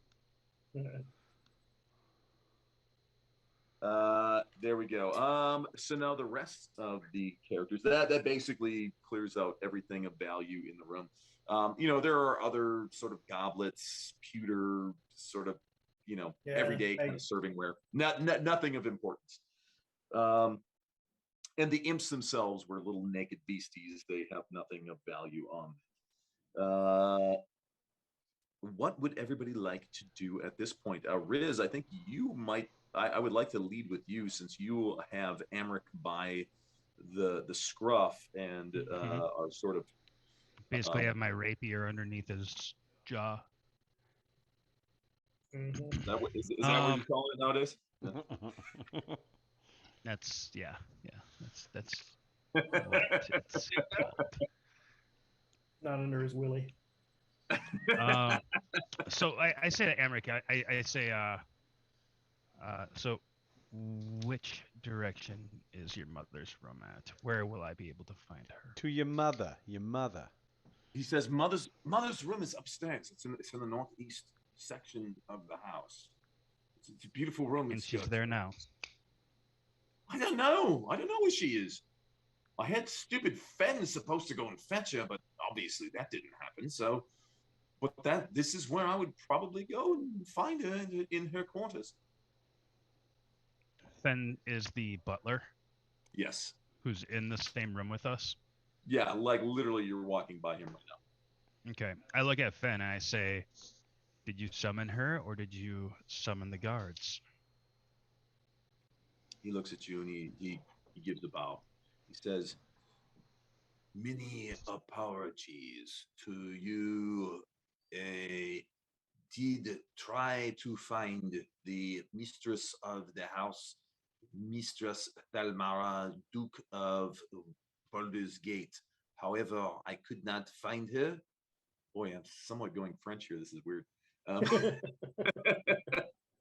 There we go. So now the rest of the characters, that basically clears out everything of value in the room. There are other sort of goblets, pewter, sort of, everyday kind of servingware. Nothing of importance. And the imps themselves were little naked beasties. They have nothing of value on. What would everybody like to do at this point? Riz, I think you might. I would like to lead with you since you have Amric by the scruff and are sort of basically have my rapier underneath his jaw. Is that what you call it nowadays? That's that's what it's called. Not under his willy. So I say to Emmerich, I say, so which direction is your mother's room at? Where will I be able to find her? To your mother. Your mother. He says, mother's room is upstairs. It's in the northeast section of the house. It's a beautiful room. And she's there now. I don't know where she is. I had stupid Fen supposed to go and fetch her, but obviously that didn't happen. So, but this is where I would probably go and find her in her quarters. Fen is the butler. Yes. Who's in the same room with us. Yeah, like literally, you're walking by him right now. Okay, I look at Fen and I say, "Did you summon her, or did you summon the guards?" He looks at you and he gives a bow. He says, "Many apologies to you. Did try to find the mistress of the house, Mistress Thalmara, Duke of Baldur's Gate. However, I could not find her." Boy, I'm somewhat going French here. This is weird.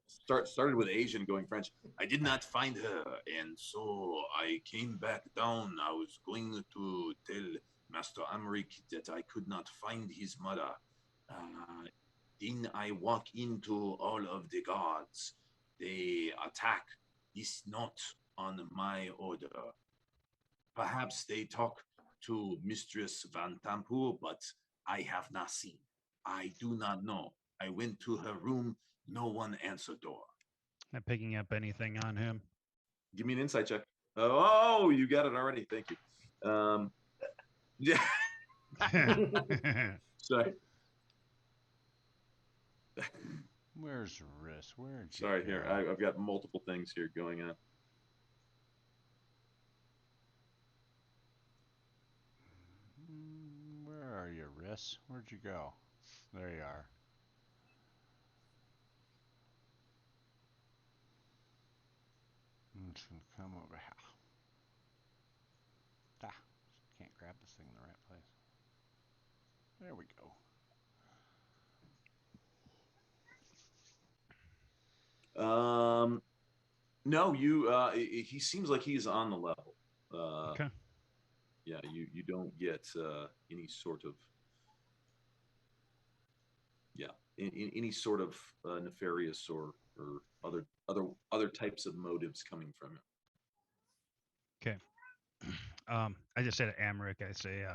Started with Asian, going French. I did not find her, and so I came back down. I was going to tell Master Amric that I could not find his mother. Then I walk into all of the guards. They attack. It's not on my order. Perhaps they talk to Mistress Van Tampu, but I have not seen. I do not know. I went to her room. No one answered door. Not picking up anything on him. Give me an insight check. Oh, you got it already. Thank you. Yeah. Sorry. Where's Riss? Sorry, here. I've got multiple things here going on. Where are you, Riss? Where'd you go? There you are. I'm just gonna come over here. Can't grab this thing in the right place. There we go. No, you. He seems like he's on the level. Okay. Yeah, you don't get any sort of any sort of nefarious or other types of motives coming from him. Okay. I just say to Amric, I say,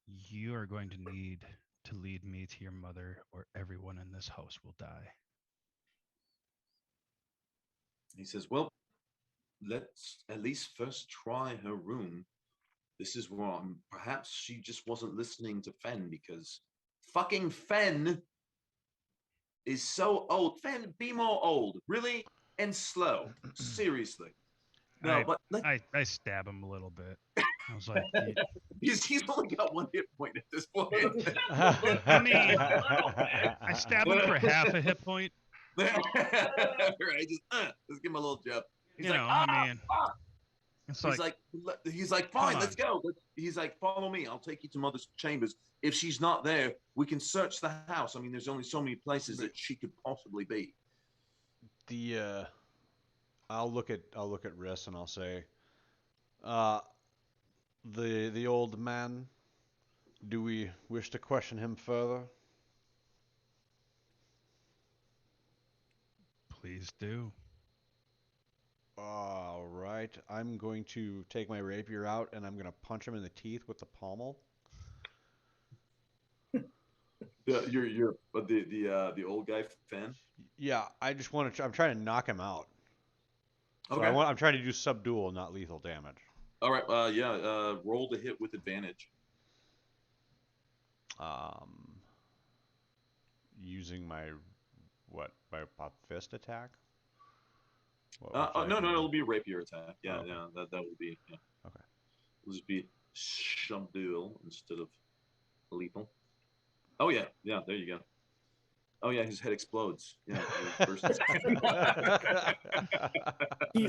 you are going to need to lead me to your mother, or everyone in this house will die. He says, well, let's at least first try her room. This is wrong. Perhaps she just wasn't listening to Fen, because fucking Fen is so old. Fen, be more old. Really? And slow. Seriously. No, I stab him a little bit. I was like, he's only got one hit point at this point. I mean, I stab him for half a hit point. Right, just give him a little jab. He's like, I mean, it's he's like, fine, let's go. He's like, follow me. I'll take you to Mother's chambers. If she's not there, we can search the house. I mean, there's only so many places that she could possibly be. I'll look at Riss and I'll say, the old man, do we wish to question him further? Please do. All right. I'm going to take my rapier out and I'm going to punch him in the teeth with the pommel. The old guy fan. Yeah, I just want to. I'm trying to knock him out. So okay. I'm trying to do subdual, not lethal damage. All right. Roll to hit with advantage. Using my fist attack. No, it'll be a rapier attack. Yeah, okay. Yeah, that will be. Yeah. Okay. It'll just be subdual instead of lethal. Oh yeah, there you go. Oh yeah, his head explodes. Yeah, he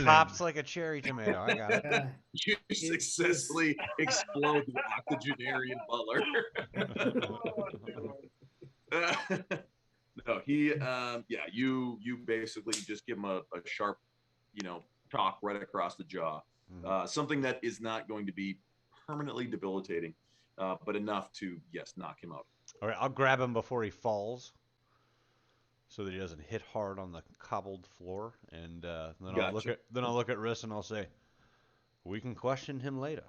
pops like a cherry tomato. I got it. You successfully explode the octogenarian butler. No, he you basically just give him a sharp chalk right across the jaw. Something that is not going to be permanently debilitating, but enough to, yes, knock him out. All right, I'll grab him before he falls, so that he doesn't hit hard on the cobbled floor, and then I'll look at Riss and I'll say, "We can question him later."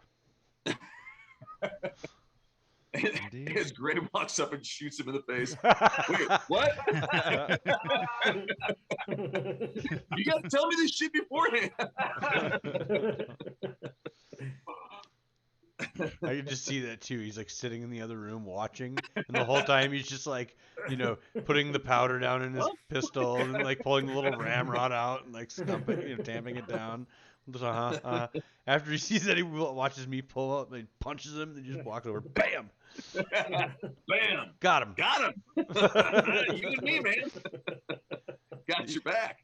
Indeed. As Gray walks up and shoots him in the face. Wait, what? You got to tell me this shit beforehand. I can just see that too. He's like sitting in the other room watching, and the whole time he's just like, putting the powder down in his pistol and like pulling the little ramrod out and like stumping, tamping it down. After he sees that, he watches me pull up and punches him, and just walks over, bam, bam, got him. You and me, man. Got your back.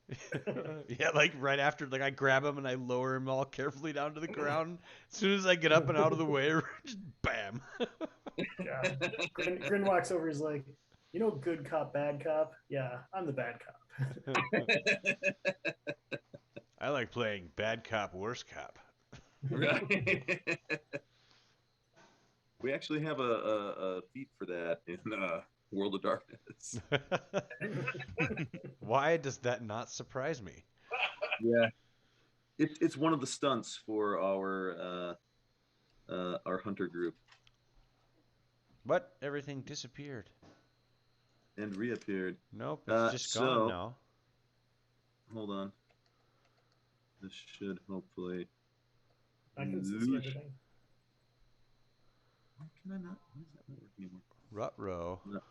Yeah, like right after, like I grab him and I lower him all carefully down to the ground. As soon as I get up and out of the way, just bam. Yeah. Grin walks over. He's like, good cop, bad cop. Yeah, I'm the bad cop. I like playing bad cop, worse cop. Right. We actually have a feat for that in World of Darkness. Why does that not surprise me? Yeah, it's one of the stunts for our hunter group. But everything disappeared and reappeared. Nope, it's just gone now. Hold on. This should hopefully. I can see everything. Why can I not? Why is that not working anymore? Ruh-roh. No.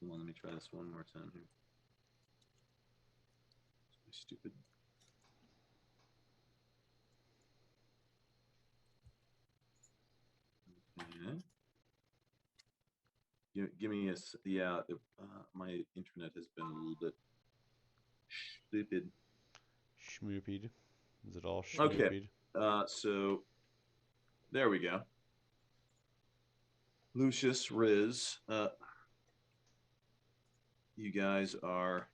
Hold on, let me try this one more time here. Stupid. Okay. Give me a. Yeah, my internet has been a little bit stupid. Schmooped. Is it all schmooped? Okay. So there we go. Lucius, Riz, you guys are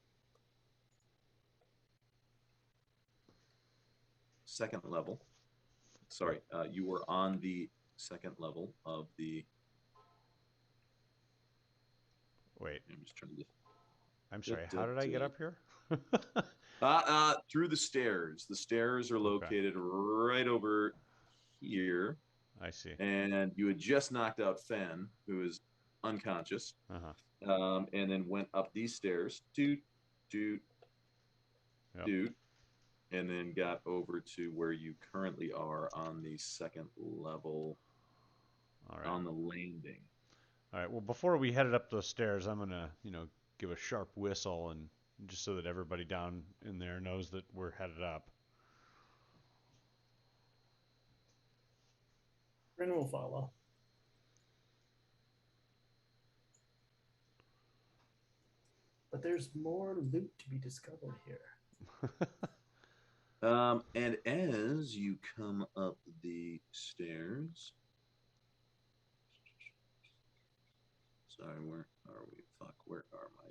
second level. Sorry, you were on the second level of the. Wait. I'm just trying to. I'm sorry. How did I get up here? Through the stairs. The stairs are located right over here. I see. And you had just knocked out Fen, who is unconscious, and then went up these stairs, doot, and then got over to where you currently are on the second level. All right. On the landing. All right. Well, before we headed up those stairs, I'm gonna, give a sharp whistle, and just so that everybody down in there knows that we're headed up. Grin will follow. But there's more loot to be discovered here. And as you come up the stairs, sorry, where are we? Fuck, where are my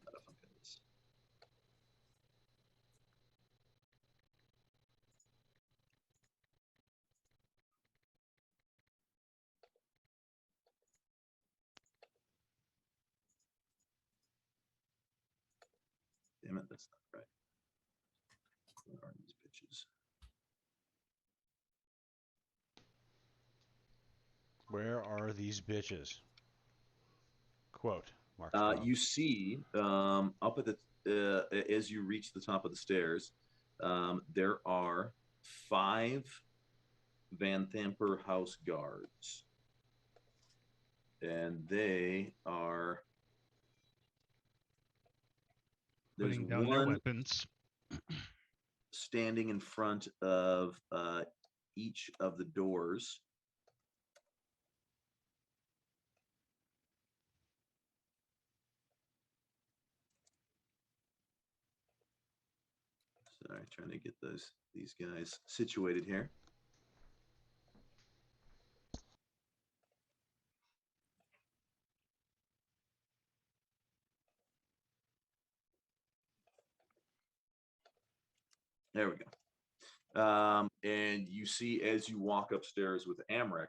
motherfuckers? Damn it, that's not right. Where are these bitches? Where are these bitches? Quote. You see, up at the as you reach the top of the stairs, there are 5 Van Thamper house guards, and they are. There's putting down their weapons, standing in front of each of the doors. Sorry, trying to get these guys situated here. There we go. And you see as you walk upstairs with Amric,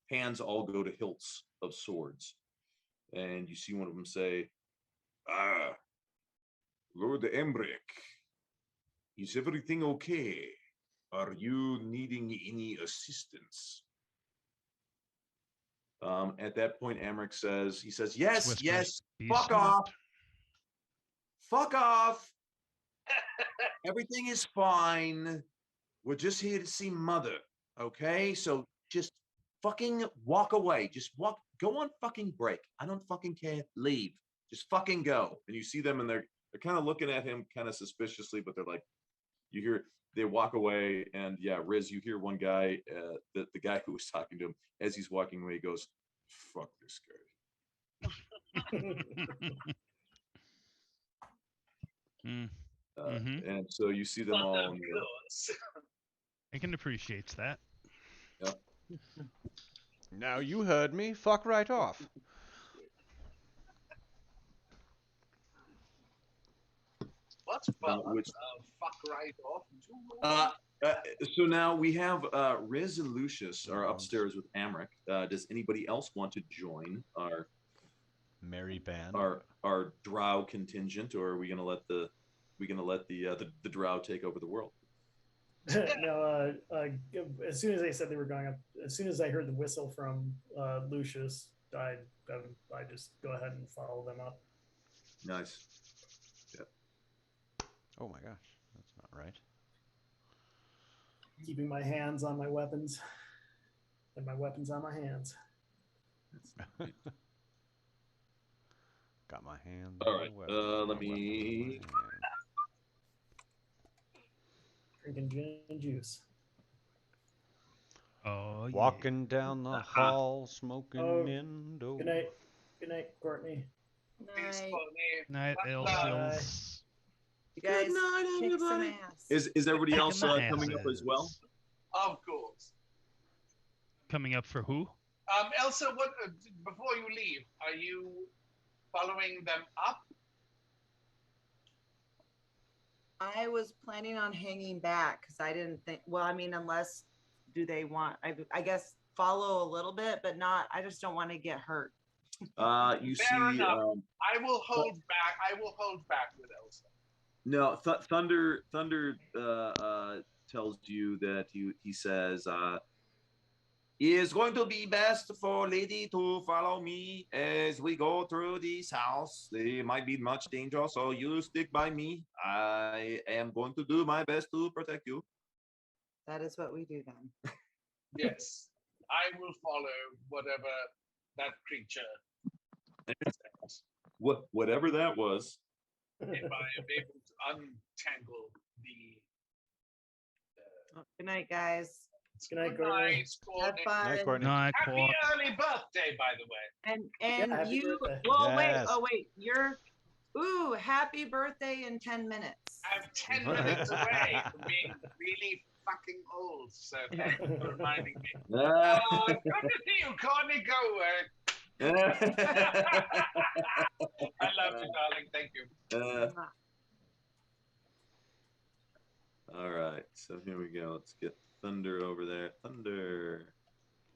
hands all go to hilts of swords. And you see one of them say, Lord Amric, is everything okay? Are you needing any assistance? At that point, Amric says, yes, Whispers, yes, "Be fuck smart." off. Fuck off. Everything is fine. We're just here to see Mother, okay? So just fucking walk away. Just go on fucking break. I don't fucking care. Leave. Just fucking go. And you see them and they're kind of looking at him kind of suspiciously, but they're like, you hear, they walk away, and yeah, Riz, you hear one guy, the guy who was talking to him, as he's walking away, he goes, fuck this guy. And so you see them all. Aiken appreciates that. Yep. Now you heard me. Fuck right off. What's fuck right off? So now we have Riz and Lucius are upstairs with Amric. Does anybody else want to join our merry band, our drow contingent, or are we gonna let the drow take over the world? No, as soon as they said they were going up, as soon as I heard the whistle from Lucius, I just go ahead and follow them up. Nice. Yeah. Oh my gosh, that's not right. Keeping my hands on my weapons, and my weapons on my hands. Got my hands. All right. Let me. Drinking gin and juice. Oh, walking down the hall, smoking Indo. Good night. Good night, Courtney. Night, Elsills. You guys Good night, kick some everybody. ass. Is everybody else coming up as well? Of course. Coming up for who? Elsa, what? Before you leave, are you following them up? I was planning on hanging back because I didn't think. Well, I mean, unless do they want? I guess follow a little bit, but not. I just don't want to get hurt. You Fair see. enough. I will hold back. I will hold back with Elsa. No, Thunder tells you that he says it is going to be best for lady to follow me as we go through this house. There might be much danger, so you stick by me. I am going to do my best to protect you. That is what we do then. Yes, I will follow whatever that creature says. Whatever that was. If I am able to untangle the. Good night, guys. Good night, Courtney. Have fun. Night, Courtney. Night, Happy early birthday, by the way. And happy you. birthday. Well, Yes. wait. You're. Ooh, happy birthday in 10 minutes. I'm 10 minutes away from being really fucking old. So thank you for reminding me. Good to see you, Courtney. Go away. I love you, darling. Thank you. All right, so here we go. Let's get Thunder over there. Thunder.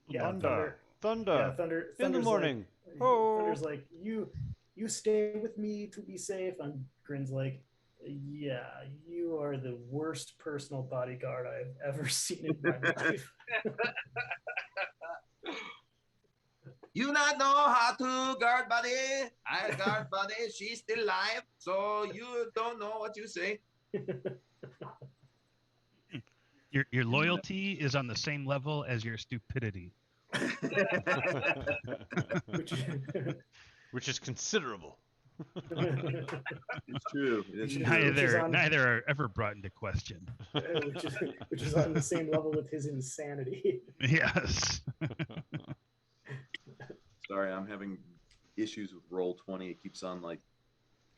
Yeah, Thunder. Yeah, Thunder. In the morning. Like, Thunder's like, you stay with me to be safe. And Grin's like, yeah, you are the worst personal bodyguard I've ever seen in my life. You not know how to guard body. I guard body. She's still alive, so you don't know what you say. Your loyalty is on the same level as your stupidity. Which is considerable. It's true. It's true. Neither are ever brought into question. which is on the same level with his insanity. Yes. Sorry, I'm having issues with Roll20. It keeps on like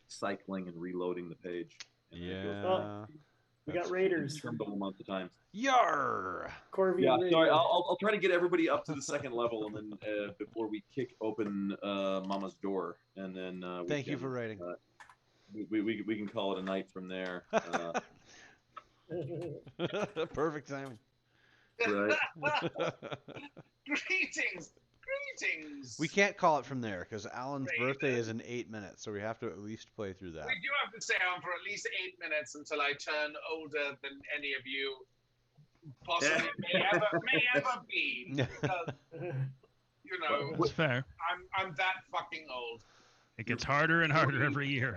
cycling and reloading the page. And Yeah. We got raiders from a month at times. Yar! Corby. Yeah, sorry. I'll try to get everybody up to the second level, and then before we kick open Mama's door, and then Thank you for raiding. we can call it a night from there. Perfect timing. Right. Greetings, greetings. We can't call it from there because Alan's Raven. birthday is in 8 minutes, so we have to at least play through that. We do have to stay on for at least 8 minutes until I turn older than any of you possibly may ever be. Because, you know, That's fair. I'm that fucking old. It gets harder and harder every year.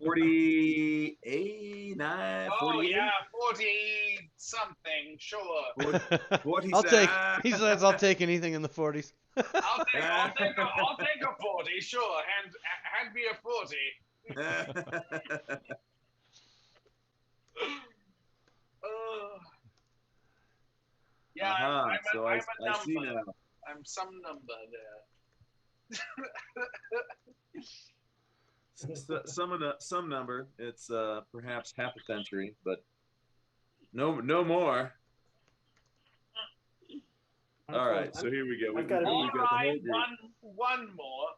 48, 9, 48. Oh yeah, 40 something, sure. 40, He says I'll take anything in the 40s. I'll take a 40, sure. Hand me a 40. Yeah, I'm so a I number. see now. I'm some number there. Some number. It's perhaps half a century, but no more. All right, so here we go. All right, one more.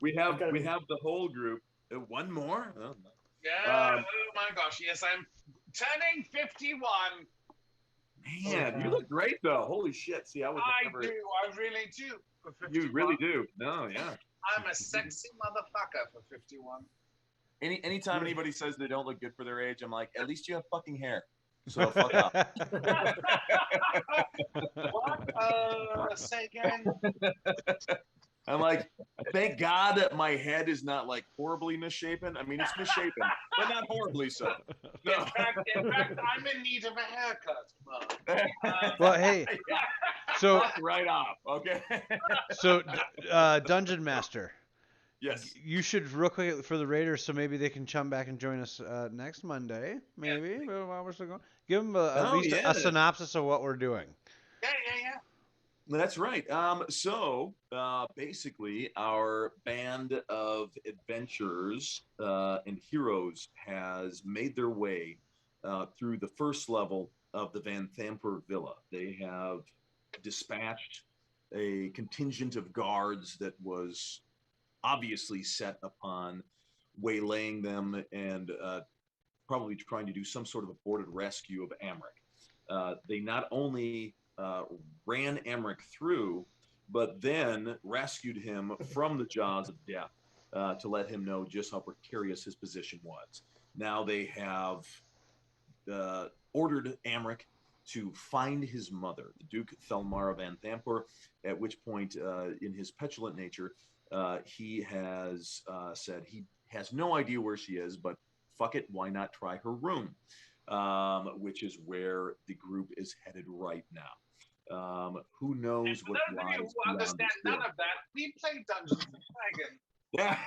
we have the whole group. One more. Oh, no. Yeah. Oh my gosh. Yes, I'm turning 51. Man, you look great though. Holy shit! See, I would never. I really do. For 51. You really do. No, yeah. I'm a sexy motherfucker for 51. Anytime anybody says they don't look good for their age, I'm like, at least you have fucking hair. So fuck up. What? Say again. I'm like, thank God that my head is not like horribly misshapen. I mean, it's misshapen, but not horribly so. No. In fact, I'm in need of a haircut. Well, hey, so right off, okay. So, Dungeon Master. Yes. You should real quick for the Raiders, so maybe they can chum back and join us next Monday. Maybe while we're still going. Give them at least a synopsis of what we're doing. Yeah. That's right. So basically, our band of adventurers and heroes has made their way through the first level of the Van Thamper Villa. They have dispatched a contingent of guards that was obviously set upon waylaying them and probably trying to do some sort of aborted rescue of Amric. They not only ran Amric through, but then rescued him from the jaws of death to let him know just how precarious his position was. Now they have ordered Amric to find his mother, the Duke Thelmara Van Thamper, at which point, in his petulant nature, he has said he has no idea where she is, but fuck it, why not try her room? Which is where the group is headed right now. Who knows what lies who understand none of that? We play Dungeons and Dragons. Yeah.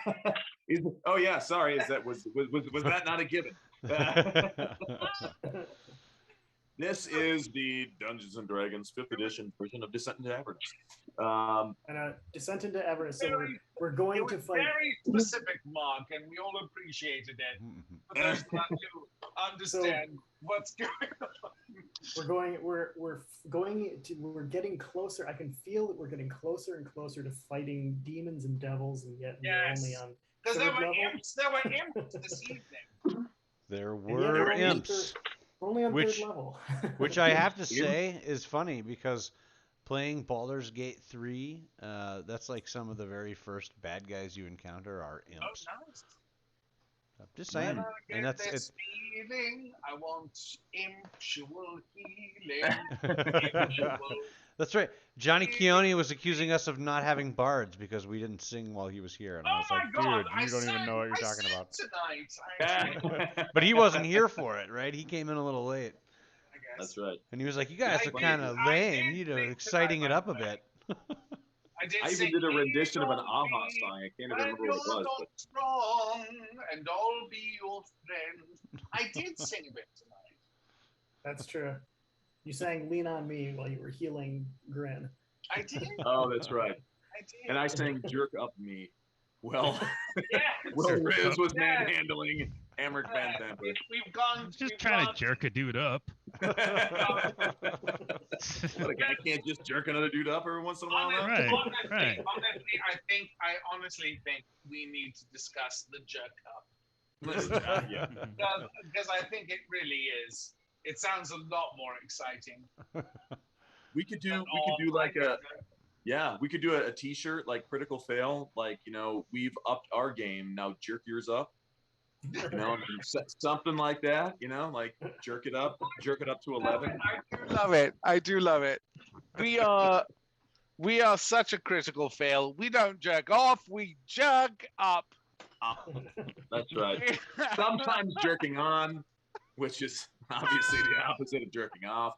Oh yeah. Sorry. Was that not a given? This is the Dungeons and Dragons 5th edition version of Descent into Avernus. Descent into Avernus. So we're going to fight. Very specific, Mark, and we all appreciated it. For those who understand what's going on. We're getting closer. I can feel that we're getting closer and closer to fighting demons and devils, and yet we're only on. Because there were imps this evening. There were imps. Only on third level. Which I have to say is funny because playing Baldur's Gate 3, that's like some of the very first bad guys you encounter are imps. Oh, nice. I'm just saying. And that's this feeling. I want imptual healing. That's right. Johnny Keone was accusing us of not having bards because we didn't sing while he was here. And I was like, dude, you don't even know what you're talking about. Tonight. But he wasn't here for it, right? He came in a little late. That's right. And he was like, you guys are kind of lame. You know, exciting it up a bit. I even did a rendition of an Aha song. I can't even remember what it was. But... strong and I'll be your friend. I did sing a bit tonight. That's true. You sang Lean on Me while you were healing Grin. I did. Oh, that's right. I did. And I sang Jerk Up Me. Well, Riz was manhandling Amric Van Thamper. We've gone. Just trying to jerk a dude up. What, a guy can't just jerk another dude up every once in a while now? Right, right. Honestly, I honestly think we need to discuss the jerk up. Yeah. Because I think it really is. It sounds a lot more exciting. We could do like we could do a t-shirt like critical fail, like, we've upped our game, now jerk yours up. Something like that, like jerk it up to 11. I do love it. We are such a critical fail. We don't jerk off, we jerk up. That's right. Sometimes jerking on, which is obviously the opposite of jerking off.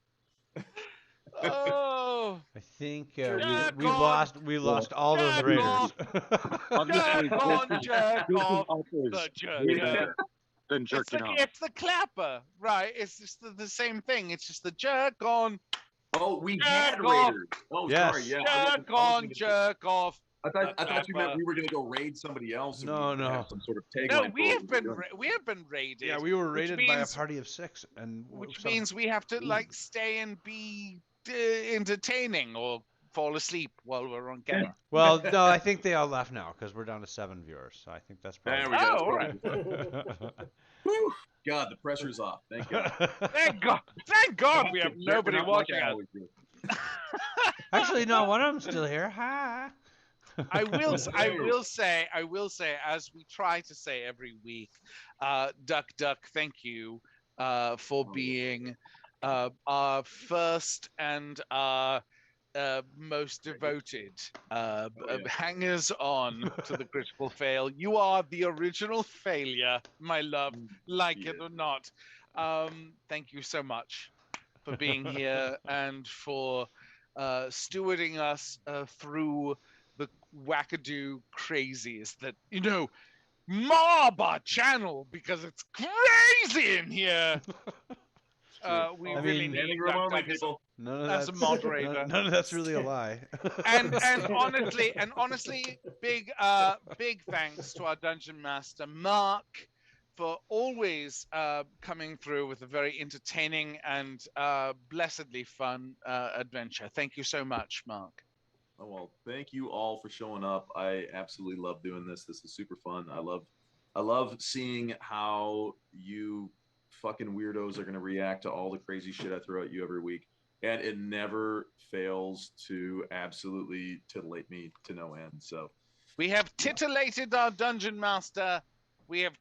Oh, I think Jerk we on. lost all those Jerk raiders. off. jerk off, the jerk. Than jerking off. It's the clapper, right? It's just the same thing. It's just the jerk on. Oh, we Jerk had off. raiders. Oh, Yes. sorry. Yeah. Jerk on, jerk off. I thought you meant we were going to go raid somebody else. No, and we no. have some sort of tagline. No, for we what have we're been doing. we have been raided. Yeah, we were raided by a means- party of 6, and which means we have to like stay and be entertaining or fall asleep while we're on camera. Well, no, I think they all left now because we're down to 7 viewers. So I think that's probably. There we go. Oh, all right. Whew. God, the pressure's off. Thank God. Thank God we have nobody Jerking up watching like I us. always do. Actually, no, one of them's still here. Hi. I will say, as we try to say every week, Duck, thank you for being our first and most devoted hangers on to the critical fail. You are the original failure, my love, like it or not. Thank you so much for being here and for stewarding us through the wackadoo crazies that, mob our channel because it's crazy in here. We really need Duck None of as a moderator. None of that's really a lie. and honestly, big thanks to our dungeon master Mark for always coming through with a very entertaining and blessedly fun adventure. Thank you so much, Mark. Oh, well, thank you all for showing up. I absolutely love doing this. This is super fun. I love seeing how you fucking weirdos are going to react to all the crazy shit I throw at you every week. And it never fails to absolutely titillate me to no end. So we have titillated our dungeon master. We have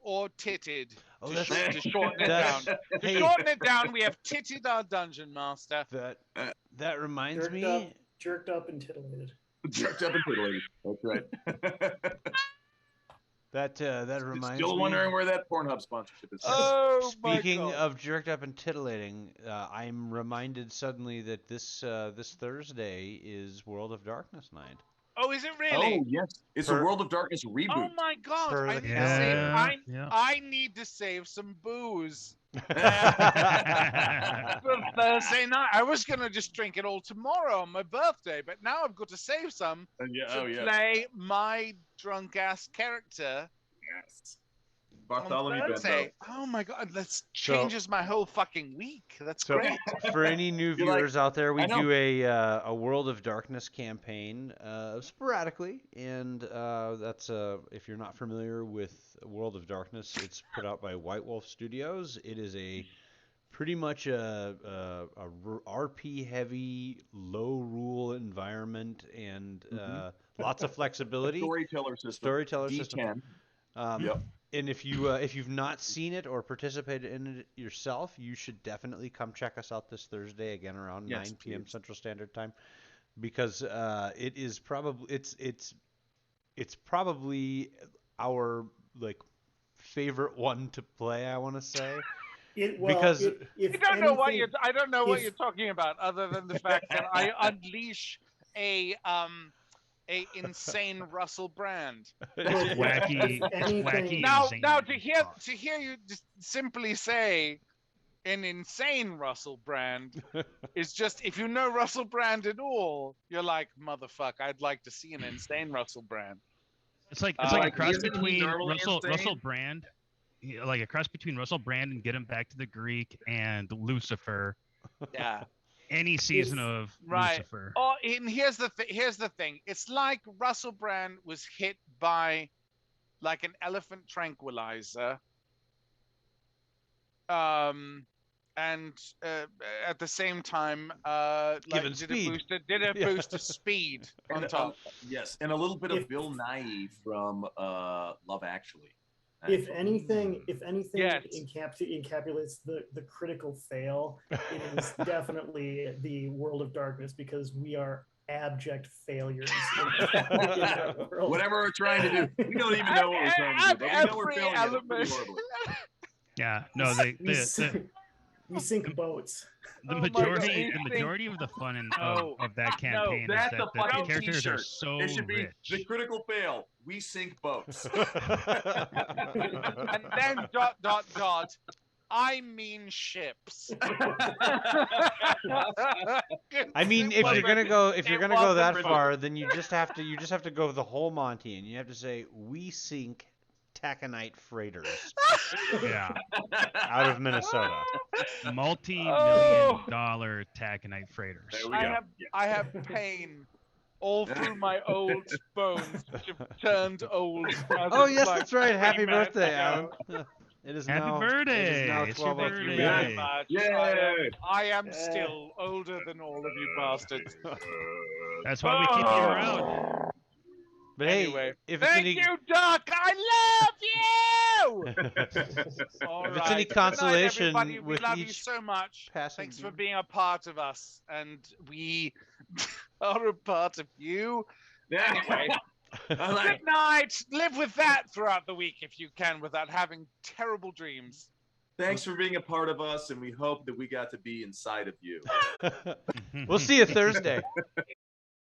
or titted to shorten it down. To shorten it down, we have titted our dungeon master. That reminds me. Jerked up and titillated. Jerked up and titillated. That's right. That reminds me. Still wondering where that Pornhub sponsorship is. Oh, Speaking of jerked up and titillating, I'm reminded suddenly that this Thursday is World of Darkness night. Oh, is it really? Oh, yes. It's a World of Darkness reboot. Oh my God! I need to save some booze. For Thursday night. I was gonna just drink it all tomorrow on my birthday, but now I've got to save some to play my drunk ass character. Yes. Bartholomew Bendo. Oh my God, that changes my whole fucking week. That's great. For any new viewers out there, we do a World of Darkness campaign sporadically, and that's if you're not familiar with World of Darkness, it's put out by White Wolf Studios. It is pretty much a RP heavy, low rule environment, and lots of flexibility. Storyteller system. Yep. And if you've not seen it or participated in it yourself, you should definitely come check us out this Thursday again around 9 p.m. Central Standard Time, because it is probably it's probably our favorite one to play. I want to say. I don't know what you're talking about, other than the fact that I unleash a insane Russell Brand. wacky. Now to hear you just simply say an insane Russell Brand is just, if you know Russell Brand at all, you're like, motherfucker, I'd like to see an insane Russell Brand. It's like a cross between Russell Brand. Like a cross between Russell Brand and Get Him Back to the Greek and Lucifer. Yeah. any season of Right. Lucifer. Oh, and here's the thing. It's like Russell Brand was hit by like an elephant tranquilizer. And at the same time, like Given speed. did a boost of speed on And, top. yes, and a little bit of Bill Nighy from Love Actually. If anything, Yes. encapsulates the critical fail, it is definitely the World of Darkness, because we are abject failures in that world. Whatever we're trying to do, we don't even know what we're trying to do, but we know we're failing at it pretty horribly. Yeah, no, we sink boats. the Oh my majority God. the majority of the fun No. of that campaign is That's that a the fucking characters are t-shirt. so It should be rich. the critical fail. We sink boats. And then ... I mean ships. I mean, It if you're gonna wasn't- go it that wasn't far, then you just have to go the whole Monty, and you have to say we sink taconite freighters Yeah, out of Minnesota. multi-million-dollar taconite freighters. There we go. I have pain all through my old bones, which have turned old. as Oh of, yes, like, that's right. 3 Happy minutes birthday, ago. Alan. It is Happy now. birthday! It is now It's your 12:03. Thank you very Yay. much. Yay! I am still older than all of you bastards. That's why we keep you around. But Anyway, hey, if it's thank any you, Doc. I love you. All if it's any right. Good night, consolation everybody. We with love you each so much. passing Thanks for game. being a part of us, and we are a part of you. Anyway, good night. Live with that throughout the week if you can, without having terrible dreams. Thanks for being a part of us, and we hope that we got to be inside of you. We'll see you Thursday.